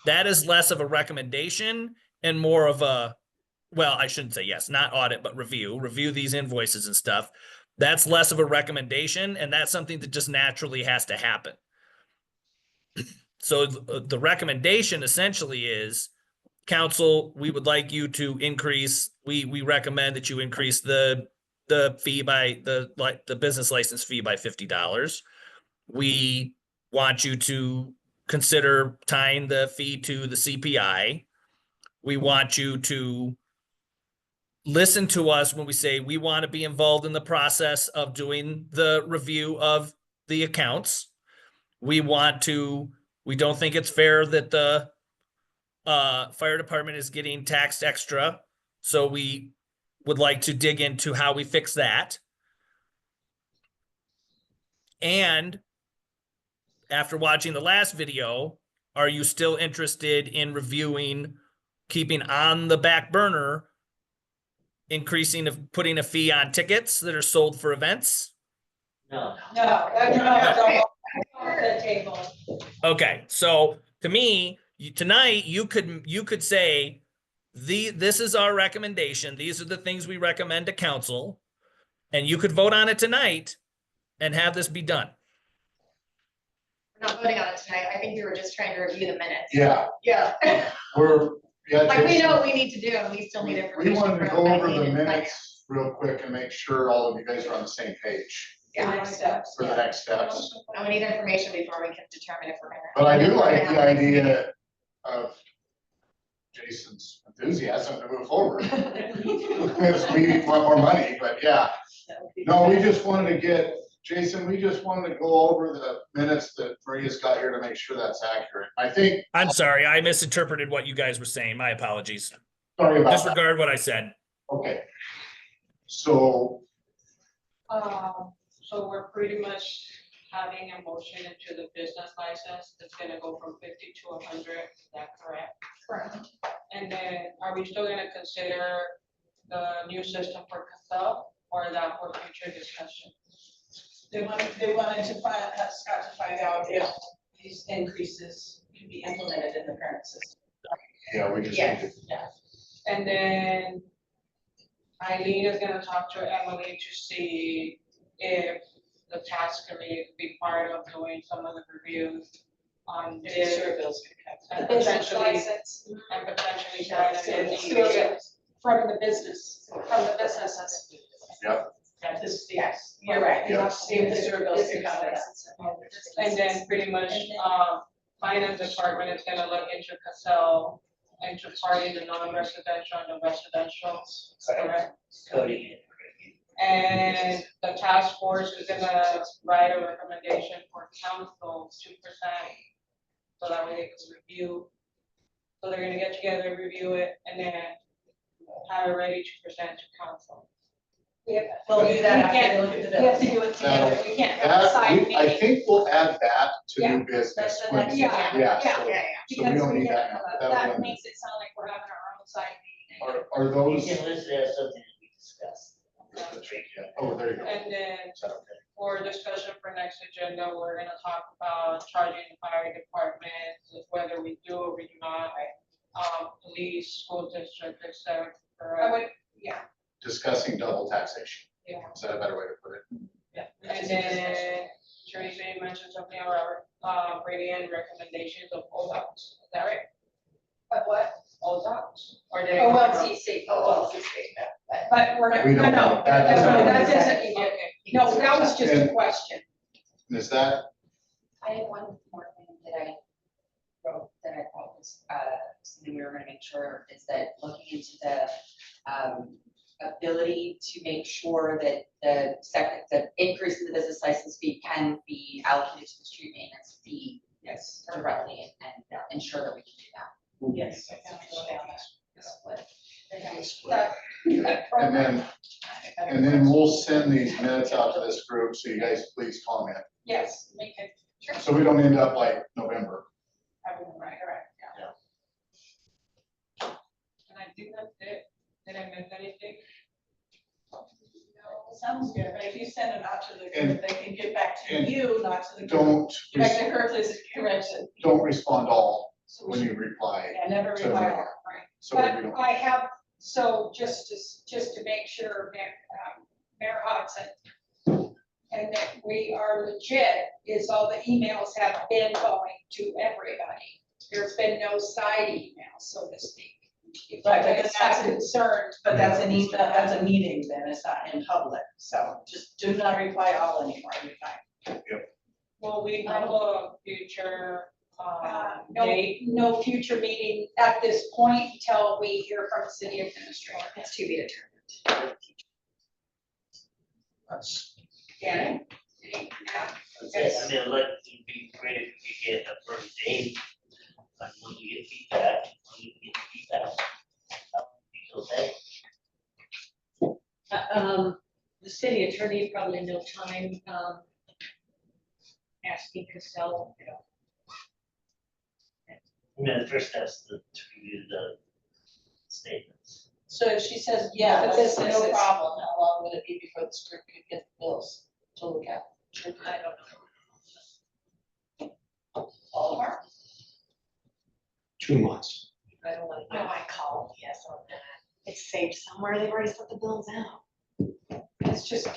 That is less of a recommendation and more of a, well, I shouldn't say yes, not audit, but review these invoices and stuff. That's less of a recommendation, and that's something that just naturally has to happen. So the recommendation essentially is, council, we would like you to increase, we recommend that you increase the fee by the business license fee by $50. We want you to consider tying the fee to the CPI. We want you to listen to us when we say we want to be involved in the process of doing the review of the accounts. We don't think it's fair that the fire department is getting taxed extra. So we would like to dig into how we fix that. And after watching the last video, are you still interested in reviewing, keeping on the back burner, putting a fee on tickets that are sold for events? No. No, that's not the table. Okay, so to me, tonight, you could say, this is our recommendation. These are the things we recommend to council. And you could vote on it tonight and have this be done. We're not voting on it tonight. I think we were just trying to review the minutes. Yeah, Yeah. Like, we know what we need to do and we still need We information. wanted to from go over Eileen the and finance. minutes real quick and make sure all of you guys are on the same page Yeah. Next steps. for the next steps. And we need information before we can determine if we're gonna. But I do if we're like gonna the have this meeting. idea of Jason's enthusiasm to move forward. Because we want more money, but yeah. No, we just wanted to get, Jason, we just wanted to go over the minutes that Maria's got here to make sure that's accurate. I think, I'm sorry, I misinterpreted what you guys were saying. My apologies. sorry about that. Disregard what I said. Okay. So, So we're pretty much having a motion into the business license that's gonna go from 50 to 100, is that correct? Correct. And then are we still gonna consider the new system for Casell or that for future discussion? They wanted to find, Scott to find out if these increases can be implemented in the current system. yeah, we just Yes. need to, Yeah. And then Eileen is gonna talk to Emily to see if the task committee could be part of doing some of the reviews on If the this. sewer bills can come. And The business potentially, license and potentially Yeah, try to sewer get sewer the, bills. from the businesses. yep, Yeah, this, yes, you're right. Yeah. See if the sewer bills can come. and then pretty much, finance department is gonna look into Casell, into party the non-residential and the residential, correct? Cody. And the task force is gonna write a recommendation for council 2%. So that way they can review. So they're gonna get together, review it, and then have it ready to present to council. We'll do that after they look at the We have to bills. do it together, we can't have a side That, I meeting. think we'll add that to Yeah, new business. that's the when- next Yeah, Yeah, yeah, so, yeah. so we Because don't we need have, that now. That'll be that on- makes it sound like we're having our own side meeting. Are You those? can list it as something that we discussed. Oh, there you go. And then Is that okay? for discussion for next agenda, we're gonna talk about charging the fire departments, whether we do or we do not. Police, school district, et cetera. I would, yeah, Discussing double taxation. Yeah. Is that a better way to put it? Yeah, and then Teresa, you mentioned something about bringing in recommendations of ODOTs, is that right? but what? ODOTs, or they? OLCC. But we're, We no, don't no, know. That doesn't- that doesn't, Okay. no, that was just a question. Is that, I have one more thing that I wrote that I thought was, something we were gonna make sure is that looking into the, ability to make sure that the increase in the business license fee can be allocated to the street maintenance fee. Yes. Directly and ensure that we can do that. Yes. and then we'll send these minutes out to this group, so you guys please comment. Yes, make it, So we don't end up like November. right, yeah. And I think that's it. Did I miss anything? No, sounds good, but if you send it out to the And- group, they can get back to and you, not to the group. Don't, Back to her, please correction. don't respond all So we when you should, reply. yeah, never to reply me. all. So we But don't. I have, so just to make sure, Mayor Hodson, and that we are legit, is all the emails have been going to everybody. There's been no side email, so to speak. If you Right, but guys that's have a- concerned. But that's that's a meeting then, it's not in public, so just do not reply all anymore, you guys. Will we have a future, No, date? no future meeting at this point until we hear from the city administrator. It's to be determined. That's, Yeah. That's it. I mean, like, it'd be great if we could get a first date, like when we get feedback, okay? The city attorney probably no time, asking Cassell, you know. I mean, the first step's to review the statements. So if she says, yeah, But this this is is- no problem, how long would it be before the script could get the bills to look at? I don't know. All of our. 2 months. I don't want Oh, to. I called, yes, on that. It's saved somewhere, they've already put the bills out. It's just, I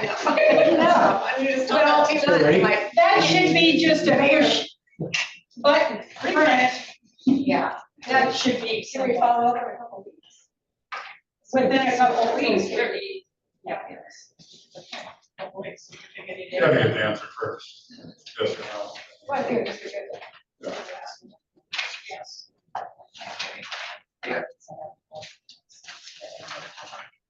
know. No, I mean, it's not all too Ready? much. that should be just a push button, print. Yeah. That should be. Can we follow up in a couple weeks? Within a couple of weeks, should be, yeah. Couple weeks. You gotta get the answer first, yes or no. Well, I think it's a good. Yes.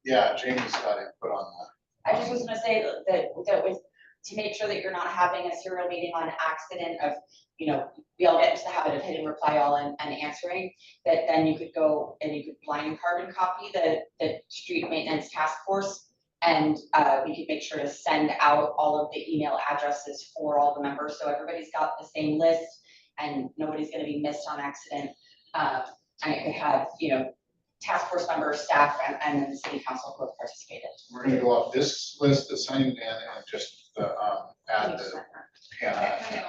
yeah, Jamie's got input on that. I just was gonna say that with, to make sure that you're not having a serial meeting on accident of, you know, we all get into the habit of hitting reply all and answering, that then you could go and you could blind carbon copy the street maintenance task force. And we could make sure to send out all of the email addresses for all the members, so everybody's got the same list and nobody's gonna be missed on accident. And it could have, you know, task force members, staff, and then the city council who have participated. We're gonna go off this list that's signed in and just, add the, yeah,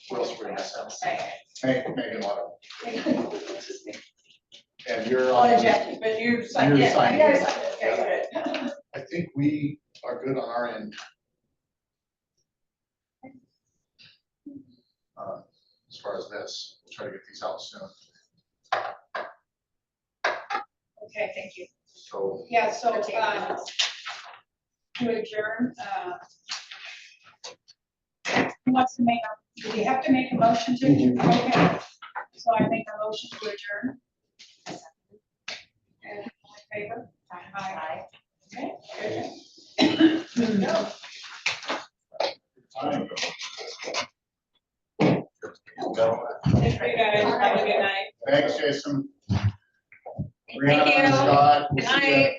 what else were you missing? Megan, what? And you're Oh, on. Jackie, but you signed You're it. signed Yeah, in. I signed it. Okay, good. I think we are good on our end. As far as this, we'll try to get these out soon. Okay, thank you. So Yeah, so, to adjourn, who wants to make do we have to make a motion to? Okay, so I make a motion to adjourn. And all in favor? Aye. Okay. go. Thank you guys, have a good night. Thanks, Jason. Thank Brianna, you. Scott, we'll Good see ya. night.